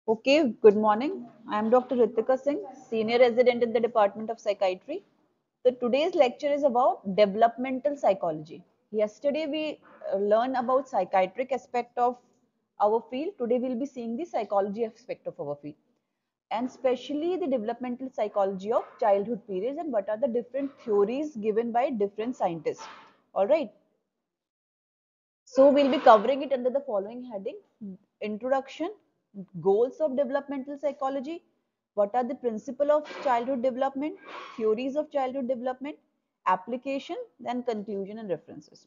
Okay, good morning. I am Dr. Ritika Singh, Senior Resident in the Department of Psychiatry. So today's lecture is about developmental psychology. Yesterday we learned about psychiatric aspect of our field. Today we'll be seeing the psychology aspect of our field, and especially the developmental psychology of childhood periods and what are the different theories given by different scientists. All right. So we'll be covering it under the following heading: introduction, goals of developmental psychology, what are the principles of childhood development, theories of childhood development, application, then conclusion and references.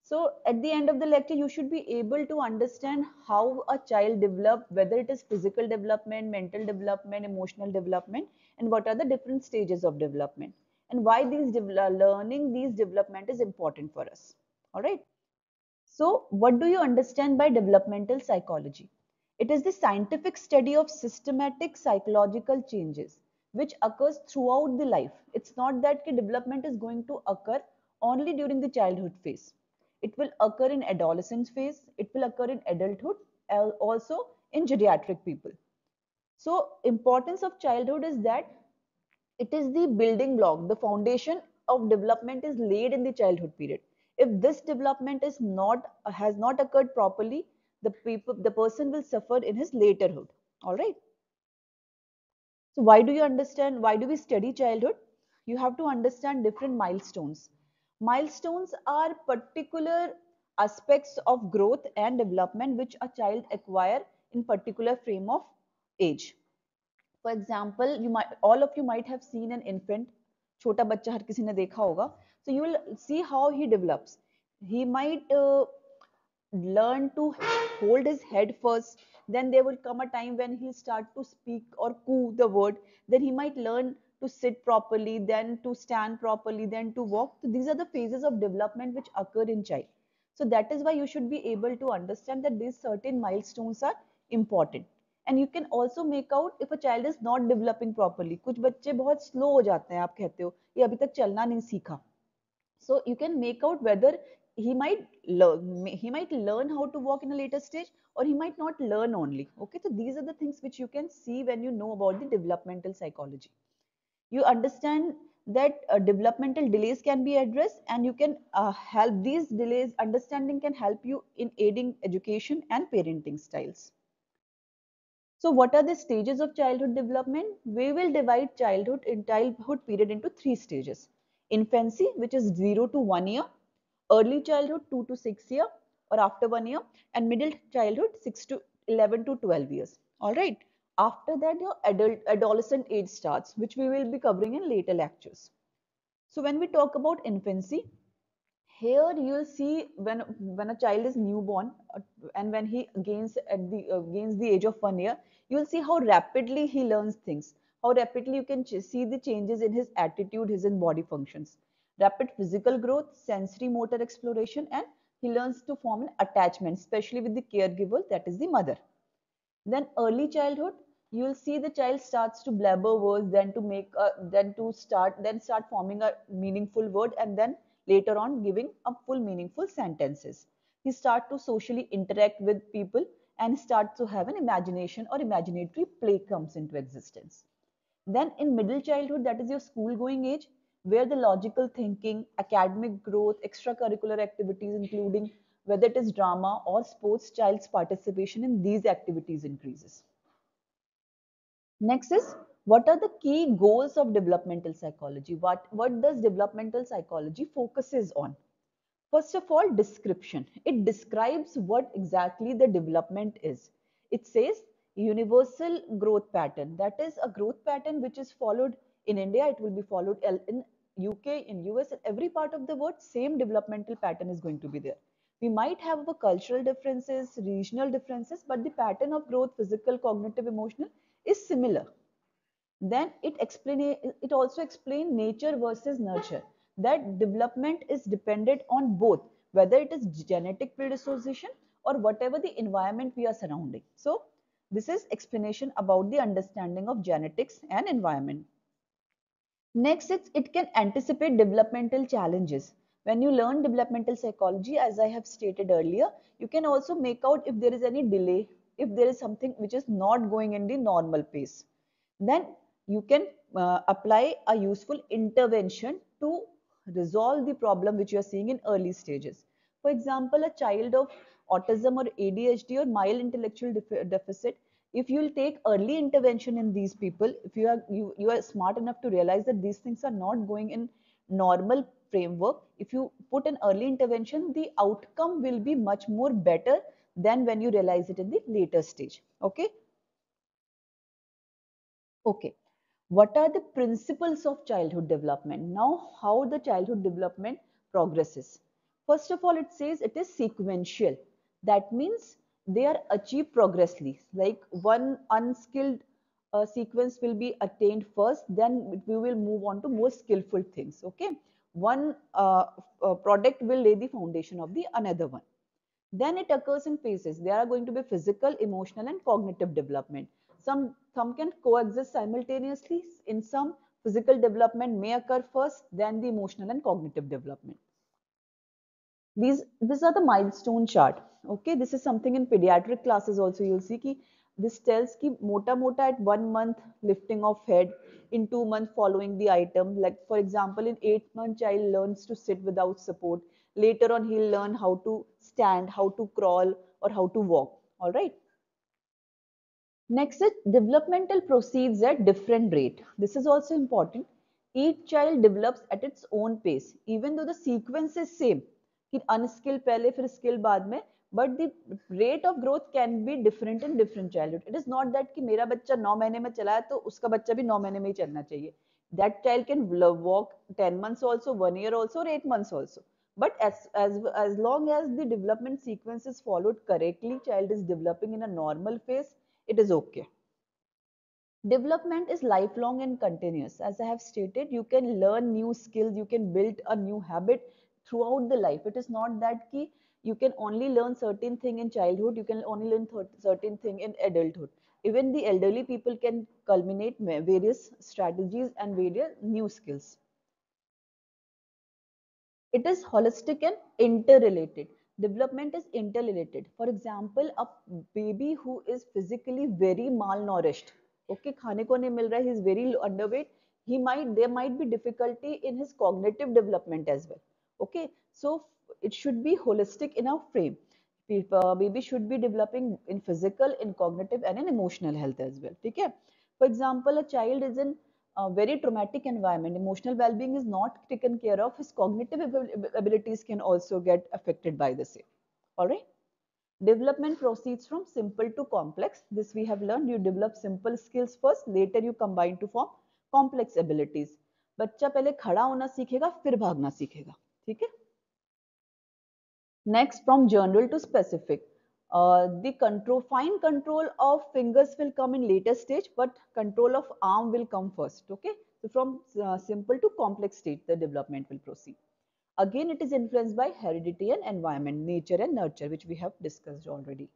So at the end of the lecture, you should be able to understand how a child develops, whether it is physical development, mental development, emotional development, and what are the different stages of development, and why learning these development is important for us. All right. So, what do you understand by developmental psychology? It is the scientific study of systematic psychological changes which occurs throughout the life. It's not that development is going to occur only during the childhood phase. It will occur in adolescence phase, it will occur in adulthood, also in geriatric people. So, importance of childhood is that it is the building block. The foundation of development is laid in the childhood period. If this development is not has not occurred properly, the person will suffer in his laterhood. All right. So why do you understand? Why do we study childhood? You have to understand different milestones. Milestones are particular aspects of growth and development which a child acquire in particular frame of age. For example, you might all of you might have seen an infant. छोटा बच्चा हर किसी ने देखा होगा. So you will see how he develops. He might learn to hold his head first. Then there will come a time when he'll start to speak or coo the word. Then he might learn to sit properly, then to stand properly, then to walk. So these are the phases of development which occur in child. So that is why you should be able to understand that these certain milestones are important. And you can also make out if a child is not developing properly. कुछ बच्चे बहुत slow हो जाते हैं, आप कहते हो ये अभी तक चलना नहीं सीखा. So you can make out whether he might learn how to walk in a later stage, or he might not learn only. Okay, so these are the things which you can see when you know about the developmental psychology. You understand that developmental delays can be addressed, and you can help these delays. Understanding can help you in aiding education and parenting styles. So what are the stages of childhood development? We will divide childhood period into three stages. Infancy, which is 0 to 1 year, early childhood 2 to 6 year or after 1 year, and middle childhood 6 to 11 to 12 years. All right. After that, your adolescent age starts, which we will be covering in later lectures. So when we talk about infancy, here you will see when a child is newborn, and when he gains the age of 1 year, you will see how rapidly he learns things, how rapidly you can see the changes in his attitude, his in body functions, rapid physical growth, sensory motor exploration, and he learns to form an attachment, especially with the caregiver, that is the mother. Then early childhood, you will see the child starts to blabber words, then start forming a meaningful word, and then later on giving a full meaningful sentences. He start to socially interact with people and start to have an imagination, or imaginatory play comes into existence. Then in middle childhood, that is your school going age, where the logical thinking, academic growth, extracurricular activities, including whether it is drama or sports, child's participation in these activities increases. Next is, what are the key goals of developmental psychology? What does developmental psychology focuses on? First of all, description. It describes what exactly the development is. It says universal growth pattern. That is a growth pattern which is followed in India. It will be followed in UK, in US, in every part of the world. Same developmental pattern is going to be there. We might have our cultural differences, regional differences, but the pattern of growth, physical, cognitive, emotional, is similar. Then it also explains nature versus nurture, that development is dependent on both, whether it is genetic predisposition or whatever the environment we are surrounding. So this is explanation about the understanding of genetics and environment. Next, it can anticipate developmental challenges. When you learn developmental psychology, as I have stated earlier, you can also make out if there is any delay, if there is something which is not going in the normal pace, then you can apply a useful intervention to resolve the problem which you are seeing in early stages. For example, a child of autism or ADHD or mild intellectual deficit, if you will take early intervention in these people, if you are smart enough to realize that these things are not going in normal framework, if you put an early intervention, the outcome will be much more better than when you realize it in the later stage. Okay. Okay. What are the principles of childhood development? Now, how the childhood development progresses. First of all, it says it is sequential. That means they are achieved progressively. Like one unskilled sequence will be attained first, then we will move on to more skillful things. Okay. One product will lay the foundation of the another one. Then it occurs in phases. There are going to be physical, emotional, and cognitive development. Some can coexist simultaneously. In some, physical development may occur first, then the emotional and cognitive development. These are the milestone chart. Okay, this is something in pediatric classes also. You'll see ki this tells ki mota at 1 month lifting of head, in 2 months following the item. Like for example, in 8 month child learns to sit without support. Later on, he'll learn how to stand, how to crawl, or how to walk. All right. Next is developmental proceeds at different rate. This is also important. Each child develops at its own pace, even though the sequence is same. कि unskilled पहले फिर skill बाद में, but the rate of growth can be different in different childhood. It is not that कि मेरा बच्चा 9 महीने में चला है तो उसका बच्चा भी 9 महीने में ही चलना चाहिए. That child can walk 10 months also, 1 year also, or 8 months also. But as long as the development sequence is followed correctly, child is developing in a normal phase, it is okay. Development is lifelong and continuous. As I have stated, you can learn new skills, you can build a new habit throughout the life. It is not that ki you can only learn certain thing in childhood, you can only learn certain thing in adulthood. Even the elderly people can culminate various strategies and various new skills. It is holistic and interrelated. Development is interrelated. For example, a baby who is physically very malnourished, okay, खाने को नहीं मिल रहा है, he is very underweight, there might be difficulty in his cognitive development as well. Okay, so it should be holistic in our frame. Baby should be developing in physical, in cognitive, and in emotional health as well. Okay, for example, a child is in a very traumatic environment, emotional well-being is not taken care of, his cognitive abilities can also get affected by the same. All right. Development proceeds from simple to complex. This we have learned. You develop simple skills first, later you combine to form complex abilities. बच्चा पहले खड़ा होना सीखेगा, फिर भागना सीखेगा. ठीक है? Next, from general to specific. The fine control of fingers will come in later stage, but control of arm will come first. Okay, so from simple to complex stage, the development will proceed. Again, it is influenced by heredity and environment, nature and nurture, which we have discussed already.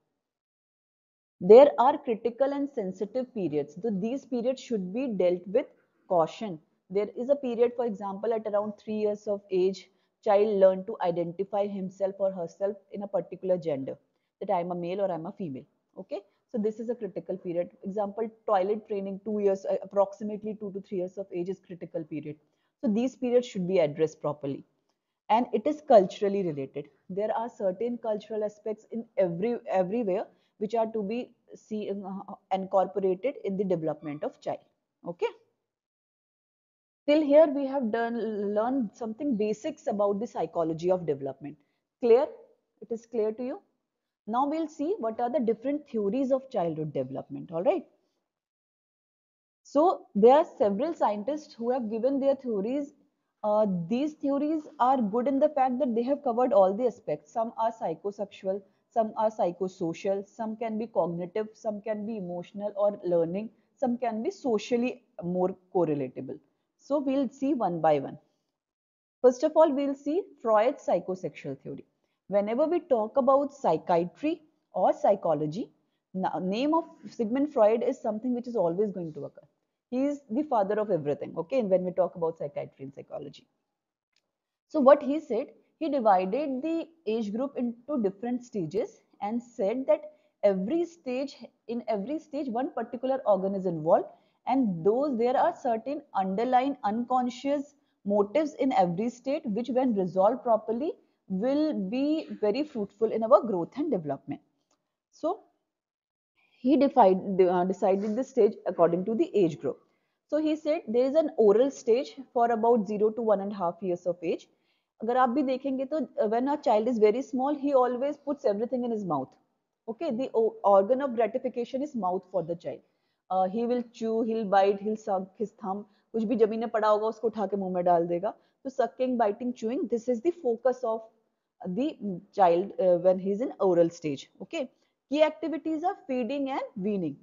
There are critical and sensitive periods. So these periods should be dealt with caution. There is a period, for example, at around 3 years of age, child learn to identify himself or herself in a particular gender, that I am a male or I am a female. Okay, so this is a critical period. Example, toilet training, 2 years, approximately 2 to 3 years of age is critical period. So these periods should be addressed properly. And it is culturally related. There are certain cultural aspects in everywhere which are to be incorporated in the development of child. Okay. Till here we have learned something basics about the psychology of development. Clear? It is clear to you? Now we'll see what are the different theories of childhood development. All right. So there are several scientists who have given their theories. These theories are good in the fact that they have covered all the aspects. Some are psychosexual, some are psychosocial, some can be cognitive, some can be emotional or learning, some can be socially more correlatable. So we'll see one by one. First of all, we'll see Freud's psychosexual theory. Whenever we talk about psychiatry or psychology, name of Sigmund Freud is something which is always going to occur. He is the father of everything, okay, when we talk about psychiatry and psychology. So what he said, he divided the age group into different stages and said that every stage, in every stage, one particular organ is involved, and those there are certain underlying unconscious motives in every state, which when resolved properly will be very fruitful in our growth and development. So he decided the stage according to the age group. So he said there is an oral stage for about 0 to 1.5 years of age. अगर आप भी देखेंगे तो when a child is very small, he always puts everything in his mouth. Okay, the organ of gratification is mouth for the child. He will chew, he'll bite, he'll suck his thumb. कुछ भी जमीन में पड़ा होगा उसको उठा के मुंह में डाल देगा. So sucking, biting, chewing, this is the focus of the child when he's in oral stage. Okay. Key activities are feeding and weaning.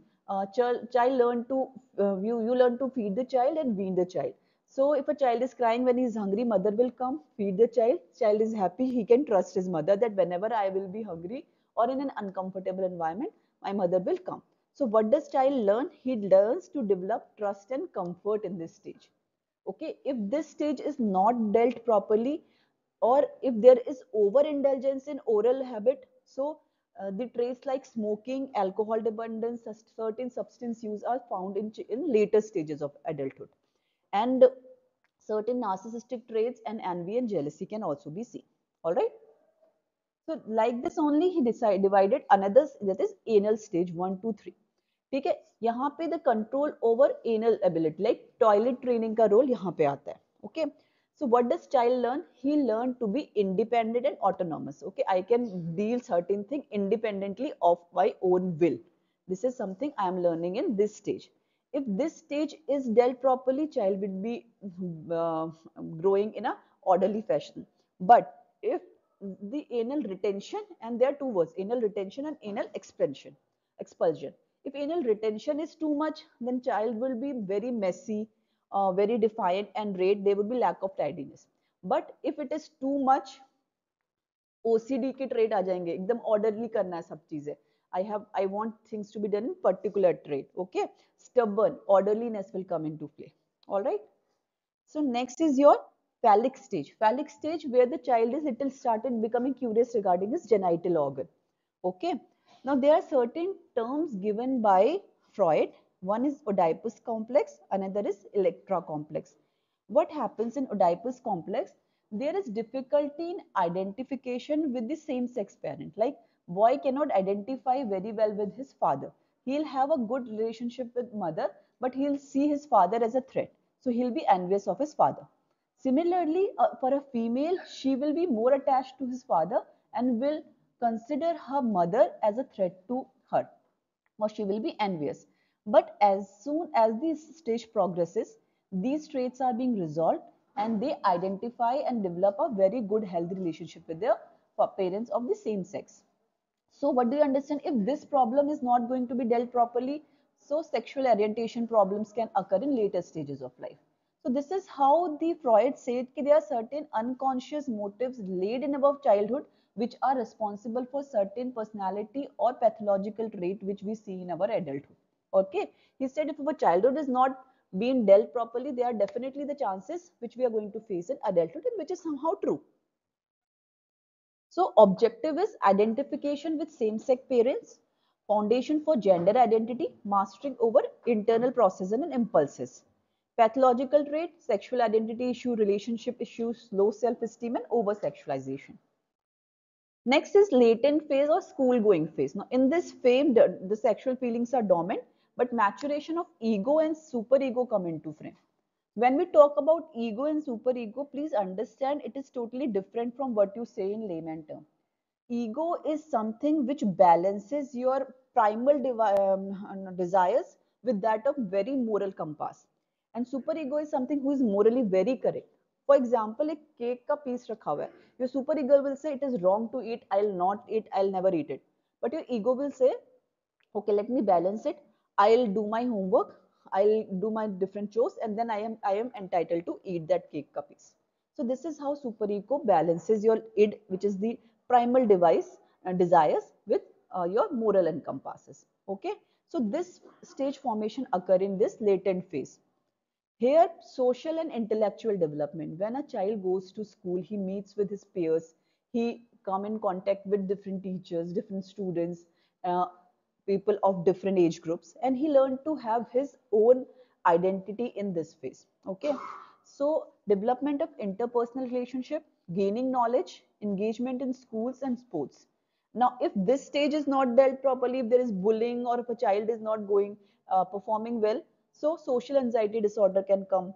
Child learn to you learn to feed the child and wean the child. So if a child is crying when he is hungry, mother will come feed the child. Child is happy, he can trust his mother that whenever I will be hungry or in an uncomfortable environment, my mother will come. So what does child learn? He learns to develop trust and comfort in this stage. Okay, if this stage is not dealt properly, or if there is overindulgence in oral habit, so the traits like smoking, alcohol dependence, certain substance use are found in later stages of adulthood. And certain narcissistic traits and envy and jealousy can also be seen. All right. So like this only he divided another, that is anal stage 1, 2, 3. ठीक है, यहाँ पे the control over anal ability like toilet training का role यहाँ पे आता है. Okay, so what does child learn? He learn to be independent and autonomous. Okay, I can deal certain thing independently of my own will. This is something I am learning in this stage. If this stage is dealt properly, child will be uh, growing in a orderly fashion. But if the anal retention, and there are two words, anal retention and anal expulsion. If anal retention is too much, then child will be very messy, very defiant and rate. There will be lack of tidiness. But if it is too much, OCD के trait आ जाएंगे, एकदम orderly करना है सब चीजें. I want things to be done in particular trait. Okay, stubborn, orderliness will come into play. All right. So next is your phallic stage. Phallic stage where the child is little started becoming curious regarding his genital organ. Okay. Now there are certain terms given by Freud. One is Oedipus complex, another is Electra complex. What happens in Oedipus complex? There is difficulty in identification with the same sex parent. Like boy cannot identify very well with his father. He'll have a good relationship with mother, but he'll see his father as a threat. So he'll be envious of his father. Similarly, for a female, she will be more attached to his father and will consider her mother as a threat to her, or she will be envious. But as soon as this stage progresses, these traits are being resolved and they identify and develop a very good healthy relationship with their parents of the same sex. So what do you understand? If this problem is not going to be dealt properly, so sexual orientation problems can occur in later stages of life. So this is how the Freud said that there are certain unconscious motives laid in our childhood which are responsible for certain personality or pathological trait which we see in our adulthood. Okay, he said if our childhood is not being dealt properly, there are definitely the chances which we are going to face in adulthood, and which is somehow true. So objective is identification with same-sex parents, foundation for gender identity, mastering over internal processes and impulses. Pathological trait, sexual identity issue, relationship issues, low self-esteem and over-sexualization. Next is latent phase or school-going phase. Now in this phase, the sexual feelings are dormant, but maturation of ego and superego come into frame. When we talk about ego and superego, please understand it is totally different from what you say in layman term. Ego is something which balances your primal desires with that of very moral compass. And superego is something who is morally very correct. For example, एक cake का piece रखा हुआ है. Your superego will say it is wrong to eat, I'll not eat, I'll never eat it. But your ego will say, okay, let me balance it. I'll do my homework, I'll do my different chores, and then I am entitled to eat that cake ka piece. So this is how superego balances your id, which is the primal device desires, with your moral and compasses. Okay, so this stage formation occur in this latent phase. Here, social and intellectual development. When a child goes to school, he meets with his peers, he come in contact with different teachers, different students. people of different age groups, and he learned to have his own identity in this phase. Okay, so development of interpersonal relationship, gaining knowledge, engagement in schools and sports. Now if this stage is not dealt properly, if there is bullying or if a child is not going performing well, so social anxiety disorder can come,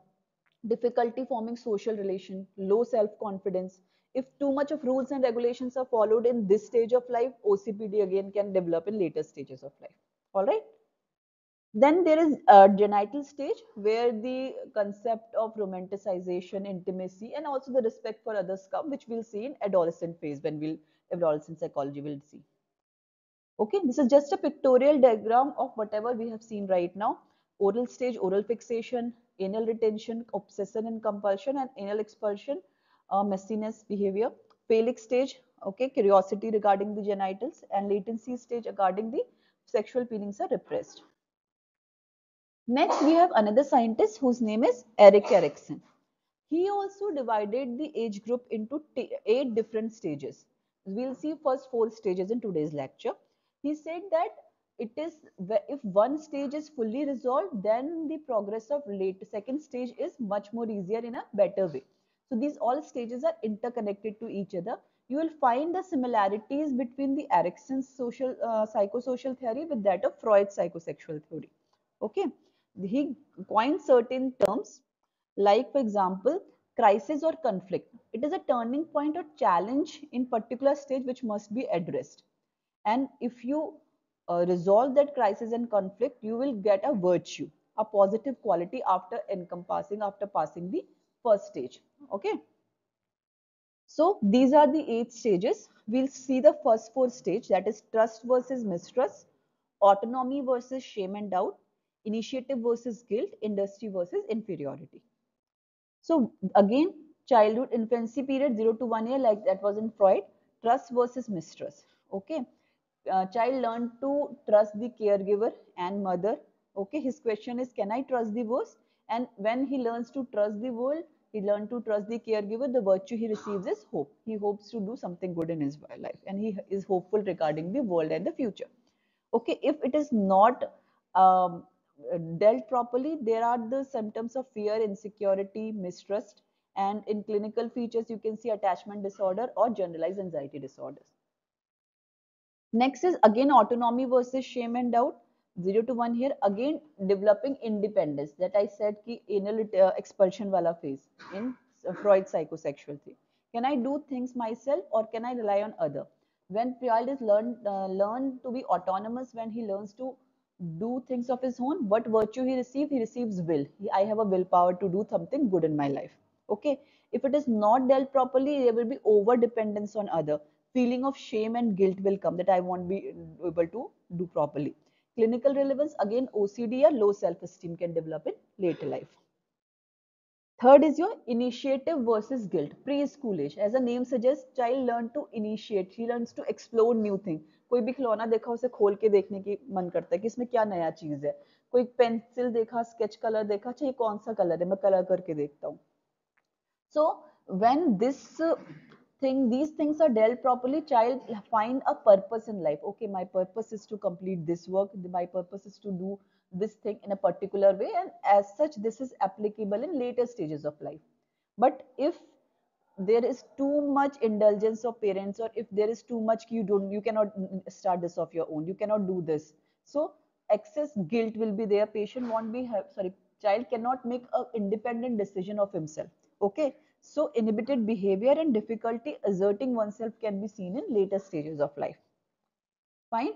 difficulty forming social relation, low self-confidence. If too much of rules and regulations are followed in this stage of life, OCPD again can develop in later stages of life. All right. Then there is a genital stage where the concept of romanticization, intimacy, and also the respect for others come, which we'll see in adolescent phase when we'll adolescent psychology will see. Okay, this is just a pictorial diagram of whatever we have seen right now. Oral stage, oral fixation, anal retention, obsession and compulsion, and anal expulsion, messiness behavior. Phallic stage, okay, curiosity regarding the genitals, and latency stage regarding the sexual feelings are repressed. Next, we have another scientist whose name is Erik Erikson. He also divided the age group into 8 different stages. We'll see first 4 stages in today's lecture. He said that it is if one stage is fully resolved, then the progress of late second stage is much more easier in a better way. So these all stages are interconnected to each other. You will find the similarities between the Erikson's social psychosocial theory with that of Freud's psychosexual theory. Okay, he coined certain terms like, for example, crisis or conflict. It is a turning point or challenge in particular stage which must be addressed. And if you resolve that crisis and conflict, you will get a virtue, a positive quality after passing the first stage. Okay. So these are the 8 stages. We'll see the first 4 stages, that is trust versus mistrust, autonomy versus shame and doubt, initiative versus guilt, industry versus inferiority. So again, childhood infancy period 0 to 1 year, like that was in Freud, trust versus mistrust. Okay, child learned to trust the caregiver and mother. Okay, his question is, can I trust the worst? And when he learns to trust the world, he learned to trust the caregiver. The virtue he receives is hope. He hopes to do something good in his life, and he is hopeful regarding the world and the future. Okay, if it is not um, dealt properly, there are the symptoms of fear, insecurity, mistrust, and in clinical features you can see attachment disorder or generalized anxiety disorders. Next is again autonomy versus shame and doubt. 0 to 1 here, again developing independence, that I said ki anal expulsion wala phase in Freud psychosexual theory. Can I do things myself or can I rely on other? When child is learn to be autonomous, when he learns to do things of his own, what virtue he receives? He receives will. I have a willpower to do something good in my life. Okay, if it is not dealt properly, there will be over dependence on other. Feeling of shame and guilt will come, that I won't be able to do properly. Clinical relevance, again OCD or low self-esteem can develop in later life. Third is your initiative versus guilt. Preschool age, as the name suggests, child learn to initiate, he learns to explore new thing. कोई भी खिलौना देखा उसे खोल के देखने की मन करता है कि इसमें क्या नया चीज है. कोई पेंसिल देखा, स्केच कलर देखा, अच्छा ये कौन सा कलर है, मैं कलर करके देखता हूँ. So when these things are dealt properly, child find a purpose in life. Okay, my purpose is to complete this work. My purpose is to do this thing in a particular way, and as such, this is applicable in later stages of life. But if there is too much indulgence of parents, or if there is too much, you cannot start this of your own. You cannot do this. So excess guilt will be there. Patient won't be sorry. Child cannot make a independent decision of himself. Okay, so inhibited behavior and difficulty asserting oneself can be seen in later stages of life. Fine.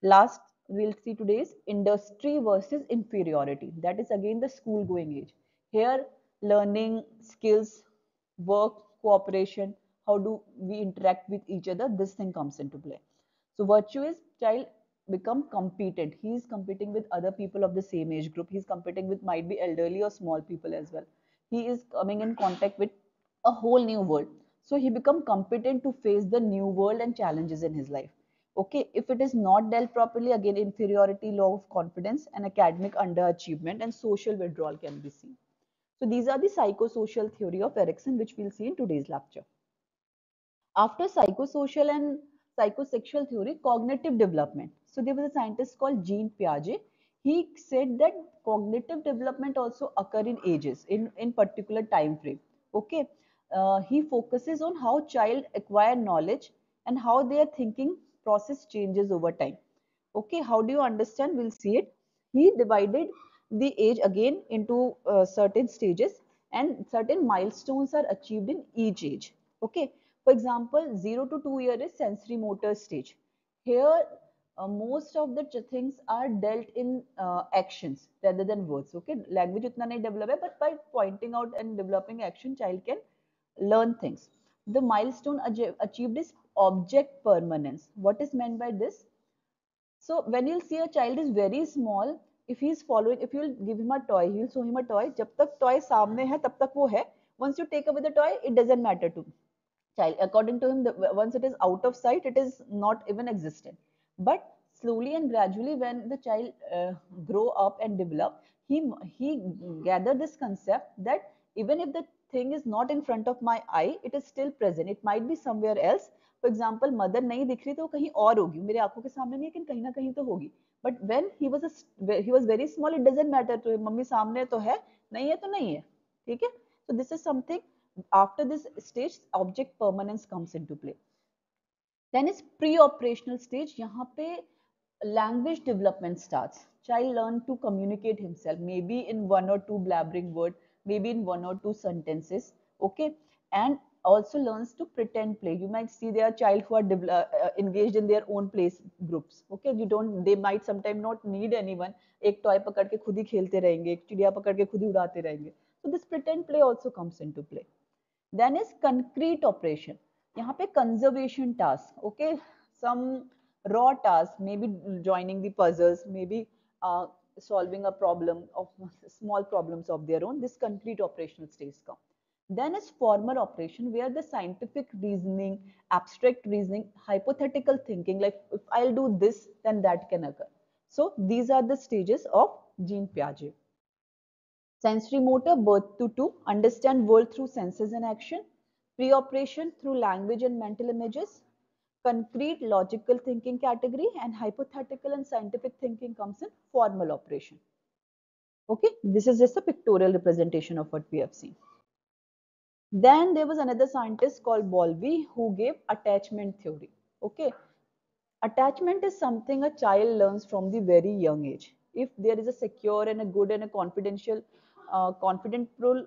Last we'll see today is industry versus inferiority. That is again the school going age. Here learning skills, work, cooperation, how do we interact with each other, this thing comes into play. So virtue is child become competent. He is competing with other people of the same age group. He is competing with might be elderly or small people as well. He is coming in contact with a whole new world. So he become competent to face the new world and challenges in his life. Okay, if it is not dealt properly, again inferiority, low of confidence, and academic underachievement and social withdrawal can be seen. So these are the psychosocial theory of Erikson, which we'll see in today's lecture. After psychosocial and psychosexual theory, cognitive development. So there was a scientist called Jean Piaget. He said that cognitive development also occur in ages, in particular time frame. Okay, he focuses on how child acquire knowledge and how their thinking process changes over time. Okay, how do you understand? We'll see it. He divided the age again into certain stages, and certain milestones are achieved in each age. Okay, for example, 0 to 2 year is sensory motor stage. Here, most of the things are dealt in actions rather than words. Okay, language utna nahi develop hai, but by pointing out and developing action, child can learn things. The milestone achieved is object permanence. What is meant by this? So when you'll see a child is very small, if he's following, if you'll give him a toy, he'll show him a toy. जब तक toy सामने है, तब तक वो है. Once you take away the toy, it doesn't matter to child. According to him, once it is out of sight, it is not even existent. But slowly and gradually, when the child grow up and develop, he gather this concept that even if the thing is not in front of my eye, it is still present. It might be somewhere else. For example, mother नहीं दिख रही तो कहीं और होगी, मेरे आंखों के सामने नहीं है, लेकिन कहीं ना कहीं तो होगी. But when he was very small, it doesn't matter to him. Mummy सामने तो है, नहीं है तो नहीं है, ठीक है? So this is something. After this stage, object permanence comes into play. Then is pre-operational stage. यहाँ पे language development starts. Child learn to communicate himself, maybe in one or two blabbering word, maybe in one or two sentences. Okay, and also learns to pretend play. You might see there are child who are engaged in their own play groups. Okay, you don't. They might sometimes not need anyone. एक toy पकड़ के खुद ही खेलते रहेंगे, एक चिड़िया पकड़ के खुद ही उड़ाते रहेंगे. So this pretend play also comes into play. Then is concrete operation. यहाँ पे conservation task. Okay, some raw task, maybe joining the puzzles, maybe solving a problem of small problems of their own. This concrete operational stage come. Then is formal operation, where the scientific reasoning, abstract reasoning, hypothetical thinking, like if I'll do this, then that can occur. So these are the stages of Jean Piaget. Sensory motor, birth to two, understand world through senses and action. Pre-operation through language and mental images. Concrete logical thinking category, and hypothetical and scientific thinking comes in formal operation. Okay, this is just a pictorial representation of what we have seen. Then there was another scientist called Bowlby who gave attachment theory. Okay, attachment is something a child learns from the very young age. If there is a secure and a good and a confidential, confidential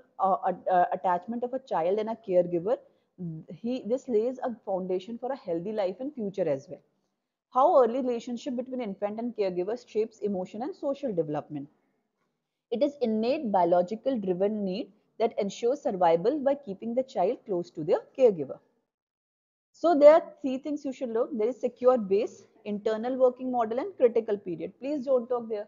attachment of a child and a caregiver, this lays a foundation for a healthy life and future as well. How early relationship between infant and caregiver shapes emotion and social development. It is innate biological driven need that ensures survival by keeping the child close to their caregiver. So there are three things you should know. There is secure base, internal working model, and critical period. Please don't talk there.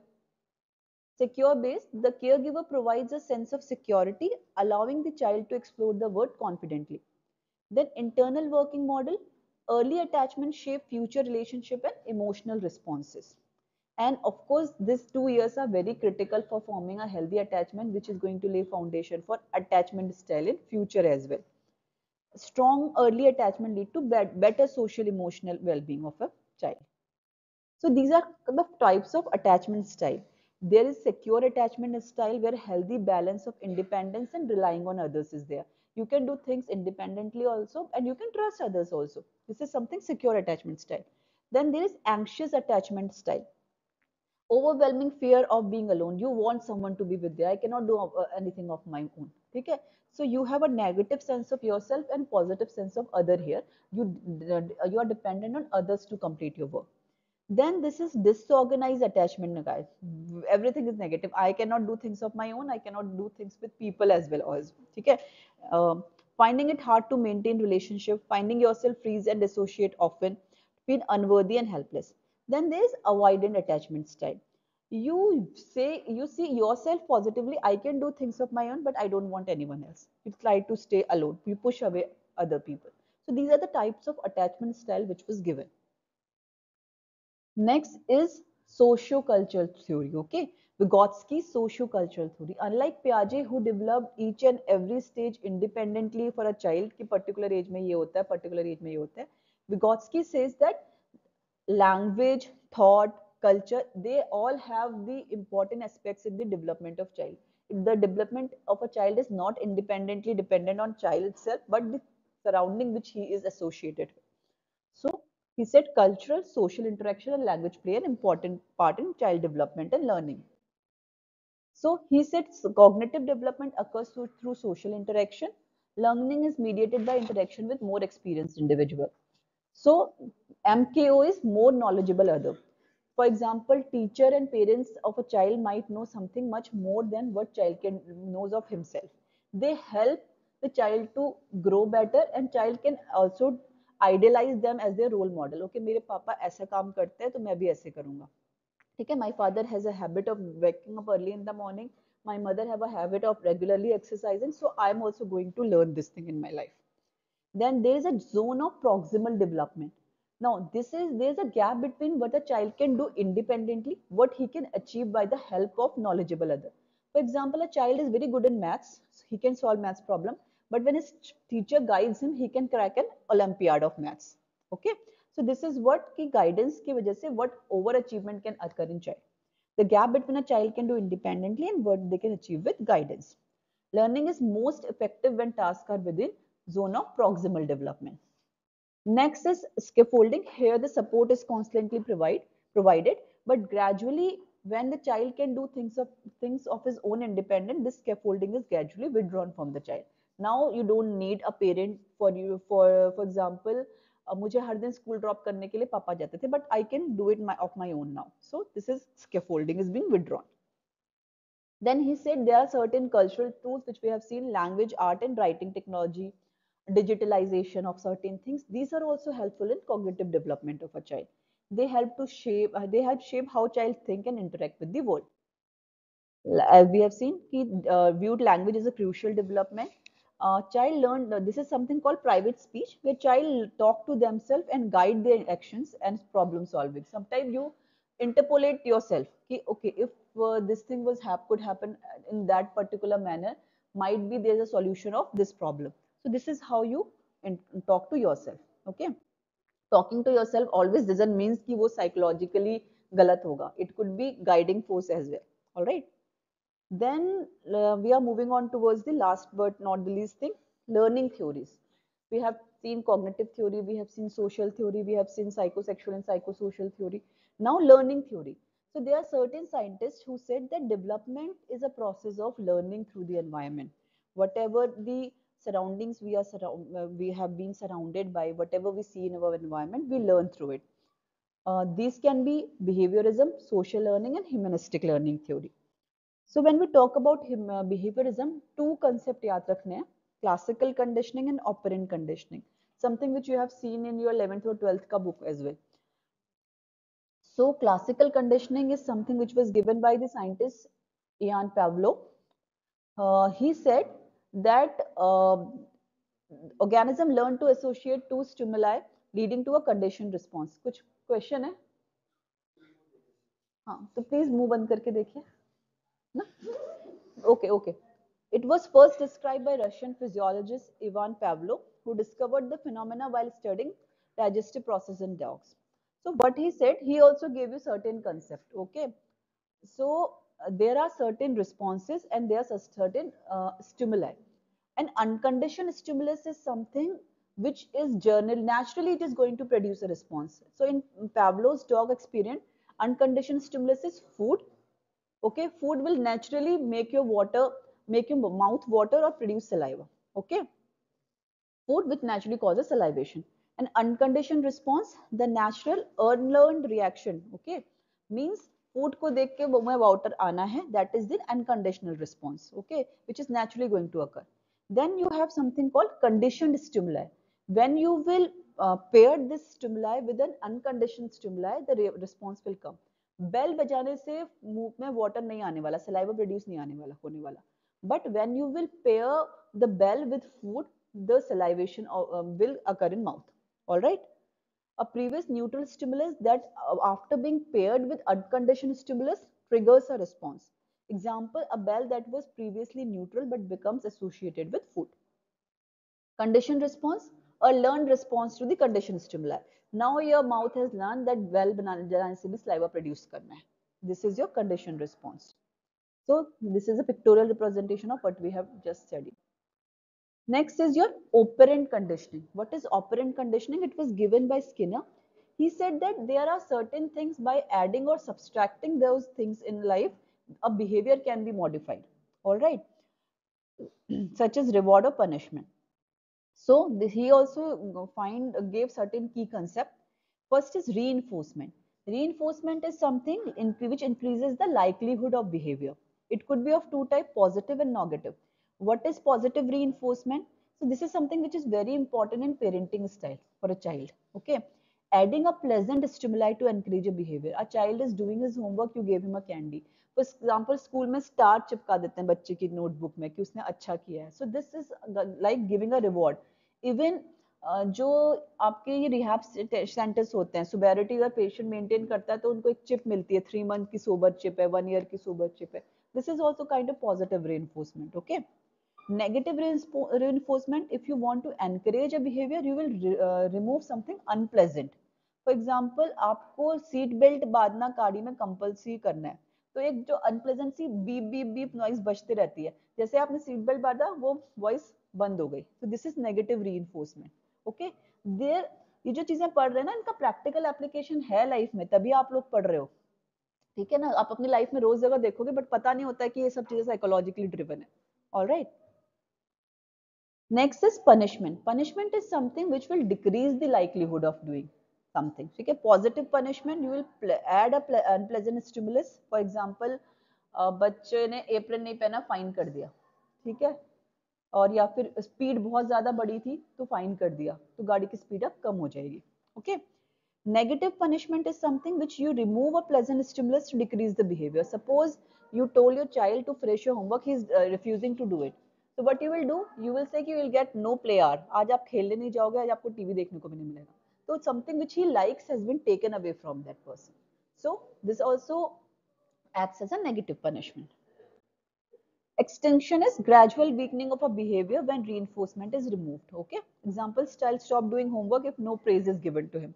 Secure base, the caregiver provides a sense of security, allowing the child to explore the world confidently. Then internal working model, early attachment shape future relationship and emotional responses. And of course, these 2 years are very critical for forming a healthy attachment, which is going to lay foundation for attachment style in future as well. Strong early attachment lead to better social emotional well-being of a child. So these are the types of attachment style. There is secure attachment style, where healthy balance of independence and relying on others is there. You can do things independently also, and you can trust others also. This is something secure attachment style. Then there is anxious attachment style. Overwhelming fear of being alone. You want someone to be with you. I cannot do anything of my own. Okay? So you have a negative sense of yourself and positive sense of other here. You are dependent on others to complete your work. Then this is disorganized attachment, guys. Everything is negative. I cannot do things of my own. I cannot do things with people as well. Okay? Finding it hard to maintain relationship, finding yourself freeze and dissociate often, feel unworthy and helpless. Then there is avoidant attachment style. You see yourself positively. I can do things of my own, but I don't want anyone else. You try to stay alone. You push away other people. So these are the types of attachment style which was given. Next is socio-cultural theory. Okay, Vygotsky socio-cultural theory. Unlike Piaget, who developed each and every stage independently for a child कि particular age में ये होता है, particular age में ये होता है, Vygotsky says that language, thought, culture, they all have the important aspects in the development of child. The development of a child is not independently dependent on child itself, but the surrounding which he is associated with. So he said cultural, social interaction and language play an important part in child development and learning. So he said cognitive development occurs through social interaction. Learning is mediated by interaction with more experienced individual. So MKO is more knowledgeable other. For example, teacher and parents of a child might know something much more than what child can knows of himself. They help the child to grow better and child can also idealize them as their role model. Okay, मेरे पापा ऐसा काम करते हैं तो मैं भी ऐसे करूँगा. ठीक है, my father has a habit of waking up early in the morning. My mother have a habit of regularly exercising, so I am also going to learn this thing in my life. Then there is a zone of proximal development. Now there's a gap between what a child can do independently, what he can achieve by the help of knowledgeable other. For example, a child is very good in maths, so he can solve maths problem, but when his teacher guides him, he can crack an olympiad of maths. Okay, so this is what ki guidance की वजह से what overachievement can occur in child. The gap between a child can do independently and what they can achieve with guidance. Learning is most effective when tasks are within zone of proximal development. Next is scaffolding. Here the support is constantly provided, but gradually when the child can do things of his own independent, this scaffolding is gradually withdrawn from the child. Now you don't need a parent for you. For example, मुझे हर दिन school drop करने के लिए पापा जाते थे, but I can do it of my own now. So this is scaffolding is being withdrawn. Then he said there are certain cultural tools which we have seen: language, art and writing technology, digitalization of certain things. These are also helpful in cognitive development of a child. They help shape how child think and interact with the world. As we have seen, viewed language is a crucial development. Child learn, this is something called private speech, where child talk to themselves and guide their actions and problem solving. Sometimes you interpolate yourself. Okay, if this thing could happen in that particular manner, might be there's a solution of this problem. So this is how you talk to yourself. Okay, talking to yourself always doesn't mean कि वो psychologically गलत होगा. It could be guiding force as well. All right. Then we are moving on towards the last but not the least thing, learning theories. We have seen cognitive theory, we have seen social theory, we have seen psychosexual and psychosocial theory. Now learning theory. So there are certain scientists who said that development is a process of learning through the environment. Whatever the surroundings we have been surrounded by, whatever we see in our environment, we learn through it. These can be behaviorism, social learning and humanistic learning theory. So when we talk about behaviorism, two concepts yaad rakhne hain: classical conditioning and operant conditioning, something which you have seen in your 11th or 12th ka book as well. So classical conditioning is something which was given by the scientist Ian Pavlov. He said that organism learn to associate two stimuli leading to a conditioned response. कुछ question है? हाँ, तो please मुंह बंद करके देखिए ना. Okay, okay. It was first described by Russian physiologist Ivan Pavlov, who discovered the phenomena while studying digestive process in dogs. So what he said, he also gave you certain concept. Okay, so there are certain responses and there are certain stimuli. An unconditioned stimulus is something which is naturally it is going to produce a response. So in Pavlov's dog experiment, unconditioned stimulus is food. Okay, food will naturally make your mouth water or produce saliva. Okay, food which naturally causes salivation. An unconditioned response, the natural unlearned reaction. Okay, means food को देख के मुंह में water आना है, that is the unconditional response. Okay, which is naturally going to occur. Then you have something called conditioned stimuli. When you will pair this stimuli with an unconditioned stimuli, the response will come. Bell बजाने से मुंह में water नहीं आने वाला, saliva produce नहीं आने वाला होने वाला. But when you will pair the bell with food, the salivation will occur in mouth. All right. A previous neutral stimulus that after being paired with unconditioned stimulus triggers a response. Example, a bell that was previously neutral but becomes associated with food. Conditioned response, a learned response to the conditioned stimuli. Now your mouth has learned that well बनाने से भी saliva produce करना है. This is your conditioned response. So this is a pictorial representation of what we have just studied. Next is your operant conditioning. What is operant conditioning? It was given by Skinner. He said that there are certain things by adding or subtracting those things in life, a behavior can be modified. All right, such as reward or punishment. So he also gave certain key concept. First is reinforcement. Reinforcement is something which increases the likelihood of behavior. It could be of two types, positive and negative. What is positive reinforcement? So this is something which is very important in parenting style for a child. Okay, adding a pleasant stimuli to encourage a behavior. A child is doing his homework, you gave him a candy. For example, school में star चिपका देते हैं बच्चे की notebook में कि उसने अच्छा किया है. So this is like giving a reward. Even जो आपके ये रिहैब सेंटर्स होते हैं, सुबेरिटी अगर पेशेंट मेंटेन करता है तो उनको एक चिप मिलती है, 3 मंथ की सोबर चिप है, 1 ईयर की सोबर चिप है. This is also kind of positive reinforcement. Okay, negative reinforcement, if you want to encourage a behavior, you will remove something unpleasant. For example, आपको seat belt बांधना गाड़ी में compulsory करना है, तो एक जो अनप्लेजेंट सी बीप बीप बीप नॉइज बजती रहती है, जैसे आपने सीट बेल्ट बांधा वो वॉइस बंद हो गई. तो this is negative reinforcement. Okay, there ये जो चीजें पढ़ रहे हैं ना, इनका प्रैक्टिकल एप्लीकेशन है लाइफ में, तभी आप लोग पढ़ रहे हो. ठीक है ना, आप अपनी लाइफ में रोज जगह देखोगे बट पता नहीं होता है कि ये सब चीजें साइकोलॉजिकली ड्रिवन है. Alright, next is punishment. Punishment is something which will decrease the likelihood of doing something. ठीक है, positive punishment, you will add a unpleasant stimulus. For example, बच्चे ने एप्रन नहीं पहना, फाइन कर दिया. ठीक है, और या फिर स्पीड बहुत ज्यादा बढ़ी थी तो फाइन कर दिया, तो गाड़ी की स्पीड अब कम हो जाएगी. Okay, negative punishment is something which you remove a pleasant stimulus to decrease the behavior. Suppose you told your child to finish your homework, he is refusing to do it. So what you will do, you will say कि you will get no play hour. आज आप खेलने नहीं जाओगे, आज आपको TV देखने को भी नहीं मिलेगा. So something which he likes has been taken away from that person. So this also acts as a negative punishment. Extinction is gradual weakening of a behavior when reinforcement is removed. Okay, example, child stop doing homework if no praise is given to him.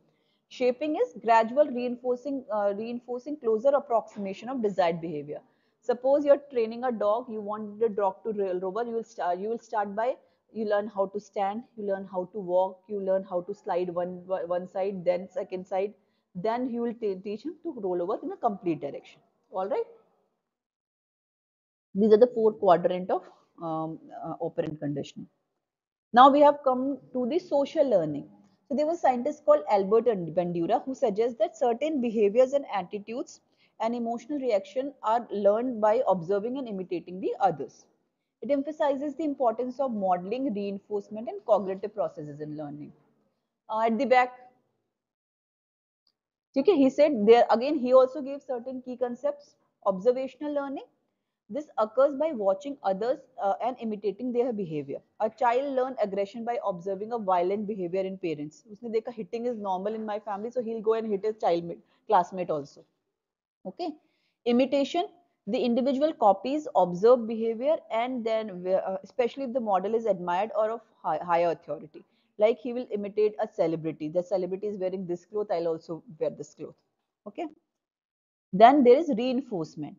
Shaping is gradual reinforcing closer approximation of desired behavior. Suppose you're training a dog, you want the dog to roll over, you will start by, you learn how to stand, you learn how to walk, you learn how to slide one side, then second side, then you will teach him to roll over in a complete direction. All right. These are the 4 quadrant of operant conditioning. Now we have come to the social learning. So there was a scientist called Albert Bandura who suggests that certain behaviors and attitudes and emotional reaction are learned by observing and imitating the others. It emphasizes the importance of modeling, reinforcement, and cognitive processes in learning. At the back, okay, he said there again, he also gave certain key concepts. Observational learning. This occurs by watching others and imitating their behavior. A child learns aggression by observing a violent behavior in parents. उसने देखा hitting is normal in my family, so he'll go and hit his classmate also. Okay. Imitation. The individual copies observed behavior and then, especially if the model is admired or of higher authority. Like he will imitate a celebrity. The celebrity is wearing this cloth, I'll also wear this cloth. Okay. Then there is reinforcement.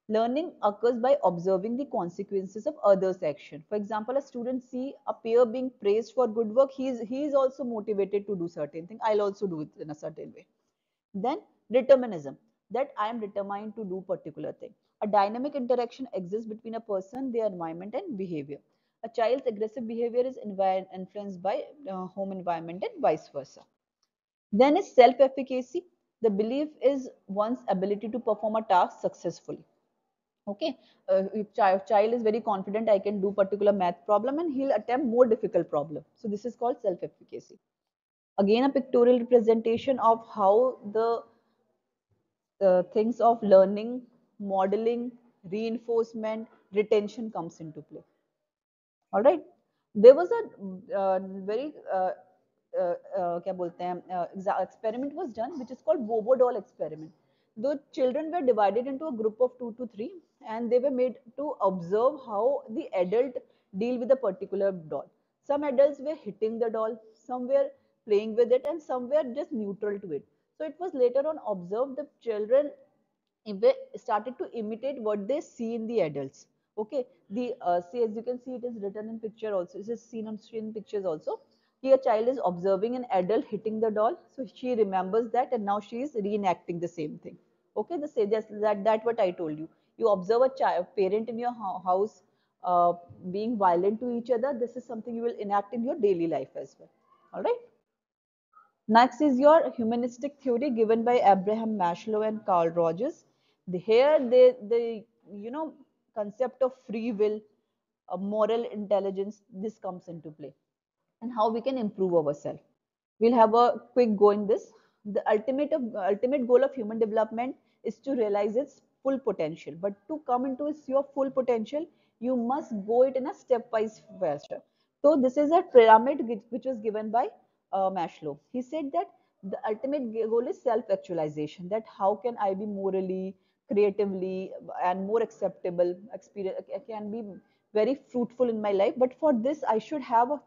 Learning occurs by observing the consequences of others' action. For example, a student see a peer being praised for good work, he is also motivated to do certain thing. I'll also do it in a certain way. Then determinism, that I am determined to do particular thing. A dynamic interaction exists between a person, their environment, and behavior. A child's aggressive behavior is influenced by home environment and vice versa. Then is self-efficacy. The belief is one's ability to perform a task successfully. Okay, if child is very confident, I can do particular math problem, and he'll attempt more difficult problem. So this is called self-efficacy. Again, a pictorial representation of how the things of learning, modeling, reinforcement, retention comes into play. All right. There was a very क्या बोलते हैं experiment was done which is called Bobo doll experiment. The children were divided into a group of 2 to 3 and they were made to observe how the adult deal with a particular doll. Some adults were hitting the doll, some were playing with it, and some were just neutral to it. So it was later on observed the children started to imitate what they see in the adults. Okay, the see, as you can see, it is written in picture also. It is seen on screen pictures also. Here, a child is observing an adult hitting the doll, so she remembers that, and now she is reenacting the same thing. Okay, the say that what I told you. You observe a child, parent in your house being violent to each other. This is something you will enact in your daily life as well. All right. Next is your humanistic theory given by Abraham Maslow and Carl Rogers. Here, the concept of free will, moral intelligence, this comes into play, and how we can improve ourselves. We'll have a quick go in this. The ultimate goal of human development is to realize its full potential. But to come into your full potential, you must go it in a stepwise fashion. So this is a pyramid which was given by Maslow. He said that the ultimate goal is self-actualization. That how can I be morally, creatively, and more acceptable? Experience can be very fruitful in my life. But for this, I should have a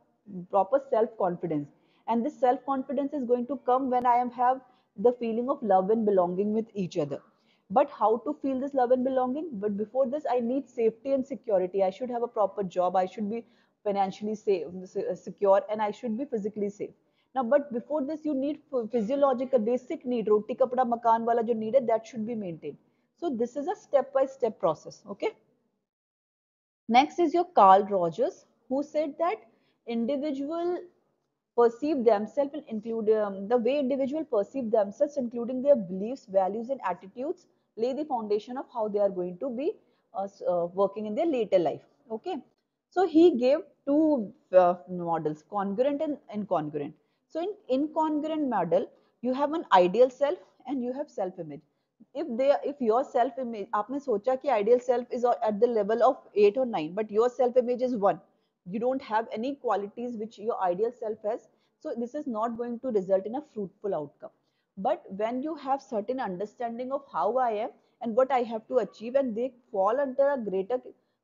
proper self-confidence, and this self-confidence is going to come when I am have the feeling of love and belonging with each other. But how to feel this love and belonging? But before this, I need safety and security. I should have a proper job, I should be financially safe, secure, and I should be physically safe. Now, but before this, you need physiological basic need, roti kapda makan wala jo needed, that should be maintained. So this is a step by step process. Okay. Next is your Carl Rogers, who said that individual perceive themselves will include the way individual perceive themselves, including their beliefs, values, and attitudes, lay the foundation of how they are going to be working in their later life. Okay, so he gave two models, congruent and incongruent. So in incongruent model, you have an ideal self and you have self image. If your self image, आपने सोचा कि ideal self is at the level of 8 or 9, but your self image is 1, you don't have any qualities which your ideal self has, so this is not going to result in a fruitful outcome. But when you have certain understanding of how I am and what I have to achieve, and they fall under a greater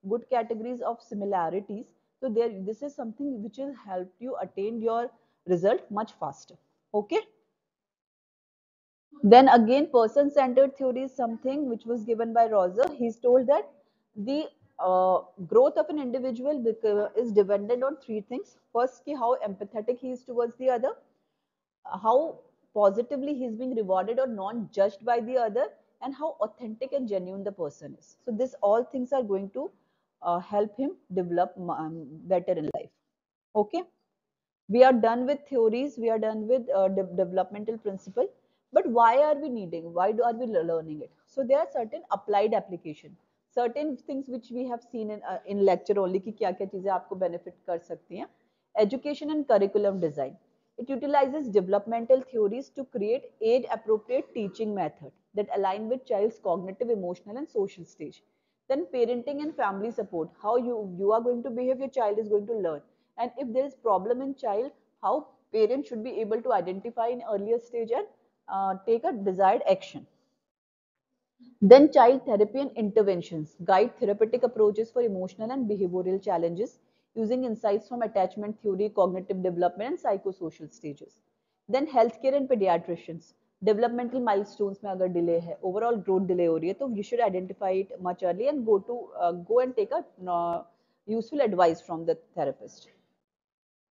good categories of similarities, so there this is something which will help you attain your result much faster. Okay. Then again, person-centered theory is something which was given by Roser. He's told that the growth of an individual is dependent on three things. First, how empathetic he is towards the other, how positively he is being rewarded or not judged by the other, and how authentic and genuine the person is. So this all things are going to help him develop better in life. Okay. We are done with theories, we are done with developmental principle, but why are we needing, are we learning it? So there are certain applied application, certain things which we have seen in lecture only कि क्या क्या चीजें आपको benefit कर सकती हैं. Education and curriculum design, it utilizes developmental theories to create age appropriate teaching method that align with child's cognitive, emotional, and social stage. Then parenting and family support, how you are going to behave, your child is going to learn, and if there is problem in child, how parents should be able to identify in earlier stage and take a desired action. Then child therapy and interventions guide therapeutic approaches for emotional and behavioral challenges using insights from attachment theory, cognitive development, and psychosocial stages. Then healthcare and pediatricians, developmental milestones में अगर delay है, overall growth delay हो रही है, तो you should identify it much early and go and take a useful advice from the therapist.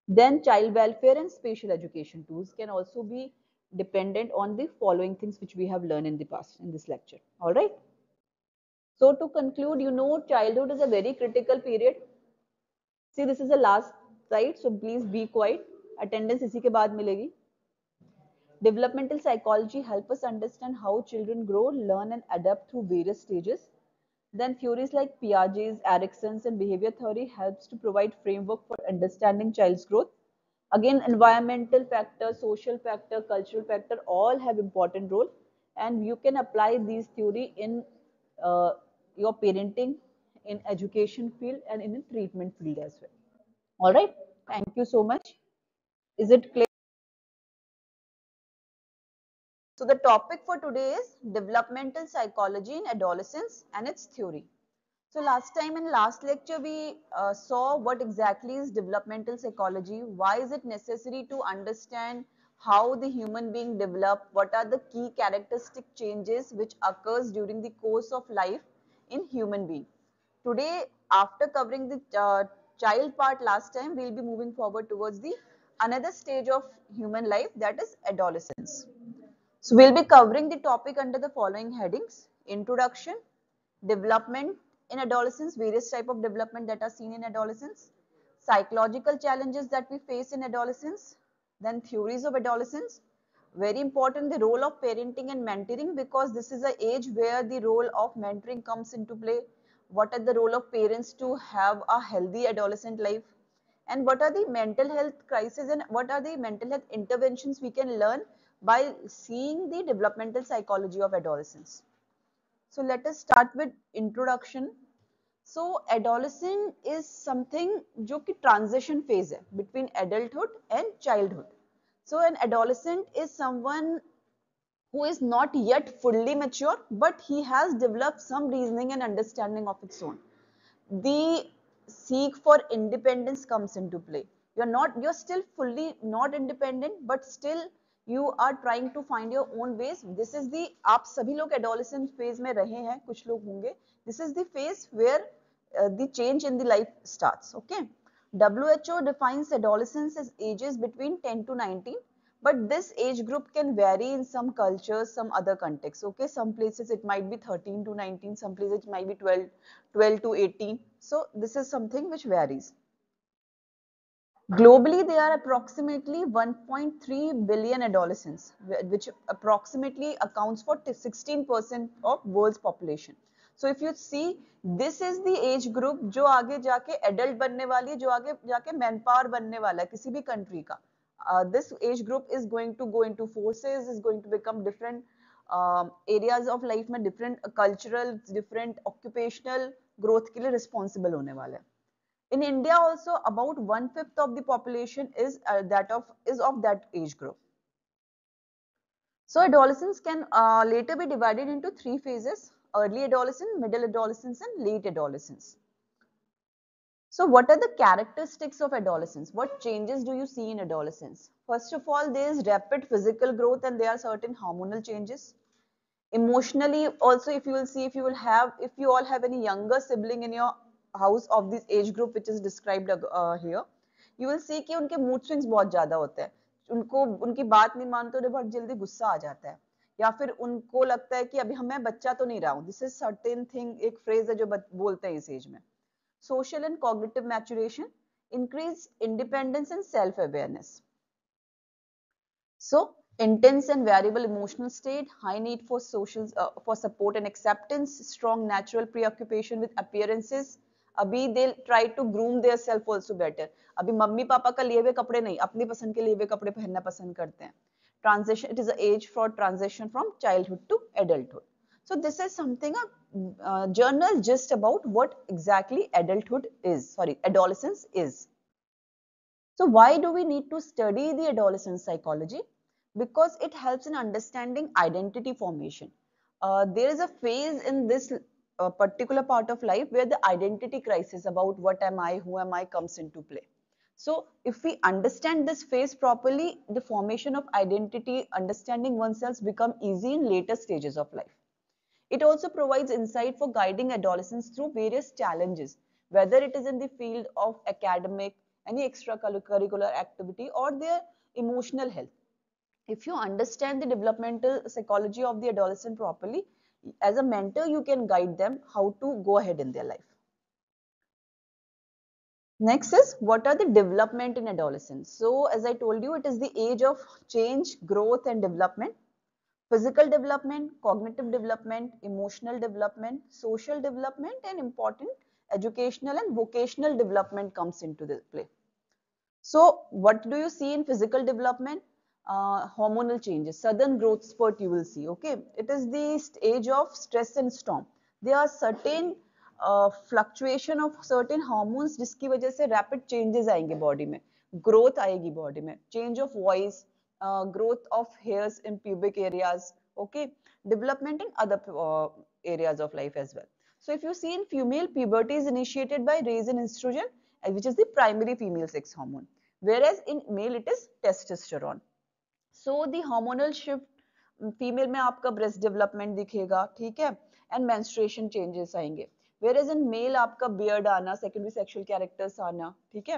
Then child welfare and special education tools can also be dependent on the following things which we have learned in the past in this lecture. All right. So to conclude, childhood is a very critical period. See, this is the last slide, so please be quiet. Attendance इसी के बाद मिलेगी. Developmental psychology help us understand how children grow, learn, and adapt through various stages. Then theories like Piaget's, Erickson's, and behavior theory helps to provide framework for understanding child's growth. Again, environmental factor, social factor, cultural factor, all have important role, and you can apply these theory in uh, your parenting, in education field, and in the treatment field as well. All right. Thank you so much. Is it clear? So the topic for today is developmental psychology in adolescence and its theory. So last time in last lecture we saw what exactly is developmental psychology, why is it necessary to understand how the human being develop, what are the key characteristic changes which occurs during the course of life in human being. Today, after covering the child part last time, we will be moving forward towards the another stage of human life, that is adolescence. So we'll be covering the topic under the following headings: introduction, development in adolescence, various type of development that are seen in adolescence, psychological challenges that we face in adolescence, then theories of adolescence. Very important, the role of parenting and mentoring, because this is an age where the role of mentoring comes into play. What are the role of parents to have a healthy adolescent life? And what are the mental health crises and what are the mental health interventions we can learn by seeing the developmental psychology of adolescence. So let us start with introduction. So adolescent is something जो कि transition phase है between adulthood and childhood. So an adolescent is someone who is not yet fully mature, but he has developed some reasoning and understanding of its own. The seek for independence comes into play. You're still fully not independent, but still you are trying to find your own ways. This is the, आप सभी लोग adolescent phase में रहे हैं, कुछ लोग होंगे. This is the phase where the change in the life starts. Okay. WHO defines adolescence as ages between 10 to 19, but this age group can vary in some cultures, some other contexts. Okay, some places it might be 13 to 19, some places it might be 12 to 18. So this is something which varies. Globally, there are approximately 1.3 billion adolescents, which approximately accounts for 16% of world's population. So if you see, this is the age group जो आगे जाके adult बनने वाली है, जो आगे जाके manpower बनने वाला है किसी भी country का. This age group is going to go into forces, is going to become different areas of life में different cultural, different occupational growth के लिए responsible होने वाला है. In India also about 1/5 of the population is of that age group. So adolescence can later be divided into three phases: early adolescence, middle adolescence and late adolescence. So what are the characteristics of adolescence? What changes do you see in adolescence? First of all, there is rapid physical growth and there are certain hormonal changes. Emotionally also, if you will see, if you all have any younger sibling in your house of this age group which is described here, you will see कि उनके mood swings बहुत ज्यादा होते हैं. उनको उनकी बात नहीं मानते तो बहुत जल्दी गुस्सा आ जाता है, या फिर उनको लगता है कि अभी मैं बच्चा तो नहीं रहा हूँ. दिस इज सर्टेन थिंग, एक फ्रेज है जो बोलते हैं इस एज में. Social and cognitive maturation, increased independence and self-awareness. So intense and variable emotional state, high need for for support and acceptance, strong natural preoccupation with appearances. अभी they'll try to groom their self also better. अभी mummy papa का लिए हुए कपड़े नहीं, अपनी पसंद के लिए हुए कपड़े पहनना पसंद करते हैं. Transition, it is an age for transition from childhood to adulthood. So this is something a journal gist about what exactly adolescence is. So why do we need to study the adolescent psychology? Because it helps in understanding identity formation. There is a phase in this particular part of life where the identity crisis about what am I, who am I comes into play. So if we understand this phase properly, the formation of identity, understanding oneself become easy in later stages of life. It also provides insight for guiding adolescents through various challenges, whether it is in the field of academic, any extracurricular activity or their emotional health. If you understand the developmental psychology of the adolescent properly, as a mentor, you can guide them how to go ahead in their life. Next is, what are the development in adolescence? So as I told you, it is the age of change, growth and development. Physical development, cognitive development, emotional development, social development and important educational and vocational development comes into the play. So what do you see in physical development? Hormonal changes, sudden growth spurt you will see. Okay, it is the age of stress and storm. There are certain fluctuation of certain hormones जिसकी वजह से rapid changes आएंगे body में, growth आएगी body में, change of voice, growth of hairs in pubic areas, okay, development in other areas of life as well. So if you see in female, puberty is initiated by raise in estrogen, which is the primary female sex hormone, whereas in male it is testosterone. So the hormonal shift, female में आपका breast development दिखेगा, ठीक है, and menstruation changes आएंगे, whereas in male आपका beard आना, secondary sexual characters आना, ठीक है,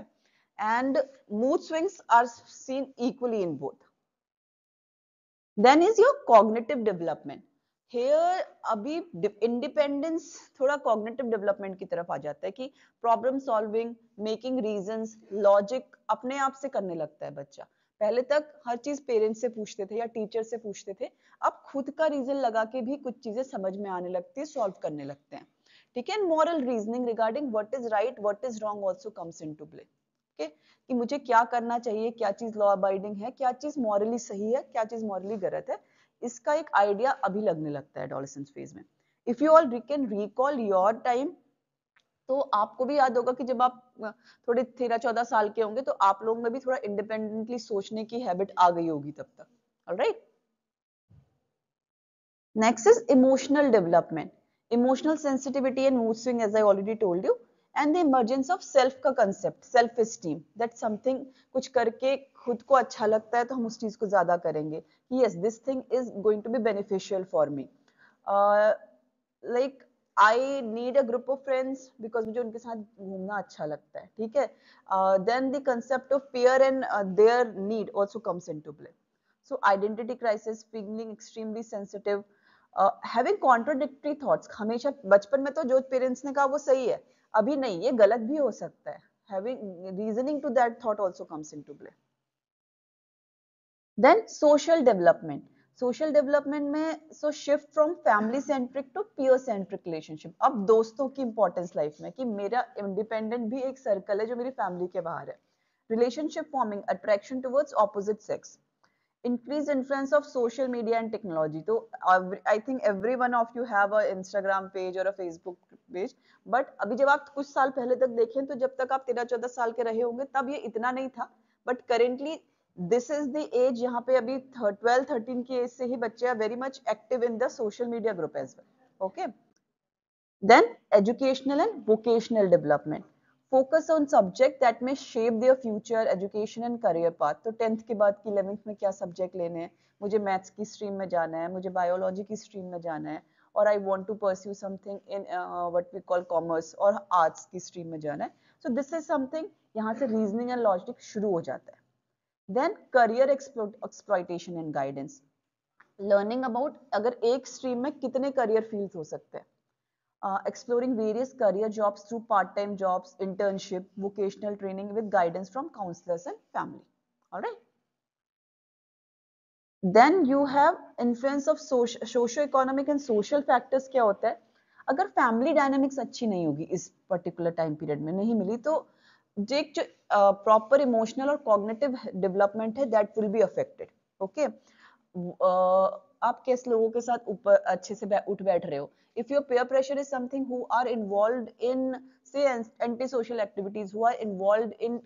and mood swings are seen equally in both. Then is your cognitive development. Here अभी इंडिपेंडेंस थोड़ा कॉग्निटिव डेवलपमेंट की तरफ आ जाता है कि problem solving, making reasons, logic अपने आप से करने लगता है बच्चा. पहले तक हर चीज पेरेंट्स से पूछते थे या टीचर से पूछते थे, अब खुद का रीजन लगा के भी कुछ चीजें समझ में आने लगती है, सॉल्व करने लगते हैं, ठीक है. Moral reasoning regarding what is right, what is wrong also comes into play. कि मुझे क्या करना चाहिए, क्या चीज लॉ अबाइडिंग है, क्या चीज मॉरली सही है, क्या चीज मॉरली गलत है, इसका एक आइडिया अभी लगने लगता है एडोलेसेंस फेज में. If you all can recall your time, तो आपको भी याद होगा कि जब आप थोड़े 13-14 साल के होंगे तो आप लोगों में भी थोड़ा इंडिपेंडेंटली सोचने की हैबिट आ गई होगी तब तक. All right, next is emotional development. Emotional sensitivity and mood swing, as I already told you, and the emergence of self का concept, self esteem, that something कुछ करके खुद को अच्छा लगता है तो हम उस चीज को ज्यादा करेंगे, yes this thing is going to be beneficial for me, like I need a group of friends because मुझे उनके साथ घूमना अच्छा लगता है, ठीक है. Then the concept of peer and their need also comes into play. So identity crisis, feeling extremely sensitive, having contradictory thoughts. हमेशा बचपन में तो जो पेरेंट्स ने कहा वो सही है, अभी नहीं, ये गलत भी हो सकता है. Having reasoning to that thought also comes into play. Then social development. Social development में so shift from family centric to peer centric relationship. अब दोस्तों की इंपॉर्टेंस लाइफ में कि मेरा इंडिपेंडेंट भी एक सर्कल है जो मेरी फैमिली के बाहर है. Relationship forming, attraction towards opposite sex, increased influence of social media and technology. तो I think every one of you have a Instagram page or a Facebook page, but अभी जब आप कुछ साल पहले तक देखें तो जब तक आप 13-14 साल के रहे होंगे तब ये इतना नहीं था, but currently this is the age यहाँ पे अभी 12-13 की एज से ही बच्चे are very much active in the social media group as well. Okay. Then educational and vocational development. Focus on subject that may shape their future education and career path. तो 10th के बाद की 11th में क्या subject लेने हैं, मुझे maths की स्ट्रीम में जाना है, मुझे बायोलॉजी की स्ट्रीम में जाना है, और I want to pursue something in what we call commerce और आर्ट्स की स्ट्रीम में जाना है. सो दिस इज समथिंग, यहाँ से रीजनिंग एंड लॉजिक शुरू हो जाता है. Then career exploitation and guidance. Learning about अगर एक स्ट्रीम में कितने करियर फील्ड्स हो सकते हैं. Exploring various career jobs through part-time jobs, internship, vocational training with guidance from counselors and family. All right. Then you have influence of socio-economic and social factors. क्या होता है, अगर family dynamics अच्छी नहीं होगी इस particular time period में नहीं मिली तो जो proper emotional और cognitive development है that will be affected. Okay. आप किस लोगों के साथ ऊपर अच्छे से उठ बैठ रहे हो. If your peer pressure is something who are involved in say anti-social activities, who are involved in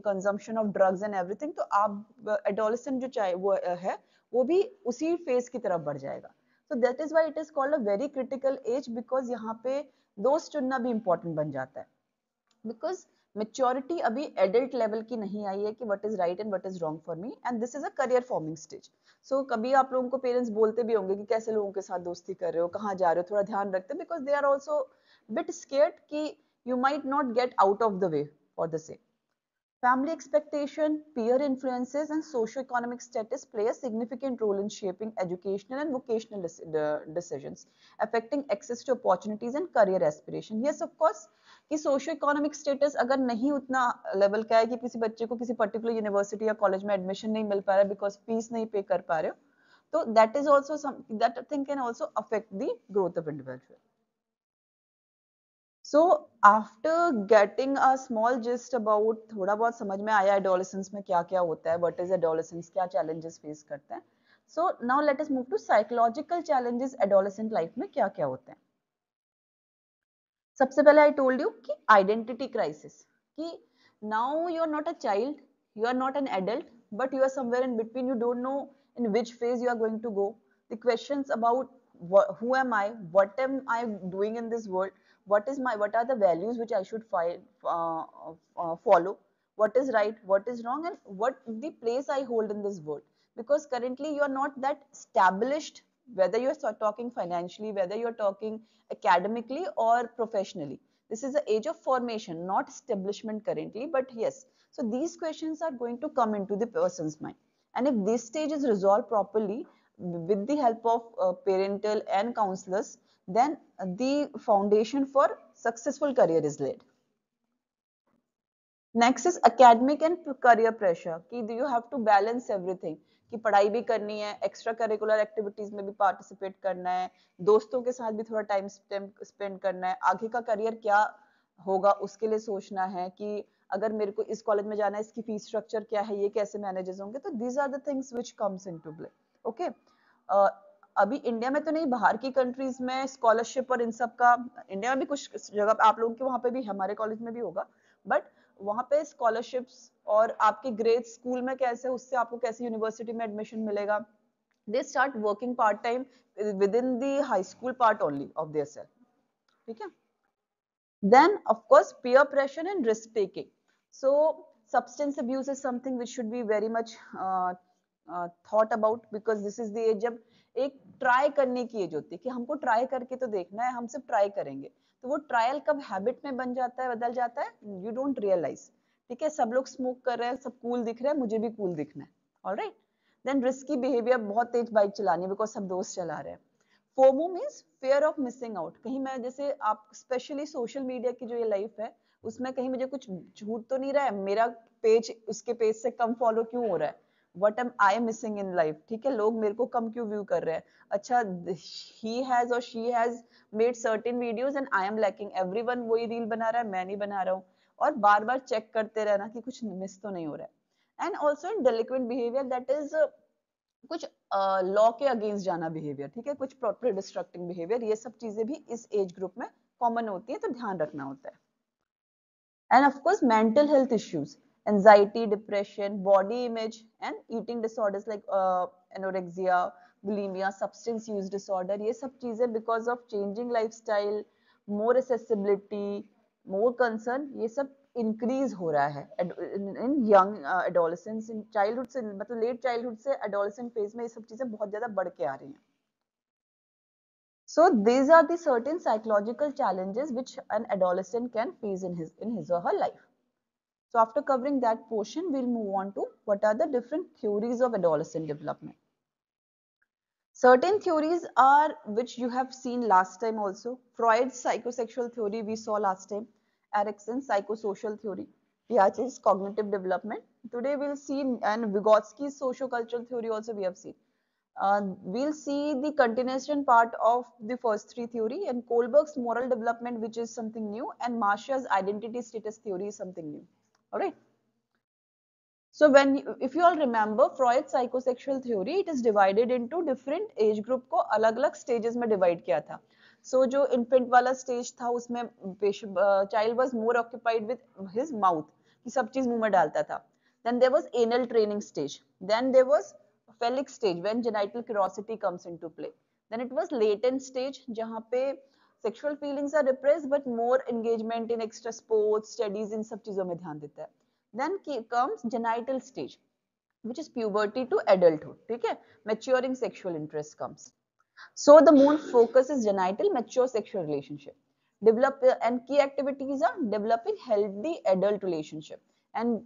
consumption of drugs and everything, तो आप adolescent जो चाहे वो है वो भी उसी फेज की तरफ बढ़ जाएगा. So that is why it is called a very critical age, because यहाँ पे दोस्त चुनना भी important बन जाता है. Because maturity अभी adult level की नहीं आई है कि what is right and what is wrong for me, and this is a career forming stage. So कभी आप लोगों को पेरेंट्स बोलते भी होंगे कि कैसे लोगों के साथ दोस्ती कर रहे हो, कहाँ जा रहे हो, थोड़ा ध्यान रखते हैं, because they are also bit scared कि you might not get out of the way for the same. Family expectation, peer influences, and socio-economic status play a significant role in shaping educational and vocational decisions, affecting access to opportunities and career aspiration. Yes, of course, कि socio-economic status अगर नहीं उतना level का है कि किसी बच्चे को किसी पर्टिकुलर यूनिवर्सिटी या कॉलेज में एडमिशन नहीं मिल पा रहा है बिकॉज फीस नहीं पे कर पा रहे हो, तो that is also some that thing can also affect the growth of individual. So after getting a small gist about, थोड़ा बहुत समझ में आया adolescence में क्या क्या होता है, what is adolescence, क्या challenges face करते हैं. So now let us move to psychological challenges adolescent life में क्या क्या होते हैं. सबसे पहले I told you कि identity crisis, कि now you are not a child, you are not an adult, but you are somewhere in between. You don't know in which phase you are going to go. The questions about who am I, what am I doing in this world, what are the values which I should follow, what is right, what is wrong, and what the place I hold in this world. Because currently you are not that established, whether you're talking financially, whether you're talking academically or professionally. This is the age of formation, not establishment currently, but yes. So these questions are going to come into the person's mind. And if this stage is resolved properly with the help of parental and counselors, then the foundation for successful career is laid. Next is academic and career pressure कि you have to balance everything कि पढ़ाई भी करनी है, extra curricular activities में भी participate करना है, दोस्तों के साथ भी थोड़ा टाइम स्पेंड करना है, आगे का करियर क्या होगा उसके लिए सोचना है कि अगर मेरे को इस कॉलेज में जाना है, इसकी फीस स्ट्रक्चर क्या है, ये कैसे मैनेजेस होंगे. तो these are the things which comes into play. Okay, अभी इंडिया में तो नहीं, बाहर की कंट्रीज में स्कॉलरशिप और इन सब का, इंडिया में भी कुछ जगह आप लोगों के वहां पे भी, हमारे कॉलेज में भी होगा, बट वहां पे स्कॉलरशिप्स और आपके ग्रेड स्कूल में कैसे, उससे आपको कैसे यूनिवर्सिटी में एडमिशन मिलेगा. They start working part time with in the high school part only of their self. ठीक है. Then of course peer pressure and risk taking. So substance abuse is something which should be very much thought about, because this is the age जब एक try करने की as होती है कि हमको ट्राई करके तो देखना है, हम सिर्फ ट्राई करेंगे. तो वो ट्रायल कब हैबिट में बन जाता है, बदल जाता है, यू डोंट रियलाइज. ठीक है, सब लोग स्मोक कर रहे हैं, सब कूल दिख रहे हैं, मुझे भी कूल दिखना है. ऑलराइट. देन रिस्की बिहेवियर, बहुत तेज बाइक चलानी बिकॉज सब दोस्त चला रहे हैं. FOMO means fear of missing out. कहीं मैं, जैसे आप स्पेशली सोशल मीडिया की जो ये लाइफ है, उसमें कहीं मुझे कुछ छूट तो नहीं रहा है, मेरा पेज उसके पेज से कम फॉलो क्यों हो रहा है, what am I missing in life. ठीक है, लोग मेरे को कम क्यों व्यू कर रहे हैं. अच्छा, ही हैज और she has made certain videos and I am lacking, everyone वही रील बना रहा है, मैं नहीं बना रहा हूँ. और बार बार चेक करते रहना कि कुछ मिस तो नहीं हो रहा है. And also in delinquent behaviour, that is कुछ लॉ के अगेंस्ट जाना बिहेवियर. ठीक है, कुछ प्रॉपर डिस्ट्रक्टिंग बिहेवियर, ये सब चीजें भी इस एज ग्रुप में कॉमन होती है, तो ध्यान रखना होता है. And of course mental health issues, anxiety, depression, body image and eating disorders like anorexia, bulimia, substance use disorder, ये सब चीजें because of changing lifestyle, more accessibility, more concern, ये सब इंक्रीज हो रहा है इन यंग एडोलेसेंस. इन चाइल्डहुड से, मतलब लेट चाइल्डहुड से एडोलेसेंट फेज में ये सब चीजें बहुत ज्यादा बढ़ के आ रही हैं. So these are the certain psychological challenges which an adolescent can face in his or her life. So after covering that portion, we'll move on to what are the different theories of adolescent development. Certain theories are which you have seen last time also. Freud's psychosexual theory we saw last time. Erickson's psychosocial theory. Piaget's cognitive development. Today we'll see, and Vygotsky's sociocultural theory also we have seen. We'll see the continuation part of the first three theory, and Kohlberg's moral development, which is something new, and Marcia's identity status theory is something new. All right. So if you all remember Freud's psychosexual theory, it is divided into different age group को अलग-अलग stages में divide किया था. So जो infant वाला stage था, उसमें child was more occupied with his mouth, कि सब चीज मुंह में डालता था. Then there was anal training stage. Then there was phallic stage when genital curiosity comes into play. Then it was latent stage जहाँ पे sexual feelings are repressed but more engagement in extra sports, studies, इन सब चीजों में ध्यान देता है. Then comes genital stage, which is puberty to adulthood. ठीक है, maturing sexual interest comes. So the more focus is genital mature sexual relationship. Develop and key activities are developing healthy adult relationship, and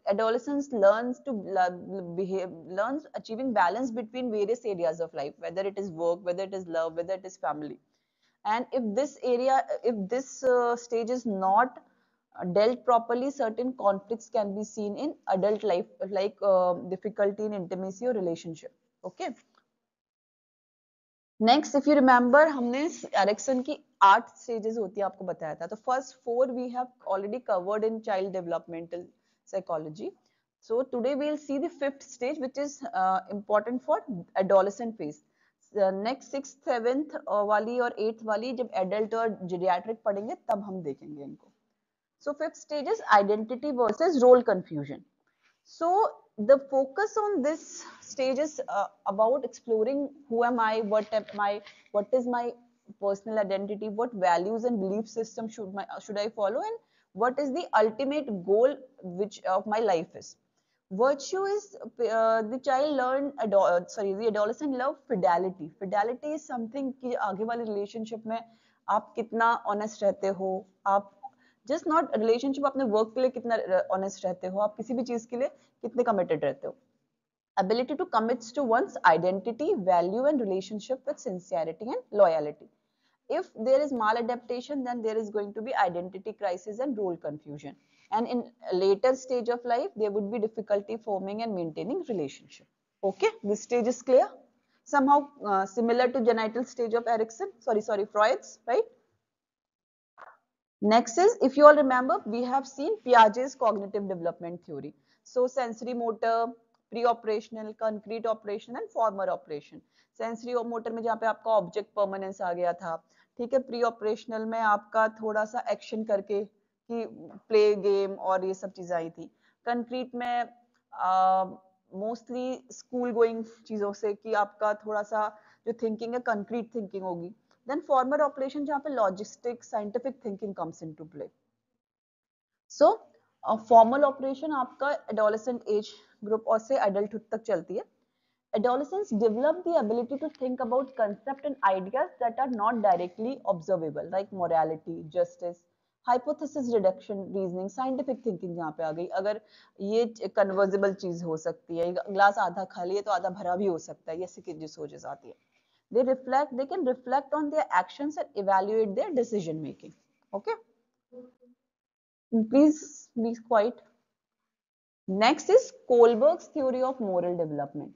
adolescence learns to behave, learns achieving balance between various areas of life, whether it is work, whether it is love, whether it is family. And if this area, if this stage is not dealt properly, certain conflicts can be seen in adult life, like difficulty in intimacy or relationship. Okay. Next, if you remember, हमने Ericsson की 8 stages होती है आपको बताया था. तो first 4 we have already covered in child developmental psychology. So today we'll see the 5th stage, which is important for adolescent phase. Next 6th 7th वाली और 8th वाली जब adult और geriatric पढ़ेंगे तब हम देखेंगे इनको. So 5th stage is identity versus role confusion. So the focus on this stage is about exploring who am I, what is my personal identity, what values and belief system should I follow, and what is the ultimate goal which of my life is. Virtue is the child learn the adolescent love fidelity. Fidelity is something कि आगे वाले relationship में आप कितना honest रहते हो, आप just not relationship, अपने work के लिए कितना honest रहते हो, आप किसी भी चीज के लिए कितने committed रहते हो. Ability to commit to one's identity, value and relationship with sincerity and loyalty. If there is maladaptation, then there is going to be identity crisis and role confusion. And in a later stage of life, there would be difficulty forming and maintaining relationship. Okay, this stage is clear. Somehow similar to genital stage of Freud's, right? Next is, if you all remember, we have seen Piaget's cognitive development theory. So sensory motor, pre-operational, concrete operation and former operation. Sensory motor में जहाँ पे आपका object permanence आ गया था, ठीक है. Pre operational में आपका थोड़ा सा एक्शन करके कि प्ले गेम और ये सब चीजें आई थी. कंक्रीट में मोस्टली स्कूल गोइंग चीजों से कि आपका थोड़ा सा जो थिंकिंग है कंक्रीट थिंकिंग होगी. Then former operation जहाँ पे logistics, scientific thinking comes into play. So formal operation आपका adolescent age group और से adulthood तक चलती है. Adolescents develop the ability to think about concepts and ideas that are not directly observable, like morality, justice, hypothesis reduction, reasoning, scientific thinking जहाँ पे आ गई. अगर ये conversible चीज हो सकती है, ग्लास आधा खाली है तो आधा भरा भी हो सकता है, ये ऐसी जो सोचेस आती है. They can reflect on their actions and evaluate their decision making. Okay, please be quiet. Next is Kohlberg's theory of moral development.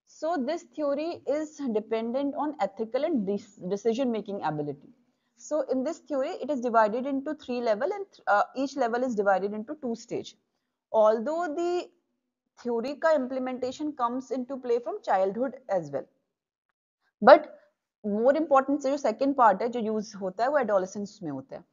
So this theory is dependent on ethical and decision making ability. So in this theory, it is divided into 3 levels, and each level is divided into 2 stages. Although the theory ka implementation comes into play from childhood as well, but more important से जो second part है जो use होता है वो adolescence में होता है.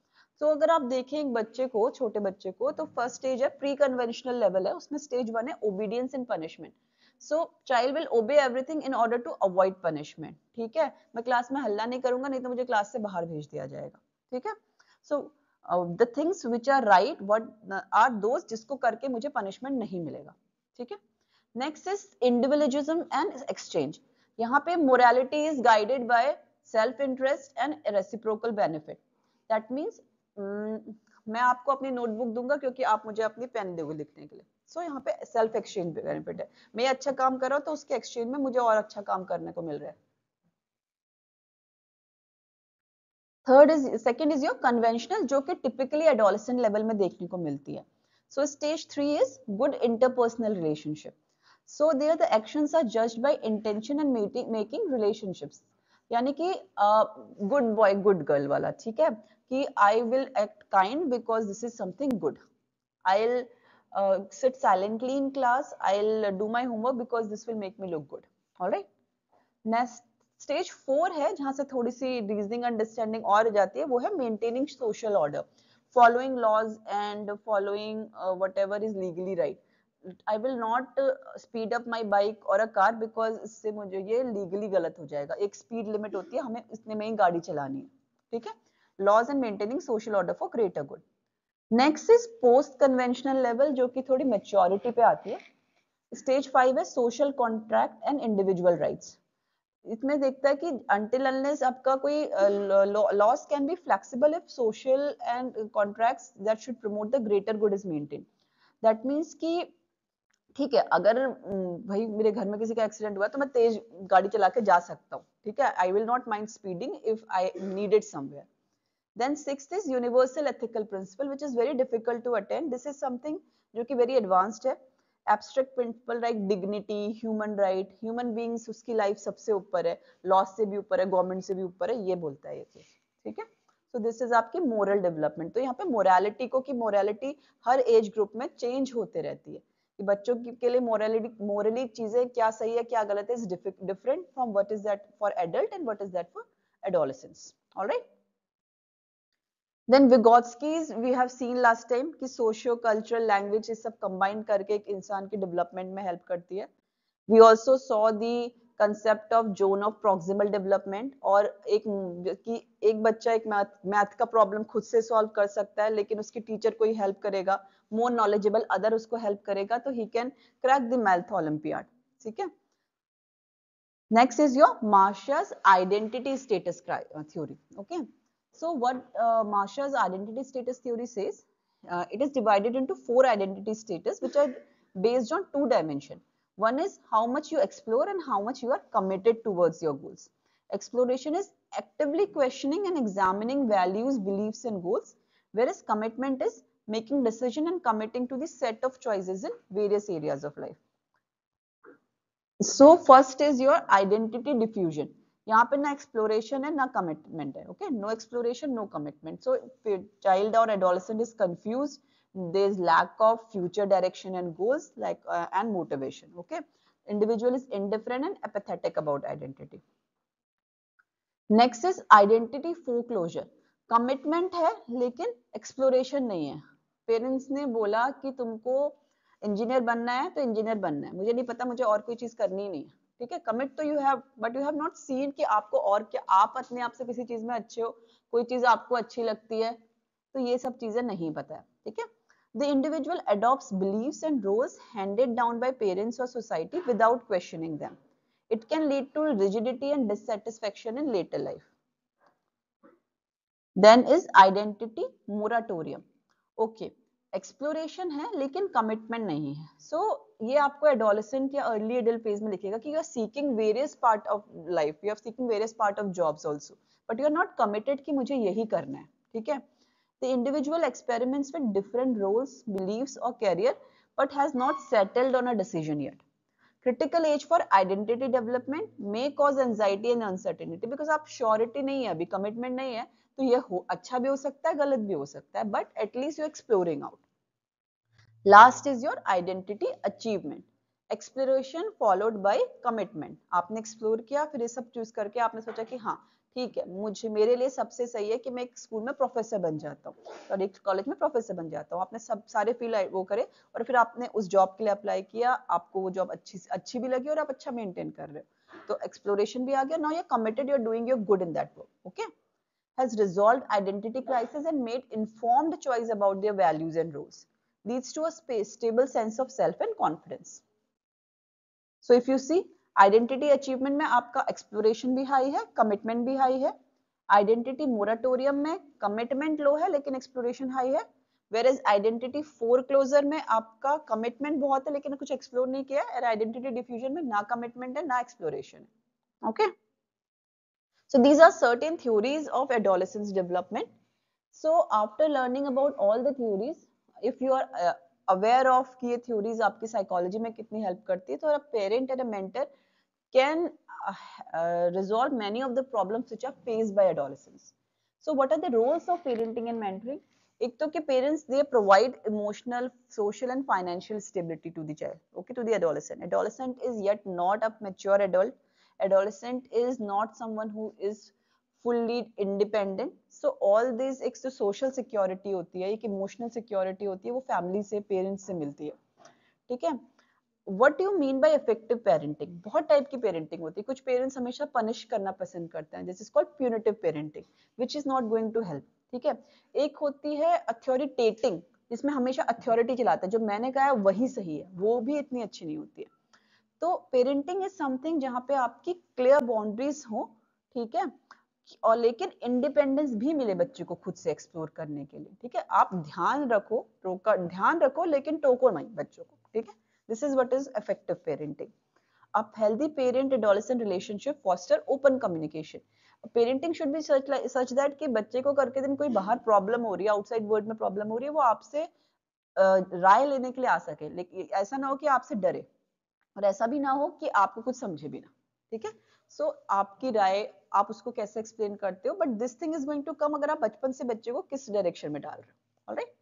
तो अगर आप देखें एक बच्चे को, छोटे बच्चे को, तो फर्स्ट स्टेज है प्री कन्वेंशनल लेवल है, उसमें स्टेज 1 है obedience and punishment. So child will obey everything in order to avoid punishment. ठीक है, मैं क्लास में हल्ला नहीं करूंगा नहीं तो मुझे क्लास से बाहर भेज दिया जाएगा. ठीक है, so the things which are right what are those जिसको करके मुझे पनिशमेंट नहीं मिलेगा. ठीक है, next is individualism and exchange. यहाँ पे morality is guided by self interest and reciprocal benefit. That means मैं आपको अपनी नोटबुक दूंगा क्योंकि आप मुझे अपनी पेन दोगे लिखने के लिए. सो यहाँ पे सेल्फ एक्सचेंज बेनिफिट है. मैं अच्छा काम कर रहा हूँ तो उसके एक्सचेंज में मुझे और अच्छा काम करने को मिल रहा है. सेकेंड इज योर कन्वेंशनल, जो कि टिपिकली एडोलेसेंट लेवल में देखने को मिलती है. So stage 3 is good interpersonal relationship. So there the actions are judged by intention and making relationships. यानी कि good boy good girl वाला. ठीक है, कि I will act kind because this is something good. I'll sit silently in class. I'll do my homework because this will make me look good. All right. Next stage 4 है जहाँ से थोड़ी सी reasoning understanding और जाती है, वो है maintaining social order, following laws and following whatever is legally right. I will not speed up my bike or a car because इससे मुझे ये लीगली गलत हो जाएगा. एक स्पीड लिमिट होती है, हमें इतने में ही गाड़ी चलानी है. ठीक है, laws and maintaining social order for greater good. Next is post conventional level, जो कि थोड़ी मेच्योरिटी पे आती है. स्टेज 5 है social contract and individual rights. इसमें देखता है कि until unless आपका कोई laws can be flexible if social and contracts that should promote the greater good is maintained. That means कि ठीक है, अगर भाई मेरे घर में किसी का एक्सीडेंट हुआ तो मैं तेज गाड़ी चला के जा सकता हूँ. ठीक है, I will not mind speeding if I needed somewhere. Then sixth is universal ethical principle which is very difficult to attain. This is something जो कि वेरी एडवांस्ड है. Abstract principle like dignity, human right, human beings उसकी life सबसे ऊपर है, law से भी ऊपर है, गवर्नमेंट से भी ऊपर है, ये बोलता है ये चीज. ठीक है, सो दिस इज आपकी मोरल डेवलपमेंट. तो यहाँ पे मोरालिटी को कि मोरालिटी हर एज ग्रुप में चेंज होते रहती है कि बच्चों के लिए मोरली चीजें क्या सही है क्या गलत है is different from what is that for adult and what is that for adolescence. All right, then Vygotsky's we have seen last time कि सोशियो कल्चरल लैंग्वेज ये सब कंबाइन करके एक इंसान की डेवलपमेंट में हेल्प करती है. We also saw the concept of zone of proximal development, और एक बच्चा एक मैथ का प्रॉब्लम खुद से सॉल्व कर सकता है, लेकिन उसकी टीचर कोई हेल्प करेगा, मोर नॉलेजेबल अदर उसको हेल्प करेगा, तो he can crack the math olympiad. ठीक है, next is your Marshall's identity status theory. Okay, so what Marshall's identity status theory says, it is divided into 4 identity status which are based on 2 dimensions. One is how much you explore and how much you are committed towards your goals. Exploration is actively questioning and examining values, beliefs and goals, whereas commitment is making decision and committing to the set of choices in various areas of life. So first is your identity diffusion. यहाँ पे ना exploration है ना commitment है. Okay, no exploration, no commitment. So child or adolescent is confused. There is lack of future direction and goals, like and motivation. Okay, individual is indifferent and apathetic about identity. Next is identity foreclosure. Commitment है लेकिन exploration नहीं है. Parents ने बोला कि तुमको engineer बनना है तो इंजीनियर बनना है, मुझे नहीं पता, मुझे और कोई चीज करनी नहीं है. ठीक है, कमिट तो you have, but you have not seen कि आपको और क्या, आप अपने आप से किसी चीज में अच्छे हो, कोई चीज आपको अच्छी लगती है, तो ये सब चीजें नहीं पता है. ठीक है, the individual adopts beliefs and roles handed down by parents और society without questioning them. It can lead to rigidity and dissatisfaction in later life. Then is identity moratorium. Okay, exploration है लेकिन कमिटमेंट नहीं है. सो ये आपको adolescent या early adult phase में लिखेगा कि you are seeking various part of life, you are seeking various part of jobs also, but you are not committed कि मुझे यही करना है. ठीक है, the individual experiments with different roles, beliefs और career, but has not settled on a decision yet. Critical age for identity development may cause anxiety and uncertainty, because आप surety नहीं है, अभी कमिटमेंट नहीं है, तो ये अच्छा भी हो सकता है, गलत भी हो सकता है, but at least you exploring out. Last is your identity achievement. Exploration followed by commitment. आपने एक्सप्लोर किया, फिर ये सब चूज करके आपने सोचा कि हाँ ठीक है, मुझे मेरे लिए सबसे सही है कि मैं एक स्कूल में प्रोफेसर बन जाता हूँ और एक कॉलेज में प्रोफेसर बन जाता हूँ. आपने सब सारे फील्ड वो करे और फिर आपने उस जॉब के लिए अप्लाई किया, आपको वो जॉब अच्छी भी लगी और आप अच्छा मेंटेन कर रहे हो, तो एक्सप्लोरेशन भी आ गया. Now you are committed, you are doing your good in that work. Okay, has resolved identity crisis and made informed choice about their values and roles, leads to a stable sense of self and confidence. So if you see, identity achievement में आपका exploration भी high है, commitment भी high है. Identity moratorium में commitment low है लेकिन exploration high है, whereas identity foreclosure में आपका commitment बहुत है लेकिन कुछ explore नहीं किया, और identity diffusion में ना commitment है ना exploration. Okay, so these are certain theories of adolescence development. So after learning about all the theories, if you are aware of कि ये theories आपकी psychology में कितनी help करती है, तो a parent and a mentor can resolve many of the problems which are faced by adolescents. So what are the roles of parenting and mentoring? एक तो कि parents they provide emotional, social and financial stability to the child, okay, to the adolescent. Adolescent is yet not a mature adult. Adolescent is not someone who is fully independent. So all these, एक तो social security होती है, एक emotional security होती है, वो family से, parents से मिलती है. ठीक है, What do you mean by effective parenting? बहुत टाइप की पेरेंटिंग होती है. कुछ पेरेंट्स हमेशा पनिश करना पसंद करते हैं, this is called punitive parenting, which is not going to help. ठीक है, एक होती है अथॉरिटेटिंग, जिसमें हमेशा अथॉरिटी चलाता है, जो मैंने कहा है वही सही है, वो भी इतनी अच्छी नहीं होती है. तो पेरेंटिंग इज समथिंग जहां पे आपकी क्लियर बाउंड्रीज हो. ठीक है, और लेकिन इंडिपेंडेंस भी मिले बच्चे को खुद से एक्सप्लोर करने के लिए. ठीक है, आप ध्यान रखो लेकिन टोको नहीं बच्चों को. ठीक है, this is what is effective parenting. A healthy parent adolescent relationship foster open communication. Parenting should be such that कि बच्चे को करके दिन कोई बाहर प्रॉब्लम हो रही है, आउटसाइड वर्ल्ड में प्रॉब्लम हो रही है, वो आपसे राय लेने के लिए आ सके, लेकिन ऐसा ना हो कि आपसे डरे, और ऐसा भी ना हो कि आपको कुछ समझे भी ना. ठीक है, सो आपकी राय आप उसको कैसे एक्सप्लेन करते हो, but this thing is going to come अगर आप बचपन से बच्चे को किस डायरेक्शन में डाल रहे हो. Alright,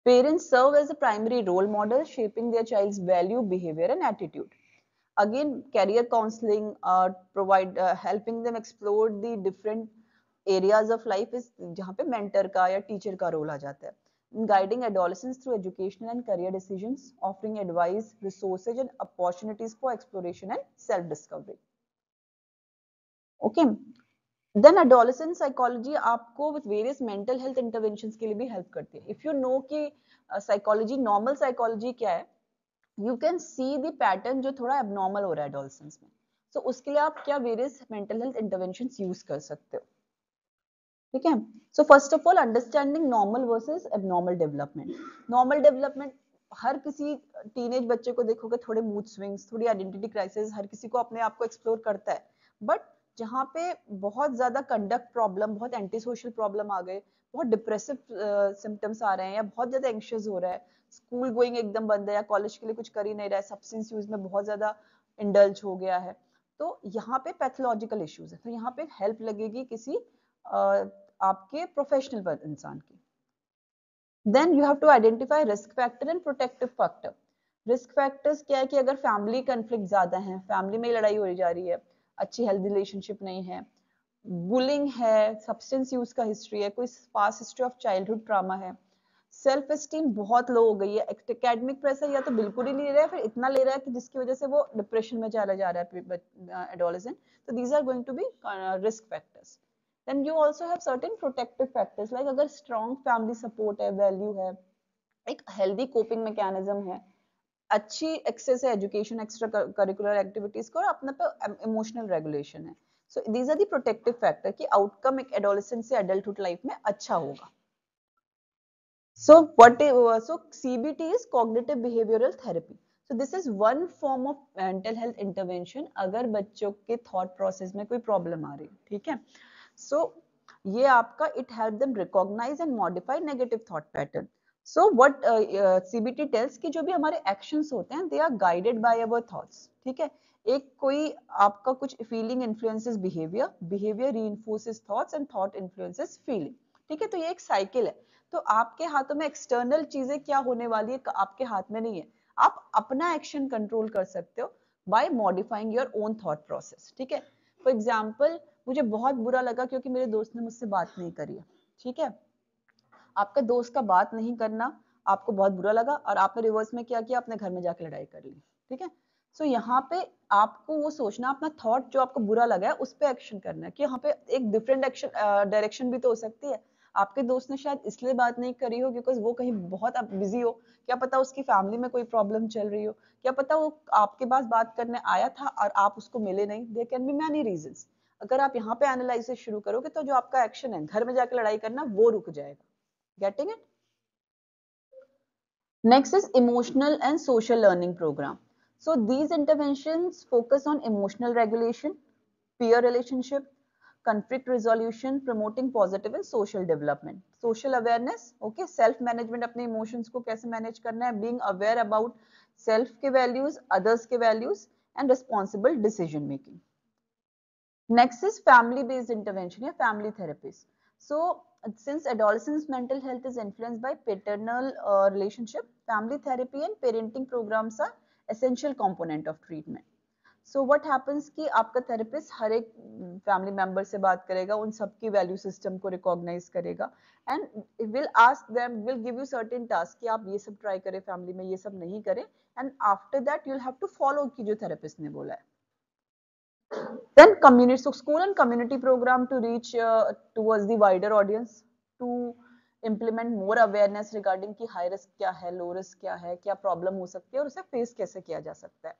Parents serve as a primary role model, shaping their child's value, behavior, and attitude. Again, career counseling, helping them explore the different areas of life is जहाँ पे mentor का या teacher का role आ जाता है. in guiding adolescents through educational and career decisions, offering advice, resources, and opportunities for exploration and self-discovery. Okay. Then adolescent psychology आपको with various mental health interventions के लिए भी help करती है. If you know कि psychology, normal psychology क्या है, you can see the pattern जो थोड़ा abnormal हो रहा है adolescence में. So उसके लिए आप क्या various mental health interventions use कर सकते हो. ठीक है. So first of all, understanding normal versus abnormal development. Normal development हर किसी टीनेज बच्चे को देखोगे थोड़े मूड स्विंग्स, थोड़ी आइडेंटिटी क्राइसिस, हर किसी को अपने आप को एक्सप्लोर करता है. बट जहाँ पे बहुत ज्यादा कंडक्ट प्रॉब्लम, बहुत एंटी सोशल प्रॉब्लम आ गए, बहुत डिप्रेसिव सिम्टम्स आ रहे हैं, या बहुत ज्यादा एंशियस हो रहा है, स्कूल गोइंग एकदम बंद है, या कॉलेज के लिए कुछ कर ही नहीं रहा है, सब्सटेंस यूज में बहुत ज्यादा इंडल्ज हो गया है, तो यहाँ पे पैथोलॉजिकल इश्यूज है. तो यहाँ पे हेल्प लगेगी किसी आपके प्रोफेशनल इंसान की. Then you have to identify risk factor and protective factor. Risk factors क्या है कि अगर फैमिली कन्फ्लिक्ट ज्यादा है, फैमिली में लड़ाई हो जा रही है, अच्छी हेल्दी रिलेशनशिप नहीं है, बुलिंग है, सब्सटेंस यूज का हिस्ट्री है, कोई past history of childhood trauma है, सेल्फ एस्टीम बहुत लो हो गई है, एकेडमिक प्रेशर या तो बिल्कुल ही नहीं ले रहा है, फिर इतना ले रहा है कि जिसकी वजह से वो डिप्रेशन में चला जा रहा है एडोलेसेंट. तो these are going to be risk factors. Then you also have certain protective factors like अगर strong family support है, value है, एक healthy coping mechanism है, अच्छी access है education, extra curricular activities को, और अपने पे emotional regulation है. So these are the protective factor कि outcome एक adolescent से adulthood life में अच्छा होगा. So CBT is cognitive behavioral therapy. So this is one form of mental health intervention अगर बच्चों के thought process में कोई problem आ रही है. ठीक है. So ये आपका it help them recognize and modify negative thought pattern. So what CBT tells कि जो भी हमारे actions होते हैं they are guided by our thoughts. ठीक है. एक कोई आपका कुछ feeling influences behavior, behavior reinforces thoughts and thought influences feeling. ठीक है. तो ये एक cycle है. तो आपके हाथों में external चीजें क्या होने वाली है आपके हाथ में नहीं है. आप अपना action control कर सकते हो by modifying your own thought process. ठीक है. For example, मुझे बहुत बुरा लगा क्योंकि मेरे दोस्त ने मुझसे बात नहीं करी है. ठीक है. आपका दोस्त का बात नहीं करना आपको बहुत बुरा लगा और आपने रिवर्स में क्या किया, अपने घर में जाके लड़ाई कर ली. ठीक है. सो यहाँ पे आपको वो सोचना, अपना थॉट जो आपको बुरा लगा है उस पर एक्शन करना है कि यहाँ पे एक डिफरेंट एक्शन डायरेक्शन भी तो हो सकती है. आपके दोस्त ने शायद इसलिए बात नहीं करी हो बिकॉज वो कहीं बहुत बिजी हो, क्या पता उसकी फैमिली में कोई प्रॉब्लम चल रही हो, क्या पता वो आपके पास बात करने आया था और आप उसको मिले नहीं. There can be many reasons. अगर आप यहाँ पे एनालिसिस शुरू करोगे तो जो आपका एक्शन है घर में जाकर लड़ाई करना वो रुक जाएगा. Getting it? Next is emotional and social learning program. So these interventions focus on emotional regulation, peer relationship, conflict resolution, promoting positive and social development, social awareness, okay, self management, अपने emotions को कैसे manage करना है, being aware about self के values, others के values, and responsible decision making. Next is family based intervention या family therapies. So since adolescents mental health is influenced by paternal relationship, family therapy and parenting programs are essential component of treatment. So what happens कि आपका therapist हर एक family member से बात करेगा, उन सबकी value system को recognize करेगा and will ask them, will give you certain tasks कि आप ये सब try करें family में, ये सब नहीं करें, and after that you'll have to follow कि जो therapist ने बोला है. Then community, so school and community program to reach towards the wider audience, to implement more awareness regarding कि high risk क्या है, low risk क्या है, क्या problem हो सकती है और उसे face कैसे किया जा सकता है.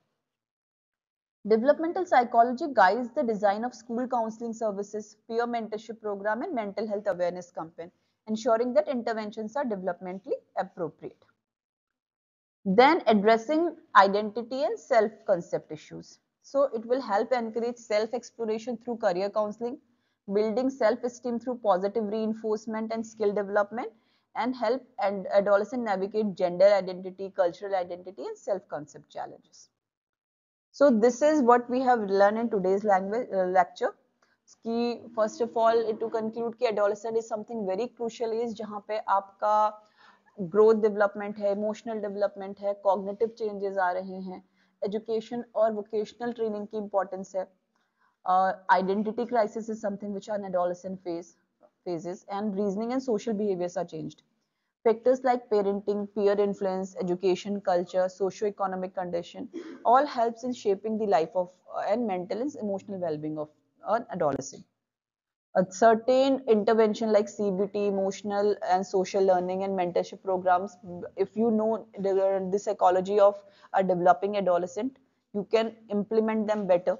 Developmental psychology guides the design of school counseling services, peer mentorship program and mental health awareness campaign, ensuring that interventions are developmentally appropriate. Then addressing identity and self-concept issues. So it will help encourage self-exploration through career counseling, building self-esteem through positive reinforcement and skill development, and help adolescents navigate gender identity, cultural identity, and self-concept challenges. So this is what we have learned in today's lecture. First of all, to conclude कि adolescent is something very crucial age जहाँ पे आपका growth development है, emotional development है, cognitive changes आ रहे हैं, education और vocational training की importance है, identity crisis is something which an adolescent faces, and reasoning and social behaviors are changed. Factors like parenting, peer influence, education, culture, socio-economic condition, all helps in shaping the life of and mental and emotional well-being of an adolescent. A certain intervention like CBT, emotional and social learning and mentorship programs, if you know the psychology of a developing adolescent, you can implement them better.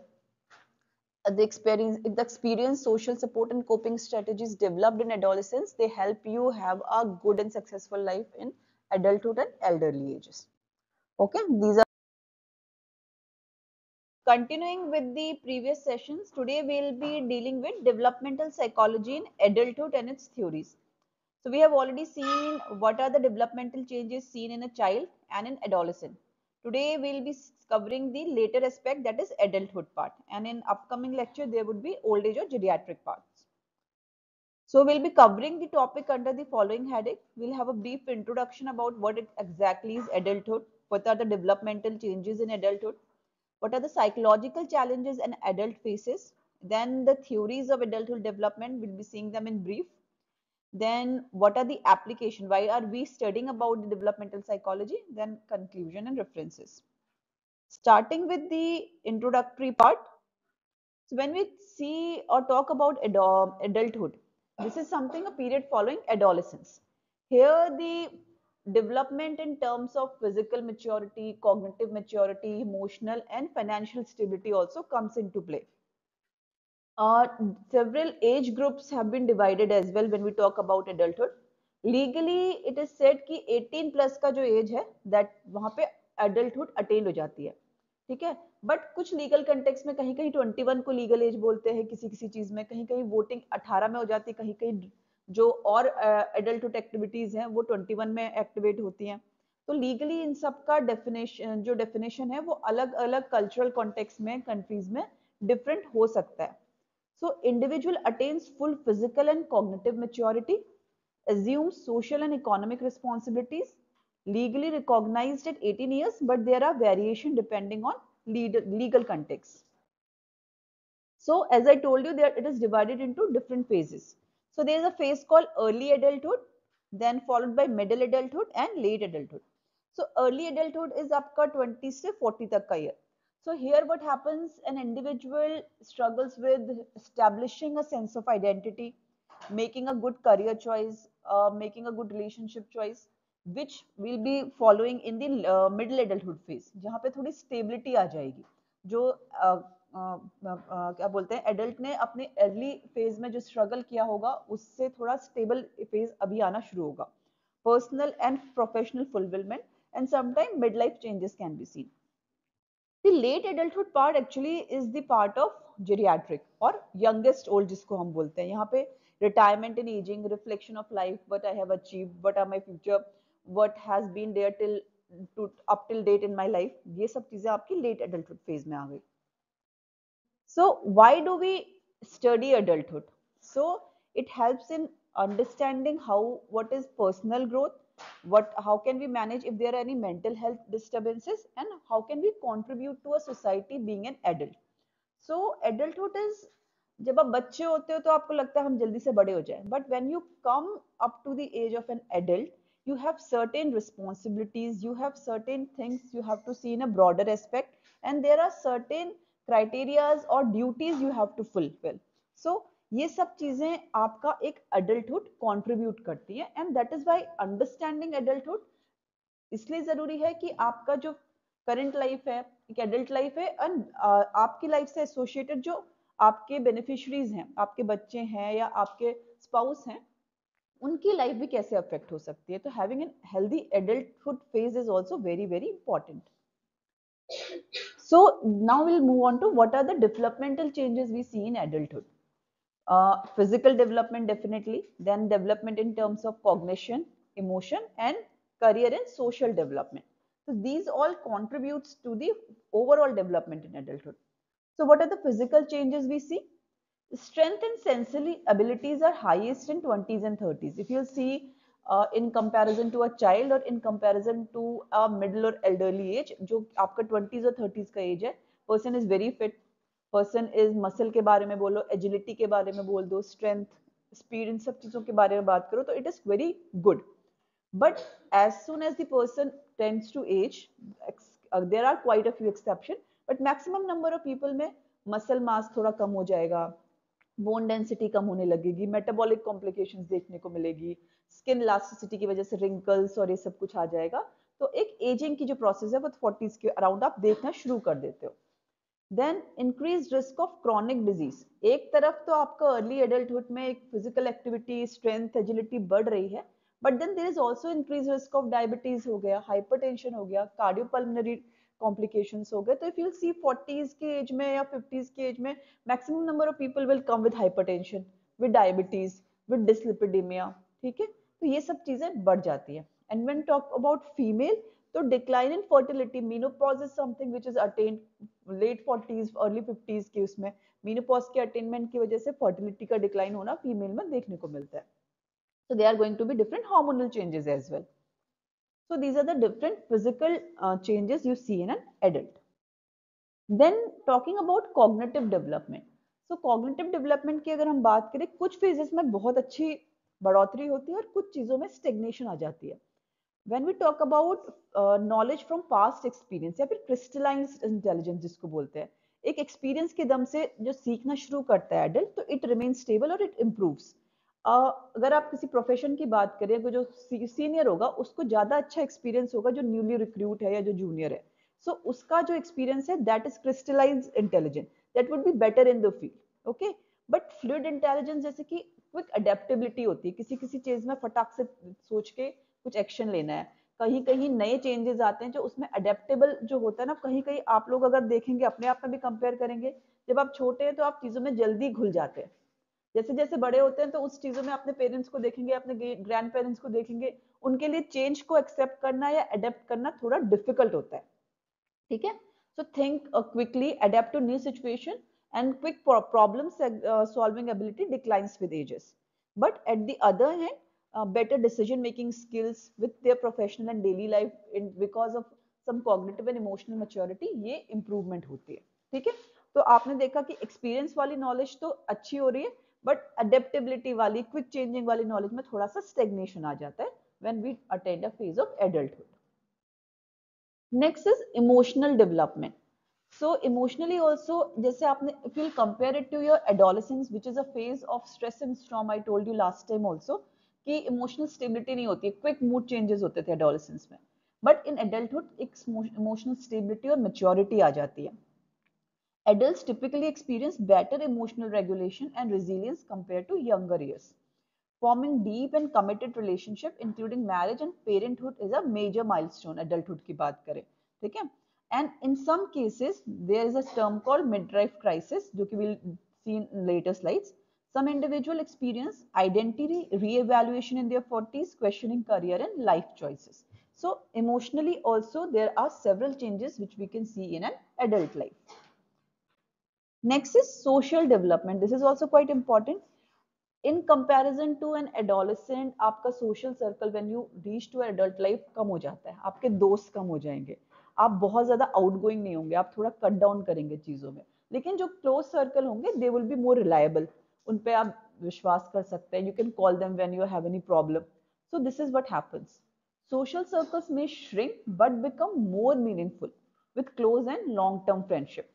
The experience, social support and coping strategies developed in adolescence, they help you have a good and successful life in adulthood and elderly ages. Okay, these are continuing with the previous sessions. Today we'll be dealing with developmental psychology in adulthood and its theories. So we have already seen what are the developmental changes seen in a child and in adolescent. Today we'll be covering the later aspect, that is adulthood part, and in upcoming lecture there would be old age or geriatric parts. So we'll be covering the topic under the following heading. We'll have a brief introduction about what it exactly is adulthood, what are the developmental changes in adulthood, what are the psychological challenges an adult faces, then the theories of adulthood development, we'll be seeing them in brief. Then what are the application? Why are we studying about the developmental psychology? Then conclusion and references. Starting with the introductory part. So when we see or talk about adulthood, this is something a period following adolescence. Here the development in terms of physical maturity, cognitive maturity, emotional and financial stability also comes into play. Uh, Several age groups have been divided as well when we talk about adulthood. Legally, it is said कि 18 plus का जो age है, that वहाँ पे adulthood attain हो जाती है, ठीक है? बट कुछ लीगल कंटेक्स में कहीं कहीं 21 को लीगल एज बोलते हैं, किसी किसी चीज में कहीं कहीं वोटिंग 18 में हो जाती है, कहीं कहीं जो और एडल्टहुड एक्टिविटीज हैं वो 21 में एक्टिवेट होती हैं. तो लीगली इन सब का डेफिनेशन, जो डेफिनेशन है वो अलग अलग कल्चरल कॉन्टेक्स्ट में कंट्रीज में डिफरेंट हो सकता है. So individual attains full physical and cognitive maturity, assumes social and economic responsibilities, legally recognized at 18 years, but there are variation depending on legal context. So as I told you, there it is divided into different phases. So there is a phase called early adulthood, then followed by middle adulthood and late adulthood. So early adulthood is आपका 20 से 40 तक का year. So here what happens, an individual struggles with establishing a sense of identity, making a good career choice, making a good relationship choice, which will be following in the middle adulthood phase, जहाँ पे थोड़ी stability आ जाएगी. जो क्या बोलते हैं, adult ने अपने अर्ली फेज में जो स्ट्रगल किया होगा उससे थोड़ा स्टेबल फेज अभी आना शुरू होगा. Personal and professional fulfilment and sometime mid life changes can be seen. The late adulthood part actually is the part of geriatric or youngest old जिसको हम बोलते हैं. यहाँ पे retirement and aging, reflection of life, what I have achieved, what are my future, what has been there till to up till date in my life, ये सब चीजें आपकी late adulthood phase में आ गई. So why do we study adulthood? So it helps in understanding what is personal growth, how can we manage if there are any mental health disturbances, and how can we contribute to a society being an adult. So adulthood is, जब आप बच्चे होते हो तो आपको लगता है हम जल्दी से बड़े हो जाएं, but when you come up to the age of an adult, you have certain responsibilities, you have certain things you have to see in a broader aspect, and there are certain criterias or duties you have to fulfill. So ये सब चीजें आपका एक adulthood contribute करती है, and that is why understanding adulthood इसलिए जरूरी है कि आपका जो करंट लाइफ है एक एडल्ट लाइफ है, एंड आपकी लाइफ से एसोसिएटेड जो आपके बेनिफिशरीज हैं, आपके बच्चे हैं या आपके स्पाउस हैं, उनकी लाइफ भी कैसे अफेक्ट हो सकती है. तो having an healthy adulthood phase is also very very important. So now we'll move on to what are the developmental changes we see in adulthood. Physical development definitely, then development in terms of cognition, emotion, and career and social development. So these all contributes to the overall development in adulthood. So what are the physical changes we see? Strength and sensory abilities are highest in 20s and 30s. If you'll see in comparison to a child or in comparison to a middle or elderly age, जो आपका 20s और 30s का age है, person is very fit, person is muscle के बारे में बोलो, agility के बारे में बोल दो, strength, speed, इन सब चीजों के बारे में बात करो तो it is very good. But as soon as the person tends to age, there are quite a few exceptions, but maximum number of people में मसल मास थोड़ा कम हो जाएगा, बोन डेंसिटी कम होने लगेगी, मेटाबॉलिक कॉम्प्लिकेशंस देखने को मिलेगी, स्किन इलास्टिसिटी की वजह से रिंकल्स और ये सब कुछ आ जाएगा। तो एक एजिंग की जो प्रोसेस है वो 40s के अराउंड आप देखना शुरू कर देते हो। Then increase risk of chronic disease. एक तरफ तो आपका अर्ली एडल्टहुड में एक फिजिकल एक्टिविटी, स्ट्रेंथ, एजिलिटी बढ़ रही है, but then there is also increase risk of diabetes हो गया, हाइपरटेंशन हो गया, कार्डियोपल्मोनरी कॉम्प्लिकेशंस हो गए। तो इफ यू सी 40s के एज में या 50s के एज में maximum number of people will come with hypertension, with diabetes, with dyslipidemia. ठीक है, तो ये सब चीजें बढ़ जाती है। And when talk about female, तो decline in fertility, menopause is something which is attained late 40s early 50s के, उसमें मीनोपॉज के अटेनमेंट की वजह से फर्टिलिटी का डिक्लाइन होना फीमेल में देखने को मिलता है। So they are going to be different hormonal changes as well. So these are the different physical changes you see in an adult. Then talking about cognitive development. So cognitive development की अगर हम बात करें, कुछ phases में बहुत अच्छी बढ़ोतरी होती है और कुछ चीजों में stagnation आ जाती है। When we talk about knowledge from past experience या फिर crystallized intelligence जिसको बोलते हैं, एक experience के दम से जो सीखना शुरू करता है adult, तो it remains stable और it improves. अगर आप किसी प्रोफेशन की बात करें, तो जो सीनियर होगा उसको ज्यादा अच्छा एक्सपीरियंस होगा जो न्यूली रिक्रूट है या जो जूनियर है। सो उसका जो एक्सपीरियंस है that is crystallize intelligent, that would be better in the field. Okay, but fluid intelligence जैसे कि क्विक अडेप्टेबिलिटी होती है, किसी किसी चीज में फटाक से सोच के कुछ एक्शन लेना है, कहीं कहीं नए चेंजेस आते हैं जो उसमें अडेप्टेबल जो होता है ना, कहीं कहीं आप लोग अगर देखेंगे अपने आप में भी कंपेयर करेंगे, जब आप छोटे हैं तो आप चीजों में जल्दी घुल जाते हैं, जैसे जैसे बड़े होते हैं तो उस चीजों में अपने पेरेंट्स को देखेंगे, अपने ग्रैंड पेरेंट्स को देखेंगे, उनके लिए चेंज को एक्सेप्ट करना या अडेप्ट करना थोड़ा डिफिकल्ट होता है। ठीक है, so think quickly, adapt to new situation, and quick problem solving ability declines with ages. But at the other hand better decision making skills with their professional and daily life in because of some cognitive and emotional maturity, ये improvement होती है। ठीक है, तो आपने देखा कि experience वाली नॉलेज तो अच्छी हो रही है, बट अडेप्टेबिलिटी वाली, क्विक चेंजिंग वाली नॉलेज में थोड़ा सा स्टेग्नेशन आ जाता है when we attend a phase of adulthood. Next is emotional development. So emotionally also, जैसे आपने, if you compare it to your adolescence which is a phase of stress and storm, I told you last time also कि emotional stability नहीं होती, quick mood changes होते थे adolescence में, but in adulthood एक emotional stability और maturity आ जाती है। Adults typically experience better emotional regulation and resilience compared to younger years. Forming deep and committed relationship, including marriage and parenthood, is a major milestone. Adulthood की बात करें, ठीक है? And in some cases, there is a term called midlife crisis, जो कि we'll see in later slides. Some individual experience identity re-evaluation in their 40s, questioning career and life choices. So emotionally also, there are several changes which we can see in an adult life. Next is social development. This is also quite important. In comparison to an adolescent, आपका social circle when you reach to adult life कम हो जाता है, आपके दोस्त कम हो जाएंगे, आप बहुत ज्यादा outgoing नहीं होंगे, आप थोड़ा cut down करेंगे चीजों में, लेकिन जो close circle होंगे they will be more reliable, उन पे आप विश्वास कर सकते हैं, you can call them when you have any problem. So this is what happens. Social circles may shrink but become more meaningful with close and long-term friendship.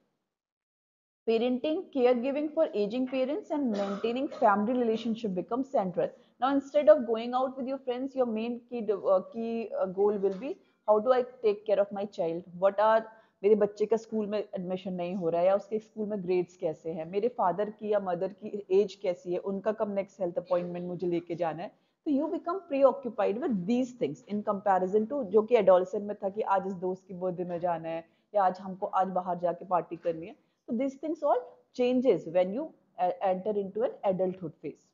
Parenting, caregiving for aging parents, and maintaining family relationship becomes central. Now, instead of going out with your friends, your main key goal will be how do I take care of my child? What are मेरे बच्चे का school में admission नहीं हो रहा है या उसके स्कूल में ग्रेड्स कैसे हैं, मेरे फादर की या मदर की एज कैसी है, उनका कब नेक्स्ट हेल्थ अपॉइंटमेंट मुझे लेके जाना है। तो you become preoccupied with these things in comparison to जो कि एडोलसेंट में था कि आज इस दोस्त की बर्थडे में जाना है या आज हमको आज बाहर जाके पार्टी करनी है। So these things all changes when you enter into an adulthood phase.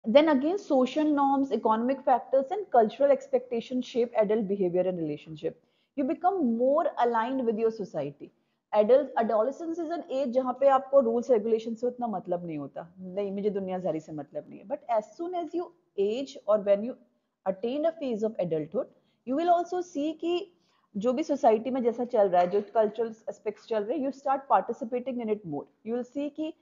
Then again, social norms, economic factors, and cultural expectations shape adult behavior and relationship. You become more aligned with your society. Adolescence is an age जहाँ पे आपको rules regulation से उतना मतलब नहीं होता, नहीं मुझे दुनियादारी से मतलब नहीं है. But as soon as you age or when you attain a phase of adulthood, you will also see कि जो भी सोसाइटी में जैसा चल रहा है, जो कल्चरल एस्पेक्ट्स चल रहे हैं, you start participating in it more. You will see कि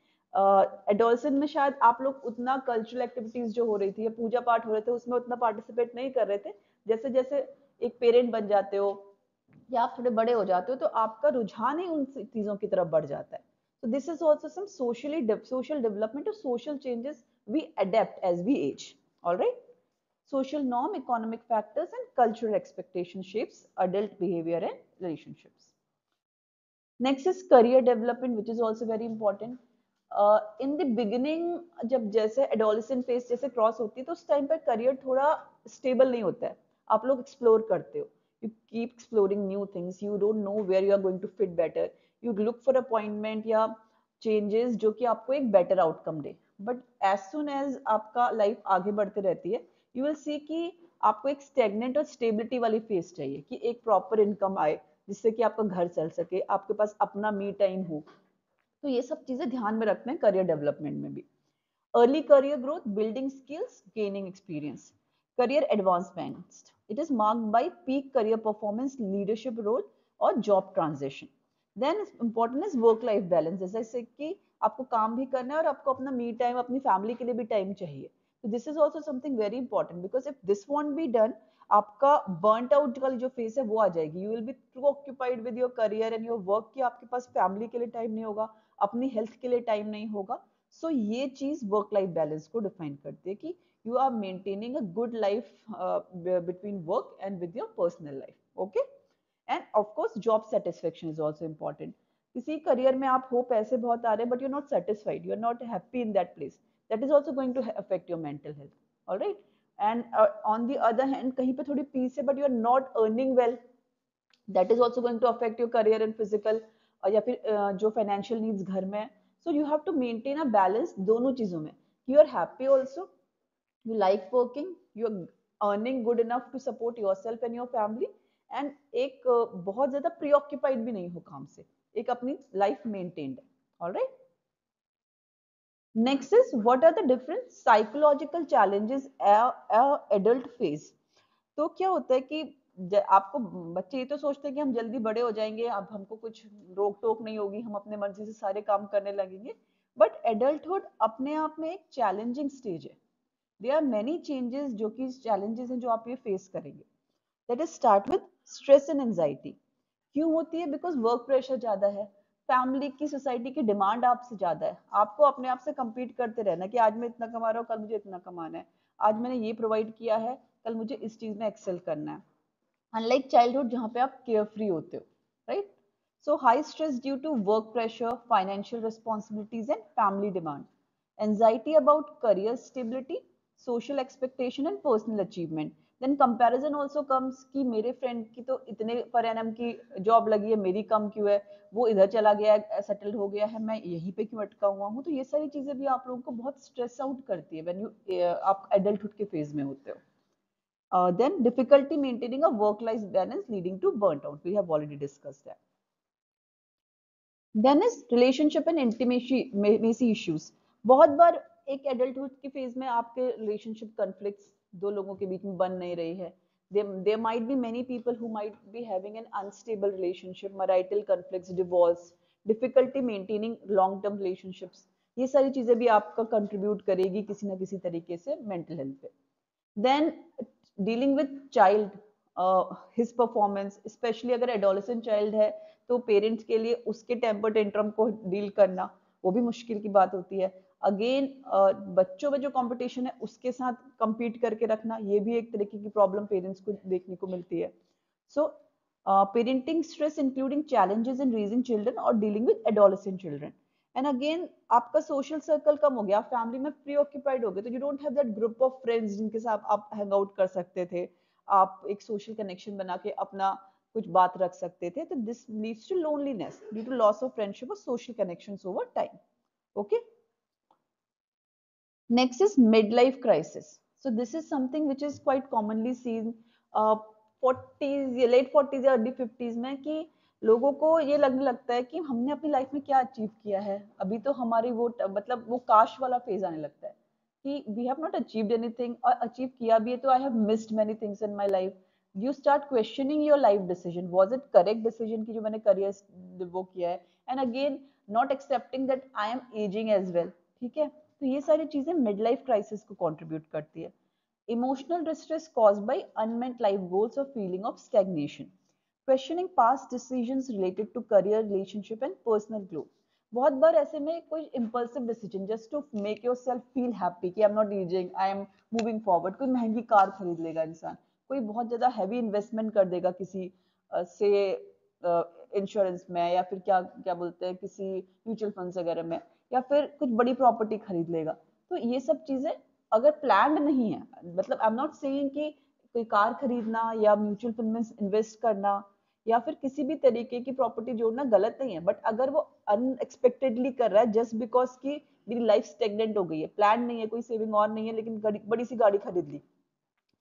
एडोलसेंट में शायद आप लोग उतना कल्चरल एक्टिविटीज जो हो रही थी या पूजा पाठ हो रहे थे उसमें उतना पार्टिसिपेट नहीं कर रहे थे। जैसे जैसे एक पेरेंट बन जाते हो या आप थोड़े बड़े हो जाते हो तो आपका रुझान ही उन चीजों की तरफ बढ़ जाता है। So this is also some social development or social changes we adapt as we age. All right. Social norm, economic factors, and cultural expectation shapes adult behavior and relationships. Next is career development, which is also very important. In the beginning, जब जैसे adolescent phase जैसे cross होती है तो उस time पर career थोड़ा stable नहीं होता है। आप लोग एक्सप्लोर करते हो, you keep exploring new things, you don't know where you are going to fit better, you look for appointment या changes जो कि आपको एक better outcome they. But as soon as आपका life आगे बढ़ते रहती है, you will see कि आपको एक stagnant और stability वाली phase चाहिए कि एक proper income आए जिससे कि आपका घर चल सके, आपके पास अपना मी टाइम हो। तो ये सब चीजें ध्यान में रखते हैं करियर डेवलपमेंट में भी। Early career growth, building skills, gaining experience, career advancement, it is marked by peak career performance, leadership role और job transition. Then important is work life balance, जैसे कि आपको काम भी करना है और आपको अपना मी टाइम, अपनी फैमिली के लिए भी टाइम चाहिए। तो this is also something very important because if this won't be done, आपका बर्नट आउट वाली जो फेज है वो आ जाएगी। You will be too occupied with your career and your work कि आपके पास फैमिली के लिए टाइम नहीं होगा, अपनी हेल्थ के लिए टाइम नहीं होगा। सो ये चीज वर्क लाइफ बैलेंस को डिफाइन करती है कि you are maintaining a good life between work and with your personal life. Okay, and of course job satisfaction is also important. किसी करियर में आप हो, पैसे बहुत आ रहे हैं but you are not satisfied, you are not happy in that place, that is also going to affect your mental health. Alright, and on the other hand कहीं पे थोड़ी पीस है but you are not earning well, that is also going to affect your career and physical या फिर जो financial needs घर में है। So you have to maintain a balance दोनों चीजों में। You are happy also, you like working, you're earning good enough to support yourself and your family, and एक बहुत ज्यादा preoccupied भी नहीं हो काम से, एक अपनी लाइफ मेंटेन्ड है। Alright, next is what are the different psychological challenges adult phase. तो क्या होता है कि आपको बच्चे ये तो सोचते हैं कि हम जल्दी बड़े हो जाएंगे, अब हमको कुछ रोक टोक नहीं होगी, हम अपने मर्जी से सारे काम करने लगेंगे। बट एडल्टहुड अपने आप में एक चैलेंजिंग स्टेज है। There are many changes जो कि challenges हैं जो आप ये फेस करेंगे। Let us start with stress and anxiety। क्यों होती है? बिकॉज वर्क प्रेशर ज्यादा है, फैमिली की, सोसाइटी की डिमांड आपसे ज्यादा है, आपको अपने आप से compete करते रहना कि आज मैं इतना कमा रहा हूँ, कल मुझे इतना कमाना है, आज मैंने ये प्रोवाइड किया है, कल मुझे इस चीज में एक्सेल करना है। अनलाइक चाइल्डहुड जहाँ पे आप केयर फ्री होते हो, right? So high stress due to work pressure, financial responsibilities and family demand, anxiety about career stability, social expectation and personal achievement, then comparison also comes कि मेरे friend की तो इतने पर एनम की job लगी है, मेरी कम क्यों है, वो इधर चला गया है, सेटल्ड हो गया है, मैं यहीं पे क्यों अटका हुआ हूँ। तो ये सारी चीजें भी आप लोगों को बहुत स्ट्रेस आउट करती है व्हेन यू आप एडल्टहुड के फेज में होते हो। Then difficulty maintaining a work-life balance leading to burnt out. We have already discussed that. Then is relationship and intimacy issues. बहुत बार एक adulthood की phase में आपके relationship conflicts दो लोगों के बीच में बन नहीं रही है। There might be many people who might be having an unstable relationship, marital conflicts, divorce, difficulty maintaining long-term relationships. ये सारी चीजें भी आपका contribute करेगी किसी ना किसी तरीके से mental health पे। Then dealing with child, his performance, especially अगर adolescent child है तो पेरेंट्स के लिए उसके टेम्पर टेंट्रम को डील करना वो भी मुश्किल की बात होती है। अगेन बच्चों में जो कंपटीशन है उसके साथ compete करके रखना, ये भी एक तरीके की प्रॉब्लम पेरेंट्स को देखने को मिलती है। So parenting stress including challenges in raising children और dealing with adolescent children. And again आपका सोशल सर्कल कम हो गया, आप फैमिली में प्री ऑक्यूपाइड हो गए, तो you don't have that group of friends जिनके साथ आप हैंग आउट कर सकते थे, आप एक सोशल कनेक्शन बना के अपना कुछ बात रख सकते थे। तो this leads to loneliness due to loss of friendship और social connections over time. Okay, next is midlife crisis. So this is something which is quite commonly seen 40s या late 40s या early 50s में कि लोगों को ये लगने लगता है कि हमने अपनी लाइफ में क्या अचीव किया है, अभी तो हमारी वो मतलब वो काश वाला फेज आने लगता है कि we have not achieved anything, और अचीव किया भी है तो I have missed many things in my life. You start questioning your life decision, was it correct decision कि जो मैंने करियर वो किया है। And again not accepting that I am ageing as well, ठीक है। तो ये सारी चीजें मिड लाइफ क्राइसिस को कंट्रीब्यूट करती है। Emotional distress caused by unmet life goals और feeling of stagnation, questioning past decisions related to career, relationship and personal growth. बहुत बार ऐसे में कोई impulsive decision just to make yourself feel happy कि I am not ageing, I am moving forward, कोई महंगी car खरीद लेगा इंसान, कोई बहुत ज्यादा हैवी इन्वेस्टमेंट कर देगा किसी से इंश्योरेंस में, या फिर क्या क्या बोलते हैं किसी म्यूचुअल फंड्स वगैरह में, या फिर कुछ बड़ी प्रॉपर्टी खरीद लेगा। तो ये सब चीजें अगर प्लान्ड नहीं है, मतलब आई एम नॉट सेइंग कि कोई कार खरीदना या म्यूचुअल फंड में इन्वेस्ट करना या फिर किसी भी तरीके की प्रॉपर्टी जोड़ना गलत नहीं है, बट अगर वो अनएक्सपेक्टेडली कर रहा है जस्ट बिकॉज की मेरी लाइफ स्टेगनेंट हो गई है, प्लान नहीं है, कोई सेविंग और नहीं है, लेकिन बड़ी सी गाड़ी खरीद ली,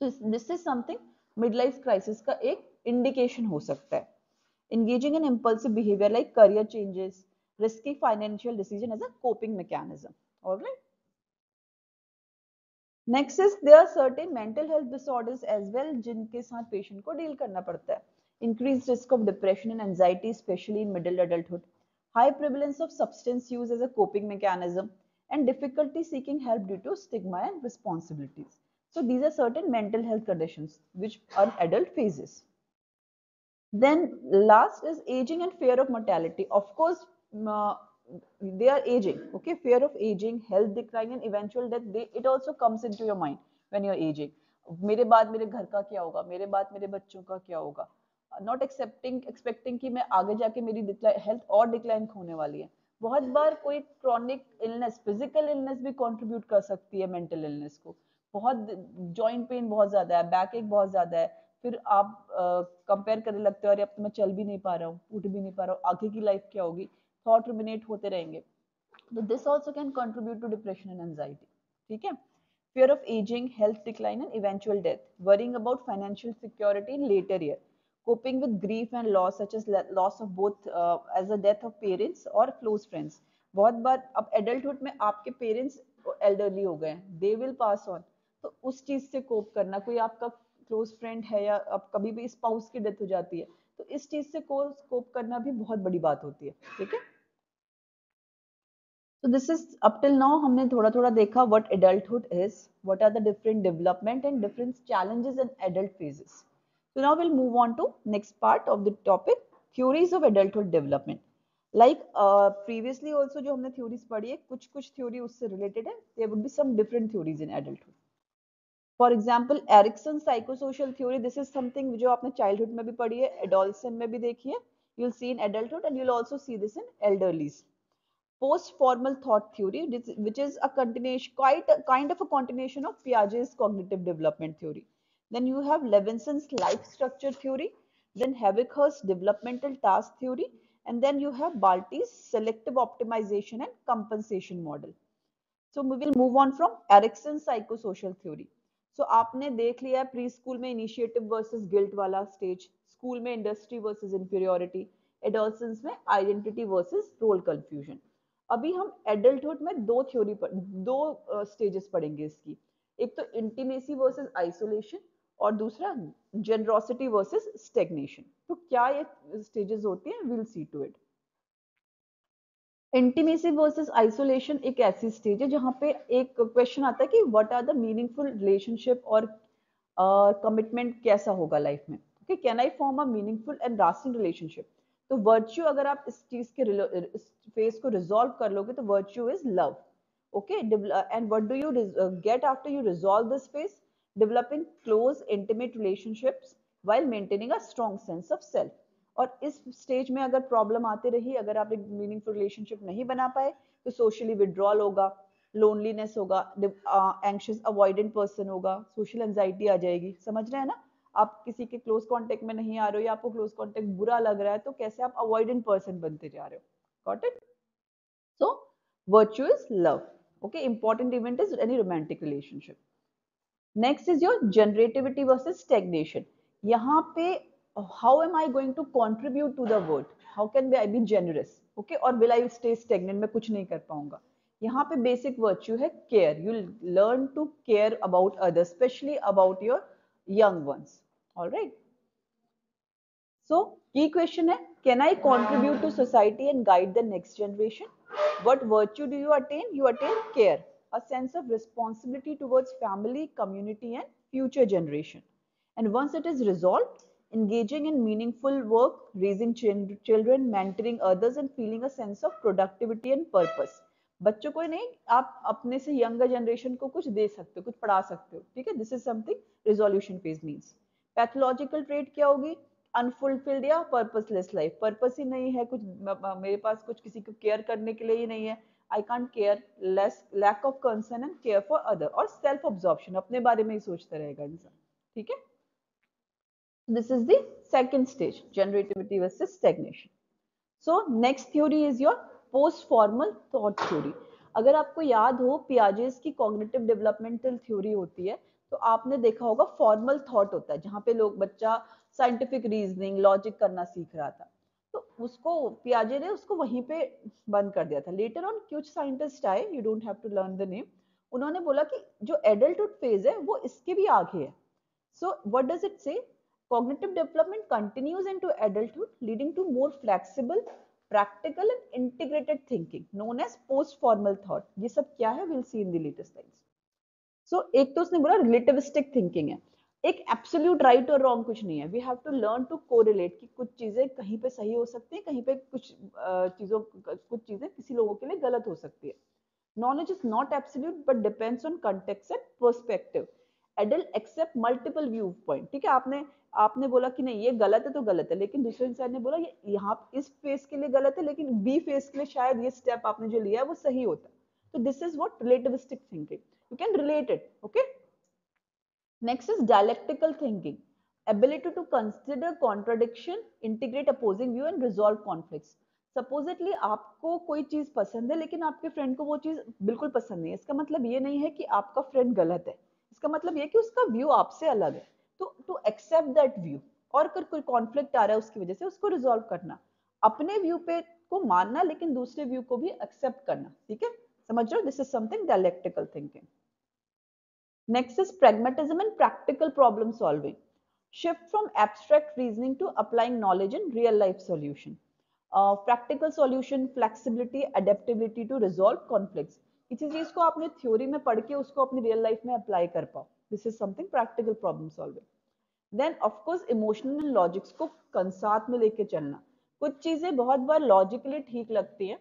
तो this is something mid life crisis का एक इंडिकेशन हो सकता है। Engaging in impulsive behavior like career changes, risky financial decision as a coping mechanism. All right. Next is there are certain mental health disorders as well जिनके साथ patient को deal करना पड़ता है. Increased risk of depression and anxiety, especially in middle adulthood. High prevalence of substance use as a coping mechanism and difficulty seeking help due to stigma and responsibilities. So these are certain mental health conditions which are adult phases. Then last is aging and fear of mortality. Of course, they are aging. Okay, fear of aging, health decline, and eventual death. It also comes into your mind when you're aging. मेरे बाद मेरे घर का क्या होगा, मेरे बाद मेरे बच्चों का क्या होगा, नॉट एक्सपेक्टिंग कि मैं आगे जाके मेरी हेल्थ और डिक्लाइन होने वाली है। बहुत बार कोई क्रॉनिक इलनेस, फिजिकल इलनेस भी कंट्रीब्यूट कर सकती है मेंटल इलनेस को। बहुत जॉइंट पेन बहुत ज्यादा है, बैक एक बहुत ज्यादा है, फिर आप कंपेयर करने लगते हो, अरे अब तो मैं चल भी नहीं पा रहा हूँ, उठ भी नहीं पा रहा हूँ, आगे की लाइफ क्या होगी, थॉट रुमिनेट होते रहेंगे। तो this also can contribute to depression and anxiety, ठीक है। Fear of aging, health decline, and eventual death, worrying about financial security in later year, coping with grief and loss such as loss of both as a death of parents or close friends. बहुत बार अब adulthood में आपके parents elderly हो गए हैं, they will pass on, तो उस चीज से कोप करना, कोई आपका क्लोज फ्रेंड है या अब कभी भी स्पाउस की डेथ हो जाती है, तो इस चीज से कोप करना भी बहुत बड़ी बात होती है, ठीक है। So this is up till now हमने थोड़ा थोड़ा देखा what adulthood is, what are the different development and different challenges in adult phases. So now we'll move on to next part of the topic, theories of adulthood development. Like previously also जो हमने theories पढ़ी है, कुछ theory उससे related है, there would be some different theories in adulthood. For example, Erikson psychosocial theory, this is something जो आपने childhood में भी पढ़ी है, adolescent में भी देखी है, you'll see in adulthood and you'll also see this in elderlies. Post-formal thought theory, which is a continuation, quite a kind of a continuation of Piaget's cognitive development theory. Then you have Levinson's life structure theory, then Havikhurst's developmental task theory, and then you have Balti's selective optimization and compensation model. So we will move on from Erikson's psychosocial theory. So आपने देख लिया pre school में initiative versus guilt वाला stage, school में industry versus inferiority, adolescence में identity versus role confusion. अभी हम adulthood में दो थ्योरी पर दो स्टेजेस पढ़ेंगे इसकी, एक तो इंटीमेसी वर्सेस आइसोलेशन और दूसरा जेनरोसिटी वर्सेस स्टेग्नेशन। तो क्या ये स्टेजेस होती हैं, will see to it. Intimacy versus isolation एक ऐसी स्टेज है जहां पे एक क्वेश्चन आता है कि what are the meaningful relationship और कमिटमेंट कैसा होगा लाइफ में, okay, can I form a meaningful and lasting relationship. तो वर्च्यू अगर आप इस चीज के इस फेज को रिजॉल्व कर लोगे तो virtue is love, okay. And what do you get after you resolve this phase, developing close intimate relationships while maintaining a strong sense of self. और इस स्टेज में अगर प्रॉब्लम आती रही, अगर आप एक मीनिंगफुल रिलेशनशिप नहीं बना पाए, तो सोशली विड्रॉल होगा, लोनलीनेस होगा, एंग्शियस अवॉइडेंट पर्सन होगा, सोशल एंजाइटी आ जाएगी। समझ रहे हैं ना, आप किसी के क्लोज कांटेक्ट में नहीं आ रहे हो या आपको क्लोज कांटेक्ट बुरा लग रहा है, तो कैसे आप अवॉइडेंट पर्सन बनते जा रहे हो। Got it? So virtue is love, okay, important event is any romantic relationship. Next is your generativity versus stagnation. यहाँ पे how am I going to contribute to the world, how can I be generous, okay, or will I stay stagnant, मैं कुछ नहीं कर पाऊंगा। यहाँ पे basic virtue है care, you learn to care about others, especially about your young ones, all right. So key question है, can I contribute to society and guide the next generation? What virtue do you attain? You attain care, a sense of responsibility towards family, community and future generation. And once it is resolved, engaging in meaningful work, raising children, mentoring others and feeling a sense of productivity and purpose. बच्चों को नहीं, आप अपने से younger generation को कुछ दे सकते हो, कुछ पढ़ा सकते हो, ठीक है. This is something resolution phase means. Pathological trait क्या होगी? अनफुलफिल्ड या पर्पसलेस लाइफ. पर्पस ही नहीं है कुछ, मेरे पास कुछ किसी को केयर करने के लिए ही नहीं है. I can't care, less lack of concern and care for other. और सेल्फ ऑब्जॉर्प्शन, अपने बारे में ही सोचता रहेगा इंसान, ठीक है. This is the second stage, generativity versus stagnation. So next theory is your post-formal thought theory. अगर आपको याद हो पियाजेस की कॉग्निटिव डेवलपमेंटल थ्योरी होती है, तो आपने देखा होगा फॉर्मल थॉट होता है जहां पे लोग बच्चा साइंटिफिक रीजनिंग लॉजिक करना सीख रहा था, तो उसको पियाजे ने उसको वहीं पे बंद कर दिया था. लेटर ऑन कुछ साइंटिस्ट आए, you don't have to learn the name, उन्होंने बोला कि जो एडल्टहुड फेज है वो इसके भी आगे है. So what does it say? Cognitive development continues into adulthood, leading to more flexible, practical and integrated thinking, known as post-formal thought. ये सब क्या है? We'll see in the later slides. So एक तो उसने बोला relativistic thinking है. एक absolute right और wrong कुछ नहीं है. We have to learn to correlate कि कुछ चीजें कहीं पे सही हो सकती हैं, कहीं पे कुछ चीजें किसी लोगों के लिए गलत हो सकती है. Knowledge is not absolute but depends on context and perspective. Adult accept multiple viewpoint. ठीक है, आपने बोला कि नहीं ये गलत है तो गलत है, लेकिन दूसरे इंसान ने बोला ये यहाँ इस फेस के लिए गलत है, लेकिन बी फेस के लिए शायद ये स्टेप आपने जो लिया है वो सही होता. तो this is what relativistic thinking. You can relate it. Okay. Next is dialectical thinking. ability to consider contradiction, integrate opposing view and resolve conflicts. Supposedly आपको कोई चीज पसंद है लेकिन आपके फ्रेंड को वो चीज बिल्कुल पसंद नहीं है, इसका मतलब ये नहीं है कि आपका फ्रेंड गलत है, इसका मतलब ये कि उसका व्यू आपसे अलग है. तो टू एक्सेप्ट दैट व्यू, और अगर कोई कॉन्फ्लिक्ट आ रहा है उसकी वजह से उसको रिजॉल्व करना, अपने व्यू पे को मानना लेकिन दूसरे व्यू को भी एक्सेप्ट करना. ठीक है, समझ रहे हो? This is something dialectical thinking. Next is pragmatism and practical problem solving. Shift from abstract reasoning to applying knowledge in real life solution. Practical solution, flexibility, adaptability to resolve conflicts. किसी चीज को आपने थ्योरी में पढ़ के उसको अपनी real life में अप्लाई कर पाओ. This is something practical problem solving. Then of course emotional and logics को साथ में लेके चलना. कुछ चीजें बहुत बार लॉजिकली ठीक लगती हैं,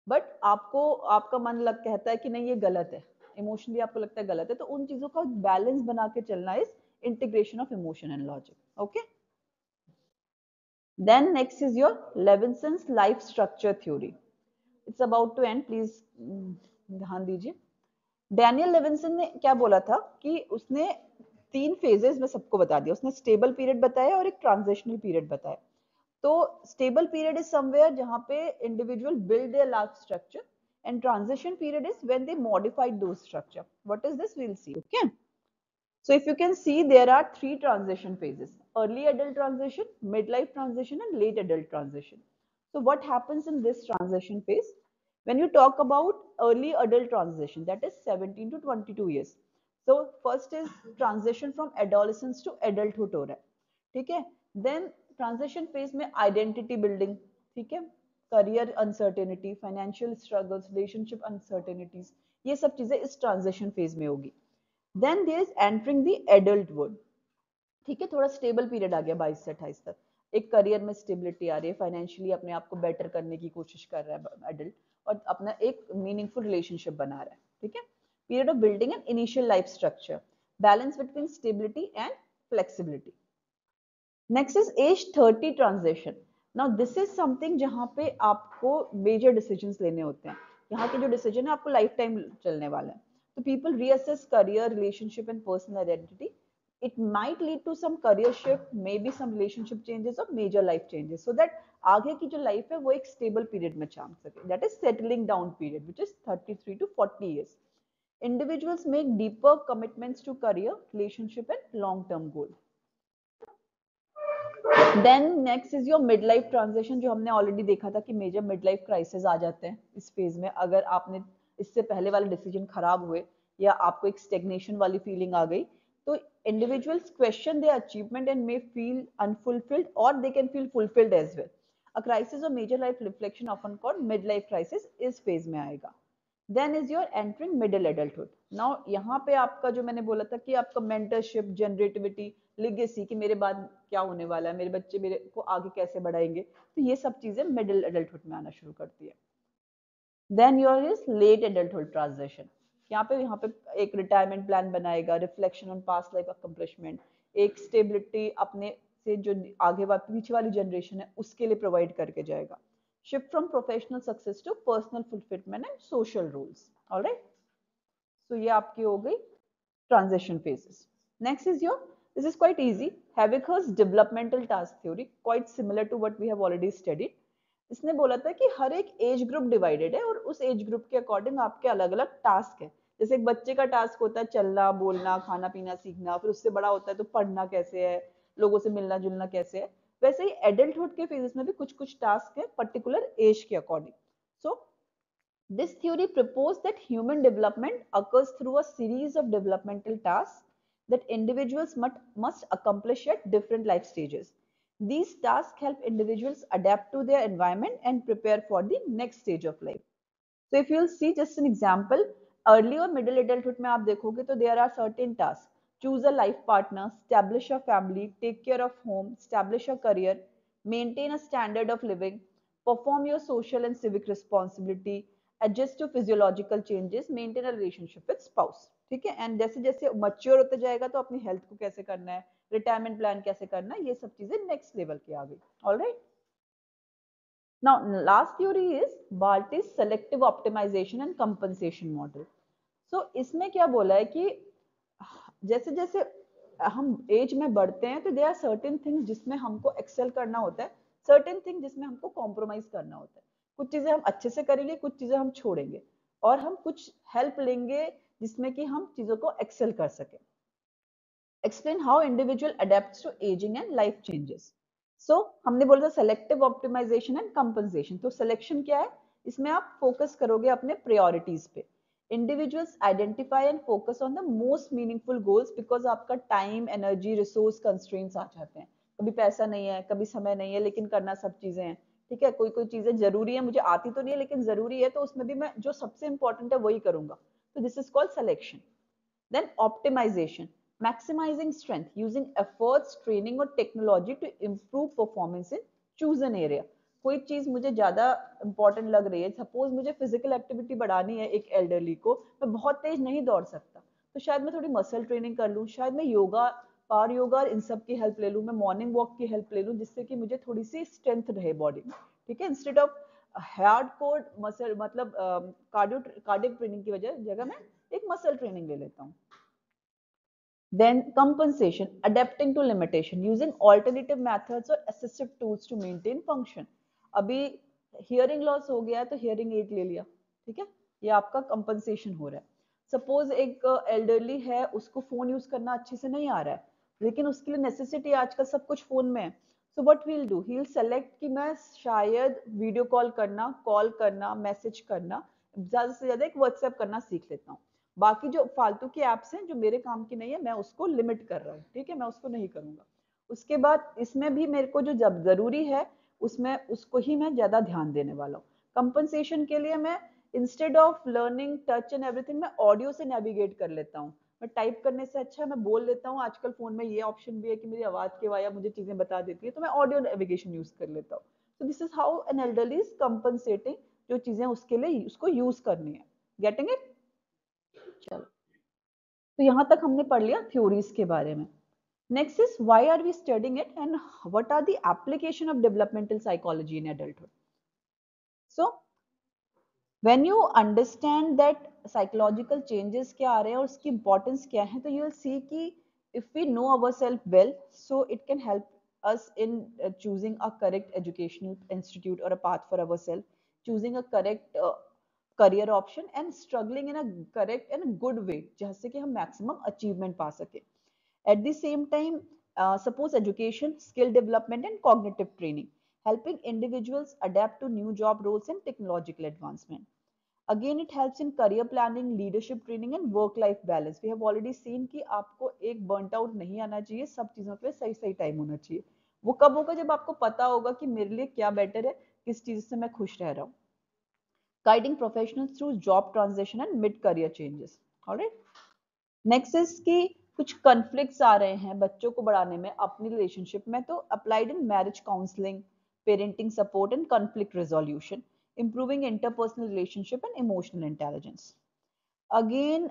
बट आपको आपका मन लग कहता है कि नहीं ये गलत है, इमोशनली आपको लगता है गलत है, तो उन चीजों का बैलेंस बना के चलना is integration of emotion and logic. Okay. Then next is your Levinson's life structure theory. It's about to end. Please ध्यान दीजिए. डैनियल लेविंसन ने क्या बोला था कि उसने 3 फेजेस में सबको बता दिया. उसने स्टेबल पीरियड बताया और एक ट्रांजिशनल पीरियड बताया. तो स्टेबल पीरियड इज समवेयर जहां पे individual build their life structure, and transition period is when they modified those structure. What is this? We will see. Okay. So if you can see, there are 3 transition phases: early adult transition, midlife transition and late adult transition. So what happens in this transition phase? When you talk about early adult transition, that is 17 to 22 years. So first is transition from adolescence to adulthood हो रहा है, ठीक है. Then transition phase में identity building, ठीक है, career uncertainty, financial struggles, relationship uncertainties, ये सब चीजें इस transition phase में होगी. Then there is entering the adulthood. ठीक है, थोड़ा स्टेबल पीरियड आ गया 22 से 28 तक. एक करियर में स्टेबिलिटी आ रही है, फाइनेंशियली अपने आप को बेटर करने की कोशिश कर रहा है एडल्ट, और अपना एक मीनिंगफुल रिलेशनशिप बना रहा है. ठीक है. Period of building an initial life structure, balance between stability and flexibility. Next is age 30 transition. Now this is something जहां पे आपको मेजर डिसीजंस लेने होते हैं. यहाँ के जो डिसीजन है आपको लाइफ टाइम चलने वाला है. So people reassess career, relationship and personal identity. It might lead to some career shift, maybe some relationship changes or major life changes, so that आगे की जो life है वो एक stable period में चल सके. That is settling down period, which is 33 to 40 years. Individuals make deeper commitments to career, relationship and long-term goal. Then next is your midlife transition, जो हमने already देखा था कि major midlife crisis आ जाते हैं इस phase में. अगर आपने इससे पहले वाले डिसीजन खराब हुए या आपको एक स्टेग्नेशन वाली फीलिंग आ गई, तो individuals question their achievement and may feel unfulfilled, or they can feel fulfilled as well. A crisis or major life reflection, often called midlife crisis, इस phase में आएगा. Then is your entering middle adulthood. Now यहाँ पे आपका जो मैंने बोला था कि आपका mentorship, generativity, legacy, कि मेरे बाद क्या होने वाला है, मेरे बच्चे मेरे को आगे कैसे बढ़ाएंगे, तो ये सब चीजें middle adulthood में आना शुरू करती है. Then your is late adulthood transition. यहाँ पे एक रिटायरमेंट प्लान बनाएगा, reflection on past life accomplishment, एक स्टेबिलिटी अपने से जो आगे वाली पीछे वाली जनरेशन है उसके लिए प्रोवाइड करके जाएगा. Shift from professional success to personal fulfilment and social roles. Alright, तो ये आपकी हो गई transition phases. Next is your, this is quite easy, Havikh's developmental task theory, quite similar to what we have already studied. इसने बोला था कि हर एक एज ग्रुप डिवाइडेड है और उस एज ग्रुप के अकॉर्डिंग आपके अलग अलग टास्क है. जैसे एक बच्चे का टास्क होता है चलना, बोलना, खाना पीना सीखना, फिर उससे बड़ा होता है तो पढ़ना कैसे है, लोगों से मिलना जुलना कैसे है. वैसे ही एडल्टहुड के फेजेस में भी कुछ कुछ टास्क है पर्टिकुलर एज के according. So this theory proposed that human development occurs through a series of developmental tasks that individuals must accomplish at different life stages. These tasks help individuals adapt to their environment and prepare for the next stage of life. So if you'll see just an example, early or middle adulthood में आप देखोगे तो there are certain tasks. Choose a life partner, establish a family, take care of home, establish a career, maintain a standard of living, perform your social and civic responsibility, adjust to physiological changes, maintain a relationship with spouse. ठीक है. And जैसे जैसे mature होते जाएगा तो अपनी health को कैसे करना है, रिटायरमेंट प्लान कैसे करना है, ये सब चीजें नेक्स्ट लेवल की आ गई. Alright. Now, last theory is Barty's selective optimization and compensation model. So, इसमें क्या बोला है कि जैसे जैसे हम एज में बढ़ते हैं तो there are certain things जिसमें हमको एक्सेल करना होता है, certain things जिसमें हमको कॉम्प्रोमाइज करना होता है. कुछ चीजें हम अच्छे से करेंगे, कुछ चीजें हम छोड़ेंगे और हम कुछ हेल्प लेंगे जिसमें कि हम चीजों को एक्सेल कर सकें. Explain how individual adapts to aging and life changes. So हमने बोला था सेलेक्टिव ऑप्टिमाइजेशन एंड कंपनसेशन. तो सिलेक्शन क्या है, इसमें आप फोकस करोगे अपने प्रायोरिटीज पे. Individuals identify and focus on the most meaningful goals because आपका टाइम, एनर्जी, रिसोर्स कंस्ट्रेंट्स आ जाते हैं. कभी पैसा नहीं है, कभी समय नहीं है, लेकिन करना सब चीजें हैं. ठीक है, कोई कोई चीजें जरूरी है, मुझे आती तो नहीं है लेकिन जरूरी है, तो उसमें भी मैं जो सबसे इंपॉर्टेंट है वही करूंगा. तो this is called selection. Then optimization, maximizing strength using efforts, training और technology to improve performance in chosen area. कोई चीज मुझे ज्यादा इंपॉर्टेंट लग रही है, सपोज मुझे फिजिकल एक्टिविटी बढ़ानी है, एक एल्डरली को, मैं बहुत तेज नहीं दौड़ सकता, तो शायद मैं थोड़ी मसल ट्रेनिंग कर लूँ, शायद मैं योगा, पावर योगा और इन सब की हेल्प ले लूँ, मैं मॉर्निंग वॉक की हेल्प ले लूँ, जिससे कि मुझे थोड़ी सी स्ट्रेंथ रहे बॉडी में. ठीक है, instead of hard core muscle मतलब कार्डियक ट्रेनिंग की जगह मैं एक मसल ट्रेनिंग ले लेता हूँ. Then compensation, adapting to limitation, using alternative methods or assistive tools to maintain function. अभी हियरिंग लॉस हो गया है तो हियरिंग एड ले लिया. ठीक है, ये आपका कंपनसेशन हो रहा है. सपोज एक एल्डरली है, उसको फोन यूज करना अच्छे से नहीं आ रहा है, लेकिन उसके लिए नेसेसिटी आजकल सब कुछ फोन में है. So what will do, he will select कि मैं शायद वीडियो कॉल करना, मैसेज करना, ज्यादा से ज्यादा एक व्हाट्सएप करना सीख लेता हूँ. बाकी जो फालतू की एप्स हैं जो मेरे काम की नहीं है, मैं उसको लिमिट कर रहा हूँ. ठीक है, मैं उसको नहीं करूंगा. उसके बाद इसमें भी मेरे को जो जब जरूरी है उसमें उसको ही मैं ज्यादा ध्यान देने वाला हूँ. कंपनसेशन के लिए मैं instead of learning touch and everything, मैं ऑडियो से नेविगेट कर लेता हूँ. मैं टाइप करने से अच्छा मैं बोल लेता हूँ. आजकल फोन में ये ऑप्शन भी है कि मेरी आवाज के वाया मुझे चीजें बता देती है, तो मैं ऑडियो नेविगेशन यूज कर लेता हूँ. सो this is how an elderly is compensating, जो चीजें उसके लिए उसको यूज करनी है. Getting it? चलो, तो यहां तक हमने पढ़ लिया थ्योरीज के बारे में. Next is why are we studying it and what are the application of developmental psychology in adulthood. So when you understand that psychological changes क्या आ रहे हैं और उसकी इंपॉर्टेंस क्या है, तो यू विल सी कि if we know ourselves well, so it can help us in choosing a correct educational institute or a path for ourselves, choosing a correct career option and struggling in a correct and a good way जिससे कि हम maximum achievement पा सके. At the same time, suppose education, skill development and cognitive training, helping individuals adapt to new job roles and technological advancement. Again, it helps in career planning, leadership training and work life balance. We have already seen कि आपको एक burnt out नहीं आना चाहिए, सब चीजों पे सही सही टाइम होना चाहिए. वो कब होगा? जब आपको पता होगा कि मेरे लिए क्या बेटर है, किस चीज से मैं खुश रह रहा हूँ. Guiding professionals through job transition and mid career changes. All right. Next is कि कुछ कन्फ्लिक्ट्स आ रहे हैं बच्चों को बढ़ाने में अपनी रिलेशनशिप में, तो applied in marriage counselling, parenting support and conflict resolution, improving interpersonal relationship and emotional intelligence. Again,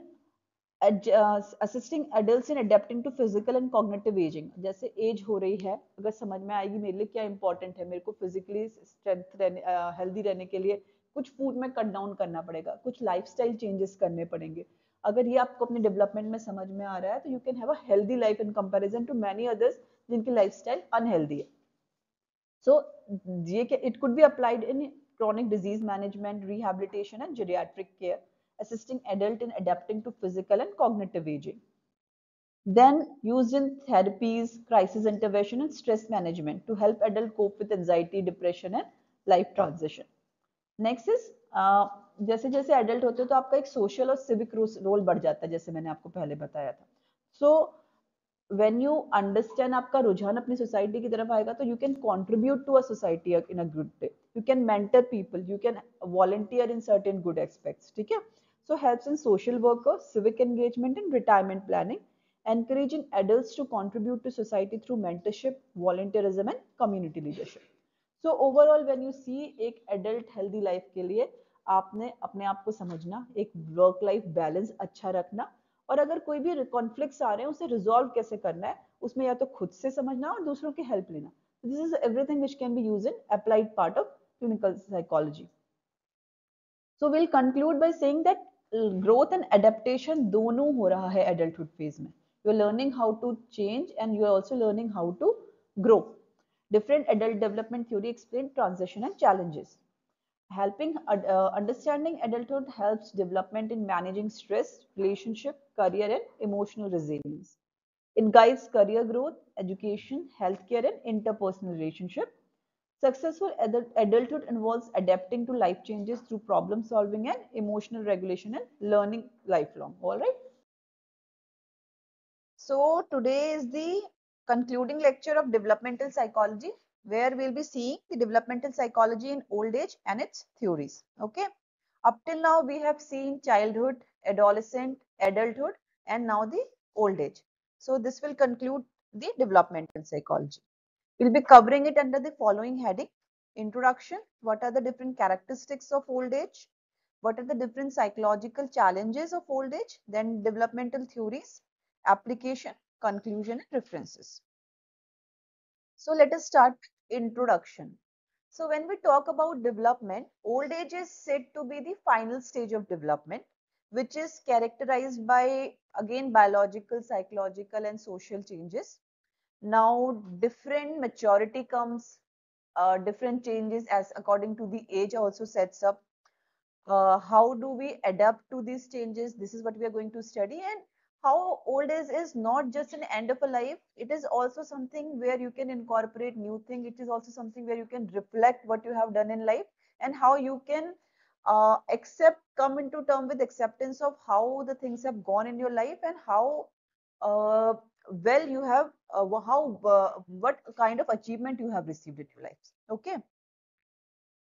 assisting adults in adapting to physical and cognitive ageing. जैसे एज हो रही है, अगर समझ में आएगी मेरे लिए क्या इंपॉर्टेंट है, मेरे को फिजिकली स्ट्रेंथ रहने, हेल्दी रहने के लिए कुछ फूड में कट डाउन करना पड़ेगा, कुछ लाइफस्टाइल चेंजेस करने पड़ेंगे. अगर ये आपको अपने डेवलपमेंट में समझ में आ रहा है, तो you can have a healthy life in comparison to many others जिनकी लाइफस्टाइल अनहेल्दी है. So it could be applied in chronic disease management, rehabilitation, and geriatric care, assisting adult in adapting to physical and cognitive aging. Then used in therapies, crisis intervention, and stress management to help adult cope with anxiety, depression, and life transition. Next is, जैसे जैसे adult होते हो तो आपका एक social और civic role बढ़ जाता है, जैसे मैंने आपको पहले बताया था. सो व्हेन यू अंडरस्टैंड आपका रुझान अपनी सोसाइटी की तरफ आएगा, तो you can contribute to a society in a good way, you can mentor people, you can volunteer in certain good aspects. ठीक है. So helps in social work, civic engagement and retirement planning, encouraging adults to contribute to society through mentorship, volunteerism and community leadership. So overall when you see, एक adult healthy life के लिए आपने अपने आप को समझना, एक वर्क लाइफ बैलेंस अच्छा रखना, और अगर कोई भी कॉन्फ्लिक्ट्स आ रहे हैं उसे रिजॉल्व कैसे करना है, उसमें या तो खुद से समझना और दूसरों की हेल्प लेना. This is everything which can be used in applied part of clinical psychology. So will conclude by saying that growth and adaptation दोनों हो रहा है एडल्टहुड फेज में. You are learning how to change and you are also learning how to grow. Different adult development theory explain transition and challenges. Helping understanding adulthood helps development in managing stress, relationship, career, and emotional resilience. It guides career growth, education, healthcare, and interpersonal relationship. Successful adulthood involves adapting to life changes through problem solving and emotional regulation and learning lifelong. All right. So today is the concluding lecture of developmental psychology, where we'll be seeing the developmental psychology in old age and its theories. Okay. Up till now, we have seen childhood, adolescent, adulthood, and now the old age. So this will conclude the developmental psychology. We'll be covering it under the following heading: introduction, what are the different characteristics of old age, what are the different psychological challenges of old age, then developmental theories, application, conclusion, and references. So let us start with introduction. So when we talk about development, old age is said to be the final stage of development, which is characterized by, again, biological, psychological, and social changes. Now, different maturity comes, different changes as according to the age also sets up. How do we adapt to these changes? This is what we are going to study. And how old age is not just an end of a life, it is also something where you can incorporate new things. It is also something where you can reflect what you have done in life, and how you can come into term with acceptance of how the things have gone in your life, and how uh, well you have, what kind of achievement you have received in your life. Okay.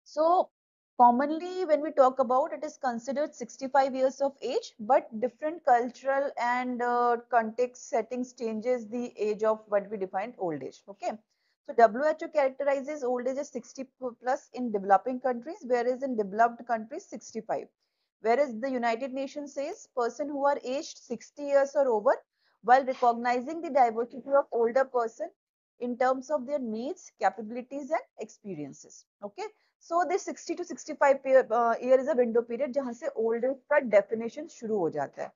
So commonly when we talk about, it is considered 65 years of age, but different cultural and context settings changes the age of what we define old age. Okay. So WHO characterizes old age as 60 plus in developing countries, whereas in developed countries 65. Whereas the United Nations says person who are aged 60 years or over, while recognizing the diversity of older person in terms of their needs, capabilities and experiences. Okay. So this 60 to 65 year is a window period जहां से old age का definition शुरू हो जाता है.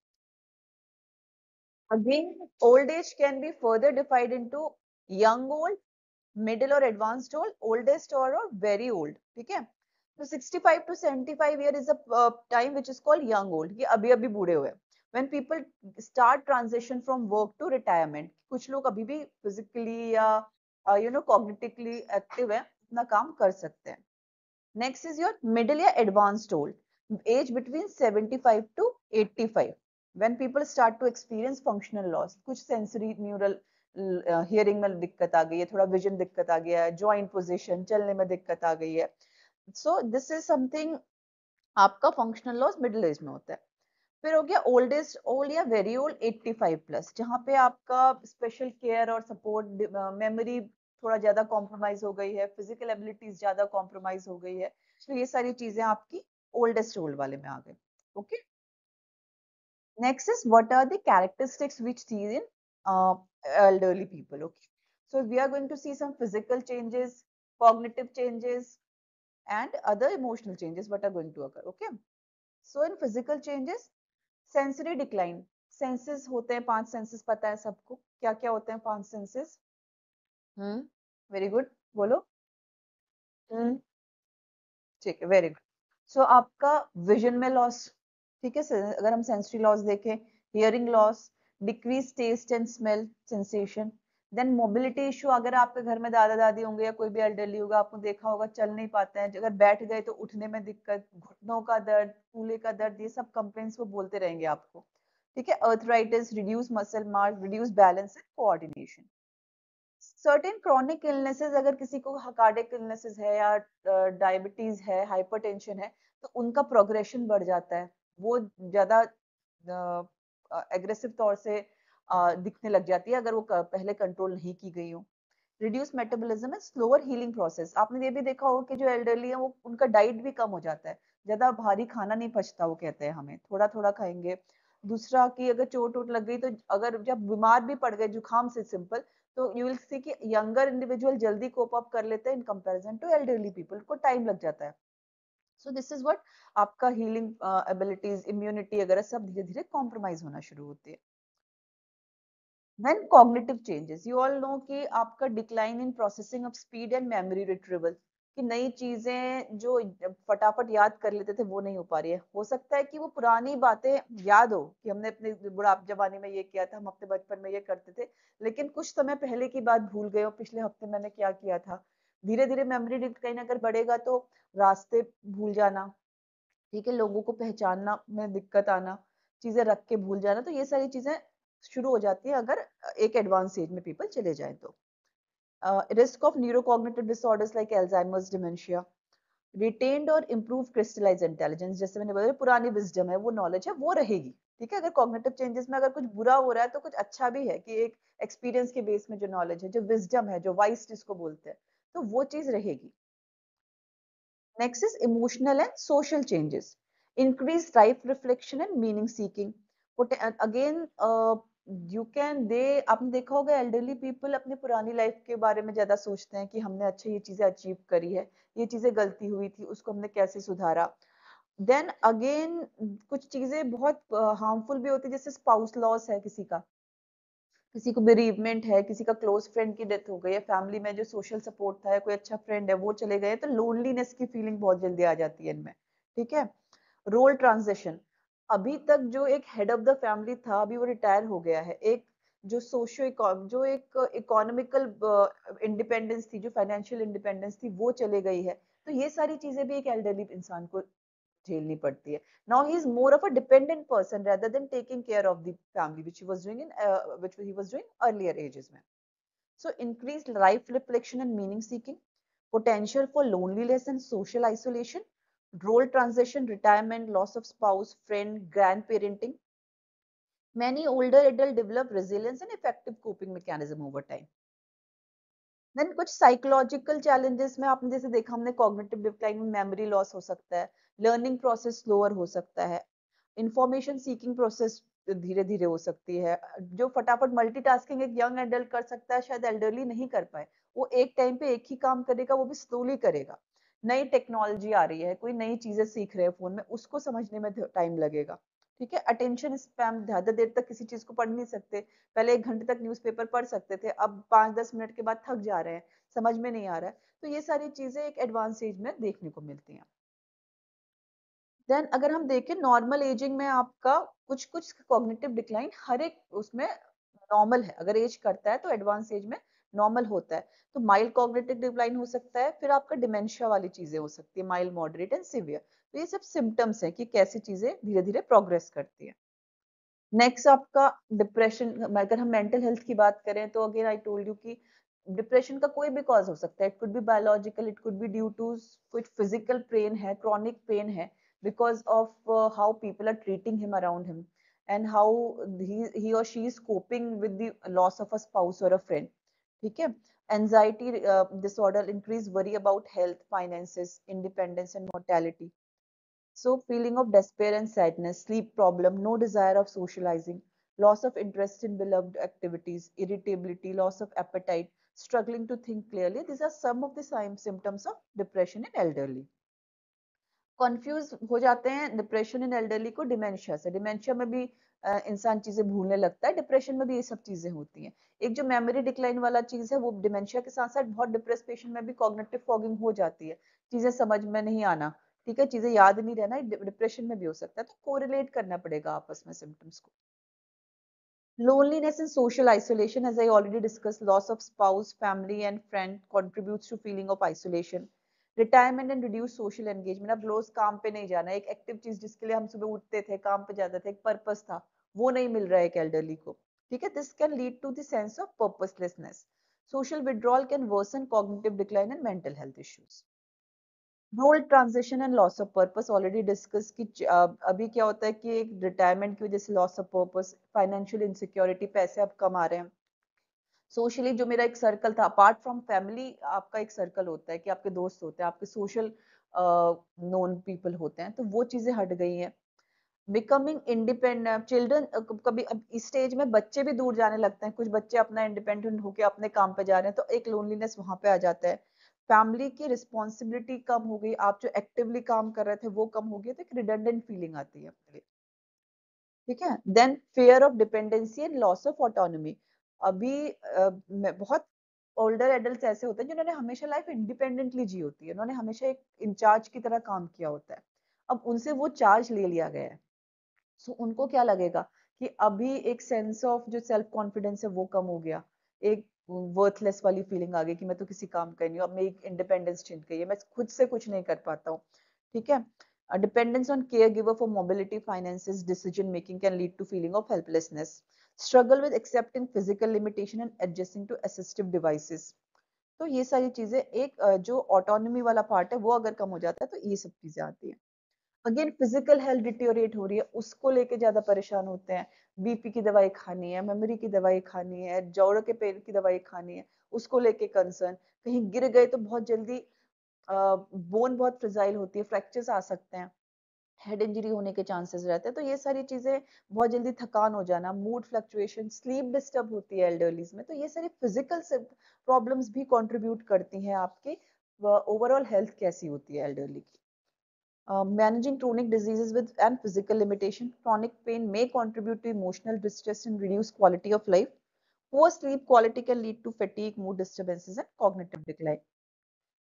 Again, old age can be further divided into young old, middle or advanced old, oldest or very old. ठीक है. So 65 to 75 year is a time which is called young old. ये अभी अभी बूढ़े हुए. When people start transition from work to retirement, कुछ लोग अभी भी physically या cognitively active है, अपना काम कर सकते हैं. Next is your middle या advanced old. age between 75 to 85 when people start to experience functional loss, कुछ sensory neural hearing में दिक्कत आ गई है, थोड़ा vision दिक्कत आ गया है, joint position चलने में दिक्कत आ गई है. So this is something आपका functional loss middle age में होता है. फिर हो गया ओल्डेस्ट ओल्ड या वेरी ओल्ड 85 प्लस, जहाँ पे आपका स्पेशल केयर और सपोर्ट, मेमोरी थोड़ा ज्यादा कॉम्प्रोमाइज हो गई है, फिजिकल एबिलिटीज ज्यादा कॉम्प्रोमाइज हो गई है. तो ये सारी चीजें आपकी ओल्डेस्ट ओल्ड वाले में आ गई. Okay, next is what are the characteristics which see in elderly people. Okay, so we are going to see some physical changes, cognitive changes and other emotional changes what are going to occur. Okay, so in physical changes, sensory decline. Senses होते हैं 5 senses, पता है सबको क्या क्या होते हैं 5 senses? Very good, बोलो. हम्म, ठीक है, वेरी गुड. सो आपका विजन में लॉस, ठीक है, अगर हम सेंसरी लॉस देखें, hearing loss, decrease taste and smell sensation. Then mobility issue, अगर आपके घर में दादा दादी होंगे या कोई भी एल्डरली होगा, आपने देखा होगा चल नहीं पाते हैं, अगर बैठ गए तो उठने में दिक्कत, घुटनों का दर्द, कूल्हे का दर्द, ये सब कंप्लेंट्स वो बोलते रहेंगे आपको. ठीक है, arthritis, reduce muscle mass, reduce balance and coordination. Certain chronic illnesses, अगर किसी को कार्डियक इलनेसेस है या डायबिटीज है, हाइपरटेंशन है, तो उनका प्रोग्रेशन बढ़ जाता है, वो ज्यादा एग्रेसिव तौर से दिखने लग जाती है अगर वो पहले कंट्रोल नहीं की गई हो. Reduce metabolism and slower healing process. आपने ये भी देखा होगा कि जो एल्डरली है वो उनका डाइट भी कम हो जाता है, ज्यादा भारी खाना नहीं पचता, वो कहते हैं हमें थोड़ा थोड़ा खाएंगे. दूसरा कि अगर चोट वोट लग गई, तो अगर जब बीमार भी पड़ गए जुकाम से सिंपल, तो यू विल सी कि यंगर इंडिविजुअल जल्दी कोप अप कर लेते हैं in comparison to elderly people, को टाइम लग जाता है. सो दिस इज व्हाट आपका हीलिंग एबिलिटीज, इम्यूनिटी वगैरह सब धीरे धीरे कॉम्प्रोमाइज होना शुरू होती है. Then cognitive changes, you all know कि आपका decline in processing of speed and memory retrieval, कि नई चीजें जो फटाफट याद कर लेते थे वो नहीं हो पा रही है. हो सकता है कि वो पुरानी बातें याद हो कि हमने अपने बुढ़ापे जमाने में ये किया था, हम अपने बचपन में ये करते थे, लेकिन कुछ समय पहले की बात भूल गए हो, पिछले हफ्ते मैंने क्या किया था. धीरे धीरे मेमोरी डिक्लाइन अगर बढ़ेगा तो रास्ते भूल जाना, ठीक है, लोगों को पहचानना में दिक्कत आना, चीजें रख के भूल जाना, तो ये सारी चीजें शुरू हो जाती है अगर एक एडवांस एज में पीपल चले जाएं तो. Risk of neurocognitive disorders like Alzheimer's, dementia. Retained और इम्प्रूव क्रिस्टलाइज इंटेलिजेंस, जैसे मैंने बताया पुरानी विजडम है, वो नॉलेज है, वो रहेगी. ठीक है, अगर कॉग्निटिव चेंजेस में अगर कुछ बुरा हो रहा है तो कुछ अच्छा भी है कि एक एक्सपीरियंस के बेस में जो नॉलेज है, जो विजडम है, जो वाइस जिसको बोलते हैं, तो वो चीज रहेगी. Next is emotional and social changes. Increased life reflection and meaning seeking. Again, you can they आपने देखा होगा elderly people अपने पुरानी लाइफ के बारे में ज्यादा सोचते हैं कि हमने अच्छा ये चीजें अचीव करी है, ये चीजें गलती हुई थी, उसको हमने कैसे सुधारा. देन अगेन कुछ चीजें बहुत हार्मफुल भी होती है, जैसे स्पाउस लॉस है किसी का, किसी को बेरीवमेंट है, किसी का क्लोज फ्रेंड की डेथ हो गई है, फैमिली में जो सोशल सपोर्ट था, कोई अच्छा फ्रेंड है वो चले गए, तो लोनलीनेस की फीलिंग बहुत जल्दी आ जाती है इनमें. ठीक है, रोल ट्रांजिशन. अभी तक जो एक हेड ऑफ द फैमिली था, अभी वो रिटायर हो गया है. एक जो जो एक इकोनॉमिकल इंडिपेंडेंस थी, जो फाइनेंशियल इंडिपेंडेंस थी, वो चले गई है. तो ये सारी चीजें भी एक एल्डरली इंसान को झेलनी पड़ती है. Now he is more of a dependent person rather than taking care of the family, which he was doing earlier ages में. So increased life reflection and meaning seeking, potential for loneliness and social isolation, role transition, retirement, loss of spouse, friend, grandparenting. Many older adults develop resilience and effective coping mechanism over time. Then कुछ psychological challenges में आपने जैसे देखा, हमने cognitive decline में memory loss हो सकता है, लर्निंग प्रोसेस स्लोअर हो सकता है, इंफॉर्मेशन सीकिंग प्रोसेस धीरे धीरे हो सकती है. जो फटाफट मल्टीटास्किंग एक यंग एडल्ट कर सकता है, शायद एल्डरली नहीं कर पाए. वो एक टाइम पे एक ही काम करेगा, वो भी स्लोली करेगा. नई टेक्नोलॉजी आ रही है, कोई नई चीजें सीख रहे हैं फोन में, उसको समझने में टाइम लगेगा. ठीक है, अटेंशन स्पैम, ज्यादा देर तक किसी चीज को पढ़ नहीं सकते. पहले 1 घंटे तक न्यूज़पेपर पढ़ सकते थे, अब 5-10 मिनट के बाद थक जा रहे हैं, समझ में नहीं आ रहा है. तो ये सारी चीजें एक एडवांस एज में देखने को मिलती हैं. देन अगर हम देखें नॉर्मल एजिंग में आपका कुछ कुछ कॉग्निटिव डिक्लाइन हर एक उसमें नॉर्मल है, अगर एज करता है तो एडवांस एज में नॉर्मल होता है। तो माइल्ड कॉग्निटिव डिक्लाइन हो सकता है, फिर आपका डिमेंशिया वाली चीजें हो सकती है, माइल्ड, मॉडरेट एंड सिवियर। तो ये सब सिम्टम्स हैं कि कैसी चीजें धीरे धीरे प्रोग्रेस करती है। नेक्स्ट आपका डिप्रेशन, अगर हम मेंटल हेल्थ की बात करें तो अगेन आई टोल्ड यू कि डिप्रेशन का कोई भी कॉज हो सकता है। It could be biological, it could be due to कुछ फिजिकल पेन है, क्रॉनिक पेन है, because of how people are treating him around him and how he और she is coping with the loss of a spouse और a friend. ठीक है। Anxiety disorder, increase worry about health, finances, independence and mortality. So feeling of despair and sadness, sleep problem, no desire of socializing, loss of interest in beloved activities, irritability, loss of appetite, struggling to think clearly. These are some of the symptoms of depression in elderly. Confuse हो जाते हैं depression in elderly को dementia से। Dementia में भी इंसान चीजें भूलने लगता है, डिप्रेशन में भी ये सब चीजें होती हैं। एक जो मेमोरी डिक्लाइन वाला चीज है वो डिमेंशिया के साथ साथ बहुत डिप्रेस पेशेंट में भी कॉग्निटिव फॉगिंग हो जाती है, चीजें समझ में नहीं आना, ठीक है, चीजें याद नहीं रहना, डिप्रेशन में भी हो सकता है। तो कोरिलेट करना पड़ेगा आपस में सिम्टम्स को। Loneliness and social isolation, as I already discussed, loss of spouse, family, and friend contributes to feeling of isolation. Retirement and reduced social engagement. अब रोज काम पे नहीं जाना, एक एक्टिव चीज जिसके लिए हम सुबह उठते थे, काम पे जाते थे, एक पर्पस था, वो नहीं मिल रहा है एक एल्डरली को। ठीक है, this can lead to the sense of purposelessness. Social withdrawal can worsen cognitive decline and mental health issues. Role transition and loss of purpose already discuss कि अभी क्या होता है कि एक रिटायरमेंट की वजह से loss of purpose, financial insecurity, पैसे अब कम आ रहे हैं, सोशली जो मेरा एक सर्कल था अपार्ट फ्रॉम फैमिली, आपका एक सर्कल होता है कि आपके दोस्त होते हैं, आपके सोशल नोन पीपल होते हैं, तो वो चीजें हट गई हैं। बिकमिंग इंडिपेंडेंट चिल्ड्रन, कभी अब इस स्टेज में बच्चे भी दूर जाने लगते हैं, कुछ बच्चे अपना इंडिपेंडेंट होके अपने काम पे जा रहे हैं, तो एक लोनलीनेस वहां पे आ जाता है। फैमिली की रिस्पॉन्सिबिलिटी कम हो गई, आप जो एक्टिवली काम कर रहे थे वो कम हो गया, तो एक रिडंडेंट फीलिंग आती है अपने लिए। ठीक है। Then fear of dependency and loss of autonomy. अभी बहुत ओल्डर एडल्ट ऐसे होते हैं जिन्होंने हमेशा लाइफ इंडिपेंडेंटली जी होती है, उन्होंने हमेशा एक इंचार्ज की तरह काम किया होता है, अब उनसे वो चार्ज ले लिया गया है। सो उनको क्या लगेगा कि अभी एक सेंस ऑफ जो सेल्फ कॉन्फिडेंस है वो कम हो गया, एक वर्थलेस वाली फीलिंग आ गई कि मैं तो किसी काम का नहीं हूँ, अब मेरी इंडिपेंडेंस छिन गई है, मैं खुद से कुछ नहीं कर पाता हूँ। ठीक है। Dependence on caregiver for mobility, finances, decision making can lead to feeling of helplessness. Struggle with accepting physical limitation and adjusting to assistive devices. तो ये सारी चीजें एक जो ऑटोनॉमी वाला पार्ट है वो अगर कम हो जाता है तो ये सब चीजें आती हैं। अगेन फिजिकल हेल्थ डिटोरिएट हो रही है, उसको लेके ज्यादा परेशान होते हैं, बीपी की दवाई खानी है, मेमोरी की दवाई खानी है, जोड़ों के पेन की दवाई खानी है, उसको लेके कंसर्न, कहीं गिर गए तो बहुत जल्दी बोन बहुत फ्रिजाइल होती है, फ्रैक्चर्स आ सकते हैं, हेड इंजरी होने के चांसेस रहते हैं। तो ये सारी चीजें, बहुत जल्दी थकान हो जाना, मूड फ्लक्चुएशन, स्लीप डिस्टर्ब होती है एल्डरलीज में, तो ये सारी फिजिकल प्रॉब्लम्स भी कंट्रीब्यूट करती हैं आपके ओवरऑल हेल्थ कैसी होती है एल्डरली की। Managing chronic diseases with and physical limitation, chronic pain may contribute to emotional distress and reduce quality of life. Poor sleep quality can lead to fatigue, mood disturbances, and cognitive decline.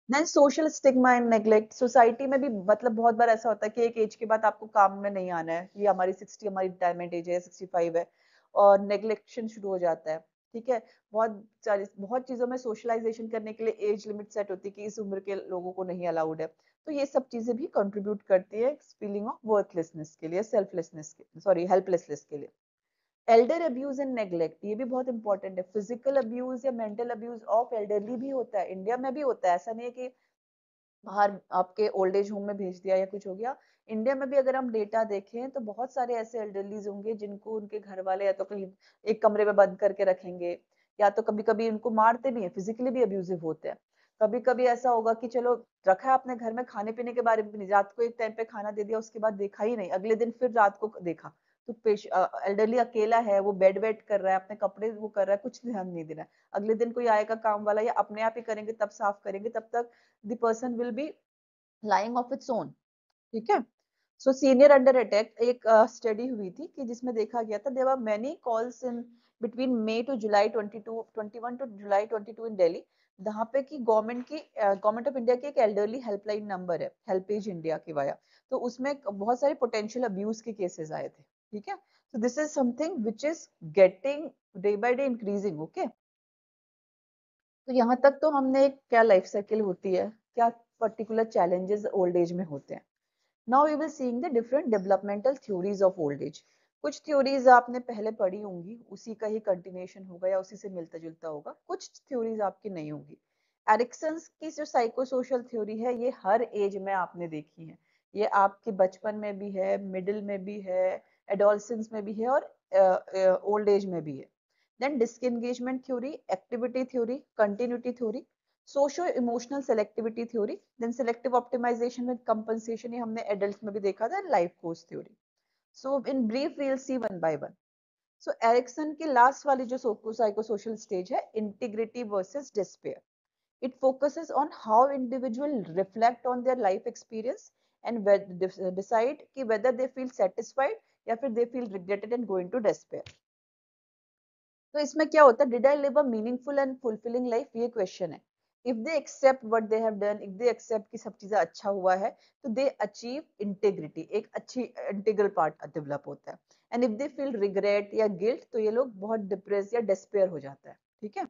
Then social stigma and neglect, society में भी मतलब बहुत बार ऐसा होता है कि एक as के बाद आपको काम में नहीं आना है, ये हमारी 60, हमारी रिटायरमेंट एज है, 65 है, और नेग्लेक्शन शुरू हो जाता है। ठीक है। बहुत चीजों में सोशलाइजेशन करने के लिए एज लिमिट सेट होती है कि इस उम्र के लोगों को नहीं अलाउड है, तो ये सब चीजें भी कंट्रीब्यूट करती है फीलिंग ऑफ वर्थलेसनेस के लिए, सेल्फलेसनेस के, सॉरी, हेल्पलेसनेस के लिए। एल्डर अब्यूज एंड नेग्लेक्ट, ये भी बहुत इंपॉर्टेंट है। फिजिकल अब्यूज या मेंटल अब्यूज ऑफ एल्डरली भी होता है, इंडिया में भी होता है, ऐसा नहीं है कि बाहर आपके ओल्ड एज होम में भेज दिया या कुछ हो गया। इंडिया में भी अगर हम डेटा देखें तो बहुत सारे ऐसे एल्डरलीज होंगे जिनको उनके घर वाले या तो कहीं एक कमरे में बंद करके रखेंगे, या तो कभी कभी उनको मारते भी हैं, फिजिकली भी अब्यूजिव होते हैं। कभी कभी ऐसा होगा कि चलो रखा है अपने घर में, खाने पीने के बारे में नहीं, रात को एक टाइम पे खाना दे दिया, उसके बाद देखा ही नहीं, अगले दिन फिर रात को देखा, तो एल्डरली अकेला है, वो बेड वेट कर रहा है, अपने कपड़े वो कर रहा है, कुछ ध्यान नहीं दे रहा है, अगले दिन कोई आएगा काम वाला या अपने आप ही करेंगे, तब साफ करेंगे, तब तक the person will be lying of its own। ठीक है। सो सीनियर अंडर अटैक, एक स्टडी हुई थी कि जिसमें देखा गया था there were many calls in between May to July 21 to July 22 in Delhi, जहाँ पे कि गवर्नमेंट ऑफ इंडिया की एक एल्डरली हेल्पलाइन नंबर है, हेल्पेज इंडिया की वाया, तो उसमें बहुत सारे पोटेंशियल अब्यूज के केसेस आए थे। ठीक है। So this is something which is getting day by day increasing. Okay. तो यहाँ तक तो हमने क्या लाइफ साइकिल होती है, क्या पर्टिकुलर चैलेंजेस ओल्ड एज में होते हैं। Now we will seeing the different developmental theories of old age. कुछ थ्योरीज आपने पहले पढ़ी होंगी, उसी का ही कंटिन्यूएशन होगा या उसी से मिलता जुलता होगा, कुछ थ्योरीज आपकी नहीं होंगी। एरिक्सन्स की जो साइको सोशल थ्योरी है, ये हर एज में आपने देखी है। ये आपके बचपन में भी है, मिडिल में भी है, एडोलसेंस में भी है और ओल्ड एज में भी है। Then disengagement theory, activity theory, continuity theory, socio emotional selectivity theory, then selective optimisation with compensation, ये हमने एडल्ट में भी देखा था, life course theory. So in brief we will see one by one. So Erikson की last वाली जो psycho social stage है, integrity versus despair. It focuses on how individuals reflect on their life experience and decide कि whether they feel satisfied या फिर they feel regretted and go into despair. तो इसमें क्या होता है, did I live a meaningful and fulfilling life, ये question है। If they accept what they have done, if they accept कि सब चीजें अच्छा हुआ है, तो they achieve integrity, एक अच्छी इंटीग्रल पार्ट डेवलप होता है। And if they feel regret या guilt, तो ये लोग बहुत डिप्रेस या despair हो जाता है। ठीक है,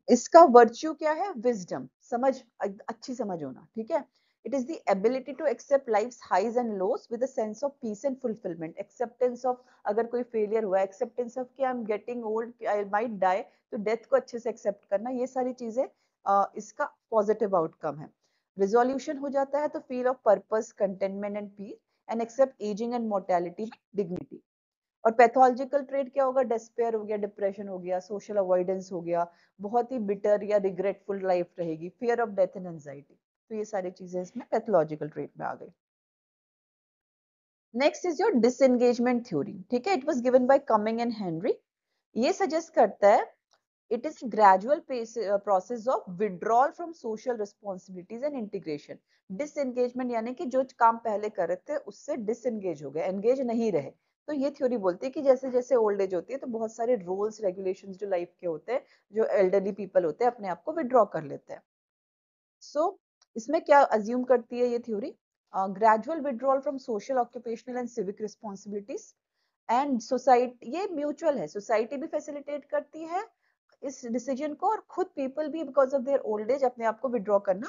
इसका वर्च्यू क्या है, विजडम, समझ, अच्छी समझ होना। ठीक है, it is the ability to accept life's highs and lows with a sense of peace and fulfilment. Acceptance of, अगर कोई फेलियर हुआ, एक्सेप्टेंस ऑफ कि I am getting old, I might die, तो डेथ को अच्छे से एक्सेप्ट करना, ये सारी चीजें इसका पॉजिटिव आउटकम है। रिजोल्यूशन हो जाता है तो feel of purpose, contentment and peace, and accept ageing and mortality, dignity. और पैथोलॉजिकल ट्रेट क्या होगा, डेस्पेयर हो गया, डिप्रेशन हो गया, सोशल अवॉइडेंस हो गया, बहुत ही बिटर या रिग्रेटफुल लाइफ रहेगी, fear of death and anxiety. तो ये सारी चीजें इसमें पैथोलॉजिकल ट्रेट में आ गई। Next is your disengagement theory. ठीक है, it was given by coming and Henry. ये सजेस्ट करता है it is gradual process of withdrawal from social responsibilities and integration. Disengagement यानी कि जो काम पहले कर रहे थे उससे डिसएंगेज हो गए, एंगेज नहीं रहे। तो ये थ्योरी बोलती है कि जैसे जैसे ओल्ड एज होती है तो बहुत सारे रूल्स रेगुलेशंस जो लाइफ के होते हैं, जो एल्डरली पीपल होते हैं, अपने आप को विड्रॉ कर लेते हैं। सो इसमें क्या अज्यूम करती है ये थ्योरी, gradual withdrawal from social, occupational and civic responsibilities and society, ये म्यूचुअल है, सोसाइटी भी फैसिलिटेट करती है इस डिसीजन को, और खुद पीपल भी because of their old age अपने आप को विड्रॉ करना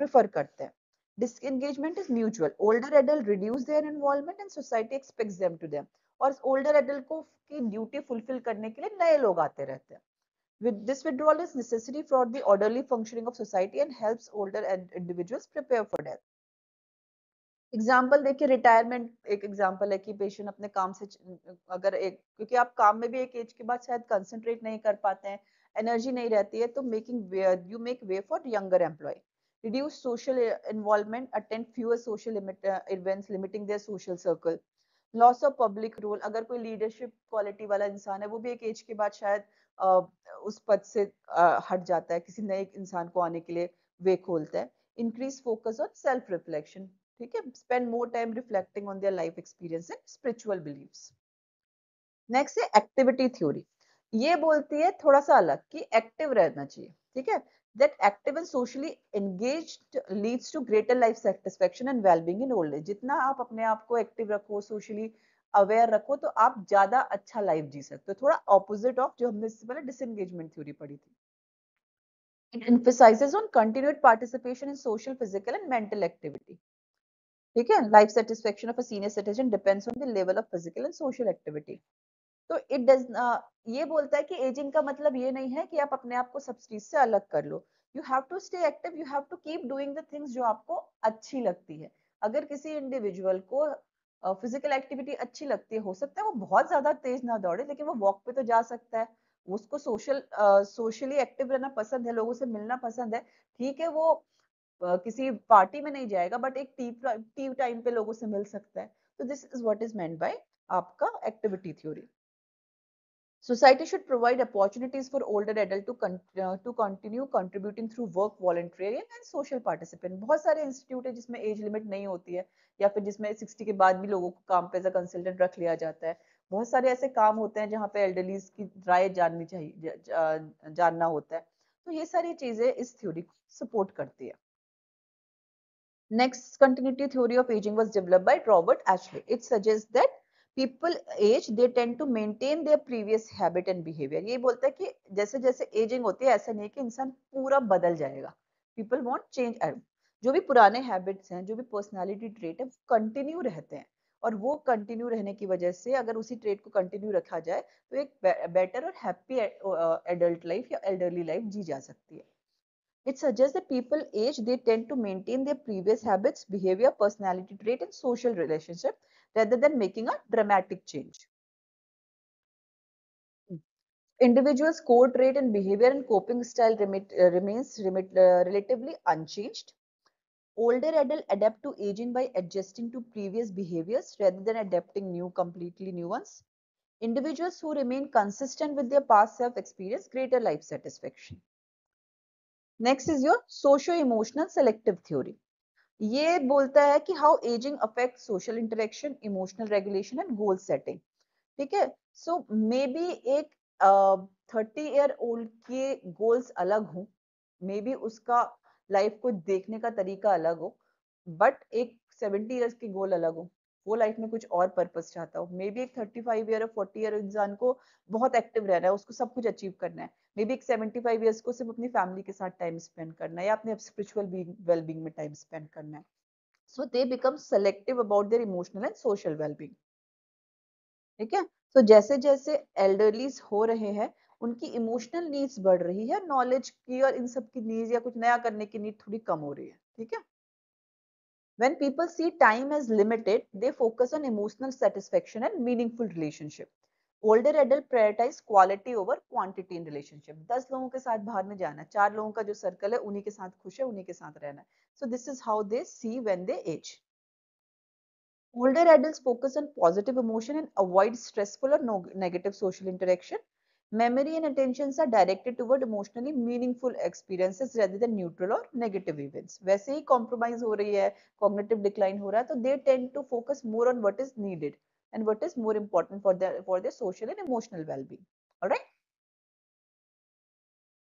प्रेफर करते हैं। Disengagement is mutual, older adult reduce their involvement and society expects them to them, और ओल्डर एडल्ट को की ड्यूटी फुलफिल करने के लिए नए लोग आते रहते हैं। With this withdrawal is necessary for the orderly functioning of society and helps older individuals prepare for death. Example देखिए, रिटायरमेंट एक एग्जाम्पल है कि पेशेंट अपने काम से अगर एक, क्योंकि आप काम में भी एक एज के बाद शायद कंसंट्रेट नहीं कर पाते हैं, एनर्जी नहीं रहती है, तो making you make way for younger employ, reduce social involvement, attend fewer social events, limiting their social circle, loss of public role, अगर कोई लीडरशिप क्वालिटी वाला इंसान है वो भी एक एज के बाद शायद उस पद से हट जाता है, किसी नए इंसान को आने के लिए वे खोलता है। Increase focus on self reflection, ठीक है, spend more time reflecting on their life experience and spiritual believes. Next है एक्टिविटी थ्योरी। ये बोलती है थोड़ा सा अलग कि एक्टिव रहना चाहिए। ठीक है, that active and socially engaged leads to greater life satisfaction and well-being in old age. जितना आप अपने आप को एक्टिव रखो, सोशली अवेयर रखो, तो आप ज्यादा अच्छा लाइफ जी सकते हो, थोड़ा ऑपोजिट ऑफ जो हमने इससे पहले डिसएंगेजमेंट थ्योरी पढ़ी थी। It emphasizes on continued participation in social, physical and mental activity. ठीक है, life satisfaction of a senior citizen depends on the level of physical and social activity. तो इट डज, ये बोलता है कि एजिंग का मतलब ये नहीं है कि आप अपने आप को सब चीज से अलग कर लो। You have to stay active, you have to keep doing the things जो आपको अच्छी लगती है। अगर किसी इंडिविजुअल को फिजिकल एक्टिविटी अच्छी लगती है, हो सकता है वो बहुत ज्यादा तेज ना दौड़े, लेकिन वो वॉक पे तो जा सकता है। उसको सोशली एक्टिव रहना पसंद है, लोगों से मिलना पसंद है, ठीक है, वो किसी पार्टी में नहीं जाएगा, बट एक टी टाइम पे लोगों से मिल सकता है। तो this is what is meant by आपका activity theory. Society should provide opportunities for older adult to continue contributing through work, volunteering and social participant. बहुत सारे इंस्टीट्यूट है जिसमें एज लिमिट नहीं होती है, या फिर जिसमें 60 के बाद भी लोगों को काम पे एज अ कंसल्टेंट रख लिया जाता है। बहुत सारे ऐसे काम होते हैं जहाँ पे एल्डरलीज की राय जाननी चाहिए, जानना होता है। तो ये सारी चीजें इस थ्योरी को सपोर्ट करती है। Next continuity theory of aging was developed by Robert Ashley. It suggests that people age they tend to maintain their previous habit and behaviour. ये बोलता है कि जैसे जैसे एजिंग होती है ऐसा नहीं है कि इंसान पूरा बदल जाएगा। People want change. जो भी पुराने हैबिट्स हैं, जो भी पर्सनालिटी ट्रेट है, वो कंटिन्यू रहते हैं। और वो कंटिन्यू रहने की वजह से अगर उसी ट्रेट को कंटिन्यू रखा जाए तो एक बेटर और हैप्पी एडल्ट लाइफ या एल्डरली लाइफ जी जा सकती है। It suggests that people age, they tend to maintain their previous habits, behavior, personality trait, and social relationship rather than making a dramatic change. Individuals' core trait and behavior and coping style remains relatively unchanged. Older adults adapt to aging by adjusting to previous behaviors rather than adapting completely new ones. Individuals who remain consistent with their past self experience greater life satisfaction. Next is your socio-emotional selective theory. ये बोलता है कि how ageing affect social interaction, emotional regulation and goal setting. ठीक है, सो may be एक 30 year old के goals अलग हो, मे बी उसका लाइफ को देखने का तरीका अलग हो, बट एक 70 ईयर्स के गोल अलग हो, वो लाइफ में कुछ और पर्पस चाहता हो। मे बी एक 35 ईयर और 40 ईयर इंसान को बहुत एक्टिव रहना है, उसको सब कुछ अचीव करना है। मे बी एक 75 ईयर्स को सिर्फ अपनी फैमिली के साथ टाइम स्पेंड करना है या अपने स्पिरिचुअल वेलबींग में टाइम स्पेंड करना है। So they become selective about their emotional and social wellbeing. ठीक है, तो जैसे जैसे एल्डरलीज हो रहे हैं, उनकी इमोशनल नीड्स बढ़ रही है, नॉलेज की और इन सब की नीड्स या कुछ नया करने की नीड थोड़ी कम हो रही है। ठीक है, when people see time as limited, they focus on emotional satisfaction and meaningful relationship. Older adult prioritize quality over quantity in relationship. 10 लोगों के साथ बाहर में जाना है, 4 लोगों का जो सर्कल है उन्हीं के साथ खुश है, उन्हीं के साथ रहना है। So this is how they see when they age. Older adults focus on positive emotion and avoid stressful or negative social interaction. Memory and attentions are directed toward emotionally meaningful experiences rather than neutral or negative events. वैसे ही compromise हो रही है, cognitive decline हो रहा है, तो they tend to focus more on what is needed and what is more important for their social and emotional well-being. All right.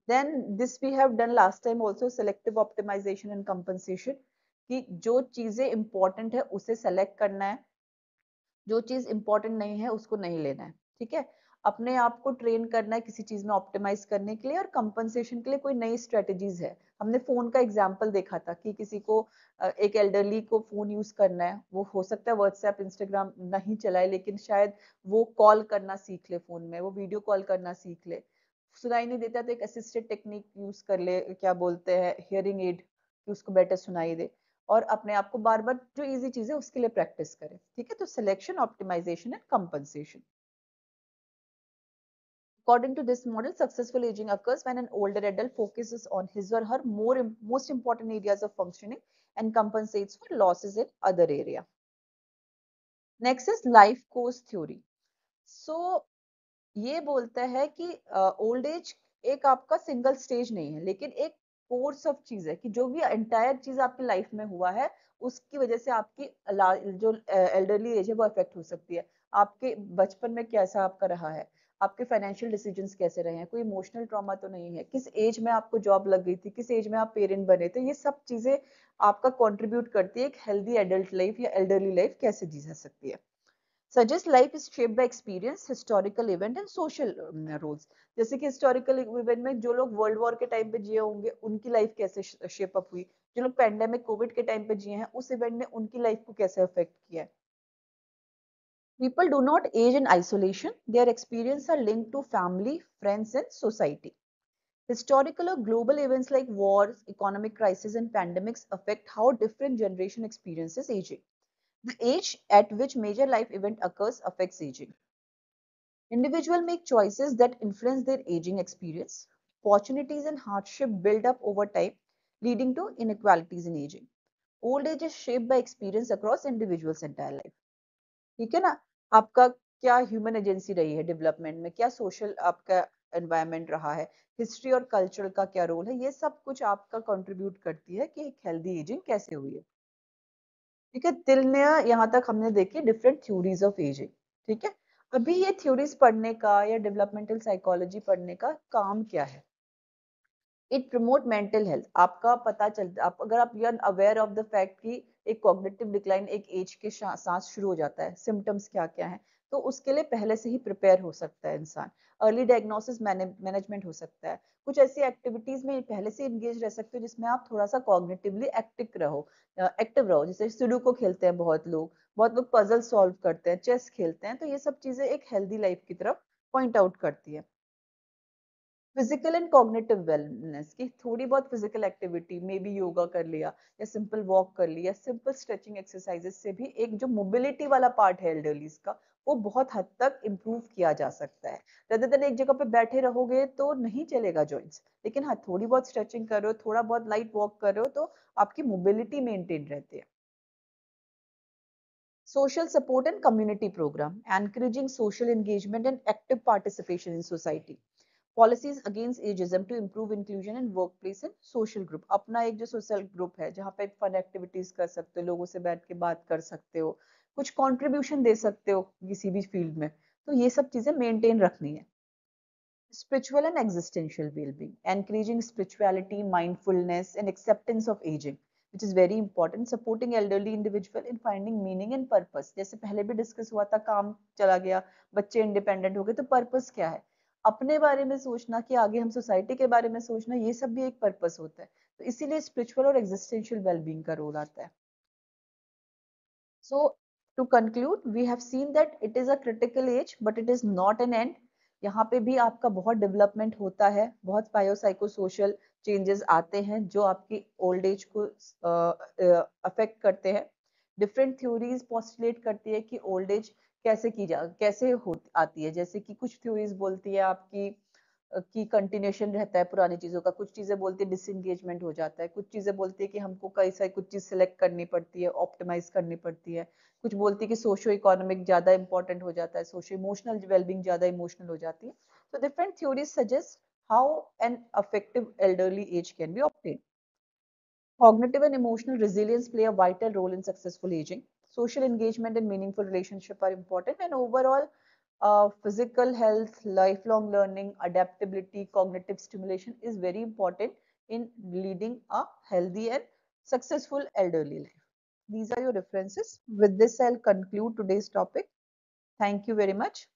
Then this we have done last time also, selective optimization and compensation, कि जो चीजें important है उसे select करना है, जो चीज important नहीं है उसको नहीं लेना है। ठीक है, अपने आप को ट्रेन करना है किसी चीज में ऑप्टिमाइज करने के लिए, और कंपनसेशन के लिए कोई नई स्ट्रेटेजीज है। हमने फोन का एग्जांपल देखा था कि किसी को एक एल्डरली को फोन यूज करना है, वो हो सकता है व्हाट्सएप इंस्टाग्राम नहीं चलाए, लेकिन शायद वो कॉल करना सीख ले, फोन में वो वीडियो कॉल करना सीख ले। सुनाई नहीं देता तो एक असिस्टेड टेक्निक यूज कर ले, क्या बोलते हैं, हियरिंग एड, कि उसको बेटर सुनाई दे, और अपने आप को बार बार जो इजी चीज है उसके लिए प्रैक्टिस करें। ठीक है, तो selection, optimisation and compensation. According to this model, successful aging occurs when an older adult focuses on his or her most important areas of functioning and compensates for losses in other area. Next is life course theory. So ये बोलता है कि old age एक आपका single stage नहीं है, लेकिन एक कोर्स ऑफ चीज है, कि जो भी एंटायर चीज आपकी लाइफ में हुआ है उसकी वजह से आपकी जो एल्डरली एज है वो अफेक्ट हो सकती है। आपके बचपन में कैसा आपका रहा है, आपके फाइनेंशियल डिसीजंस कैसे रहे हैं, कोई इमोशनल ट्रॉमा तो नहीं है, किस एज में आपको जॉब लग गई थी, किस एज में आप पेरेंट बने थे, ये सब चीजें आपका कंट्रीब्यूट करती है एक हेल्दी एडल्ट लाइफ या एल्डरली लाइफ कैसे जी जा सकती है। Suggest life is shaped by experience, historical event and social roles. जैसे कि हिस्टोरिकल इवेंट में जो लोग वर्ल्ड वॉर के टाइम पे जिए होंगे उनकी लाइफ कैसे शेप अप हुई, जो लोग पैंडेमिक कोविड के टाइम पे जिए हैं उस इवेंट ने उनकी लाइफ को कैसे अफेक्ट किया है। People do not age in isolation. Their experiences are linked to family, friends and society. Historical or global events like wars, economic crises and pandemics affect how different generation experiences aging. The age at which major life event occurs affects aging. Individuals make choices that influence their aging experience. Opportunities and hardship build up over time, leading to inequalities in aging. Old age is shaped by experience across individuals' entire life. ठीक है ना, आपका क्या human agency रही है development में, क्या social आपका एनवायरनमेंट रहा है, हिस्ट्री और कल्चर का क्या रोल है, ये सब कुछ आपका कंट्रीब्यूट करती है कि एक हेल्दी एजिंग कैसे हुई है। ठीक है, तिल ने यहाँ तक हमने देखी डिफरेंट थ्योरीज ऑफ एजिंग। ठीक है, अभी ये थ्योरीज पढ़ने का या डेवलपमेंटल साइकोलॉजी पढ़ने का काम क्या है। It promote mental health. आपका पता चलता, आप अगर आप you are aware of the fact कि एक कॉग्निटिव डिक्लाइन एक एज के साथ शुरू हो जाता है, सिम्टम्स क्या क्या है, तो उसके लिए पहले से ही प्रिपेयर हो सकता है इंसान। अर्ली डायग्नोसिस मैनेजमेंट हो सकता है। कुछ ऐसी एक्टिविटीज में पहले से इंगेज रह सकते हो जिसमें आप थोड़ा सा कॉग्निटिवली एक्टिव रहो, जैसे सुडोकू खेलते हैं बहुत लोग पजल सॉल्व करते हैं, चेस खेलते हैं, तो ये सब चीजें एक हेल्दी लाइफ की तरफ पॉइंट आउट करती है। फिजिकल एंड कॉग्निटिव वेलनेस की थोड़ी बहुत फिजिकल एक्टिविटी में भी योगा कर लिया या सिंपल वॉक कर लिया, सिंपल स्ट्रेचिंग एक्सरसाइजेस से भी एक जो मोबिलिटी वाला पार्ट है एल्डरलीज का, वो बहुत हद तक इम्प्रूव किया जा सकता है। rather देन एक जगह पे बैठे रहोगे तो नहीं चलेगा जॉइंट्स, लेकिन हाँ थोड़ी बहुत स्ट्रेचिंग कर रहे हो, थोड़ा बहुत लाइट वॉक कर रहे हो, तो आपकी मोबिलिटी मेंटेन रहती है। Social support and community program, encouraging social engagement and active participation in society. Policies against ageism to improve inclusion in workplace and social group. अपना एक जो social group है जहाँ पे fun activities कर सकते हो, लोगों से बैठ के बात कर सकते हो, कुछ contribution दे सकते हो किसी भी field में, तो ये सब चीजें maintain रखनी है। Spiritual and existential well-being, encouraging spirituality, mindfulness, and acceptance of aging, which is very important. Supporting elderly individual in finding meaning and purpose. जैसे पहले भी डिस्कस हुआ था, काम चला गया, बच्चे इंडिपेंडेंट हो गए, तो पर्पस क्या है? अपने बारे में सोचना कि आगे हम सोसाइटी के बारे में सोचना, ये सब भी एक पर्पस होता है। तो इसीलिए स्पिरिचुअल और एग्जिस्टेंशियल वेलबींग का रोल आता है। So to conclude, we have seen that it is a critical age, but it is not an end. यहाँ पे भी आपका बहुत डेवलपमेंट होता है, बहुत बायोसाइकोसोशल चेंजेस आते हैं जो आपकी ओल्ड एज को अफेक्ट करते हैं। डिफरेंट थ्योरीज पोस्टुलेट करती है कि ओल्ड एज कैसे आती है, जैसे कि कुछ थ्योरीज बोलती है आपकी की कंटिन्यूशन रहता है पुरानी चीजों का, कुछ चीजें बोलती है डिसएंगेजमेंट हो जाता है, कुछ चीजें बोलती है कि हमको कई सारी कुछ चीज सिलेक्ट करनी पड़ती है, ऑप्टिमाइज करनी पड़ती है, कुछ बोलती है कि सोशो इकोनॉमिक ज्यादा इंपॉर्टेंट हो जाता है, सोशो इमोशनल वेलबींग ज्यादा इमोशनल हो जाती है। तो different theories suggest how an effective elderly age can be obtain. Cognitive and emotional resilience play a vital role in successful aging. Social engagement and meaningful relationship are important, and overall, physical health, lifelong learning, adaptability, cognitive stimulation is very important in leading a healthy and successful elderly life. These are your references. With this, I'll conclude today's topic. Thank you very much.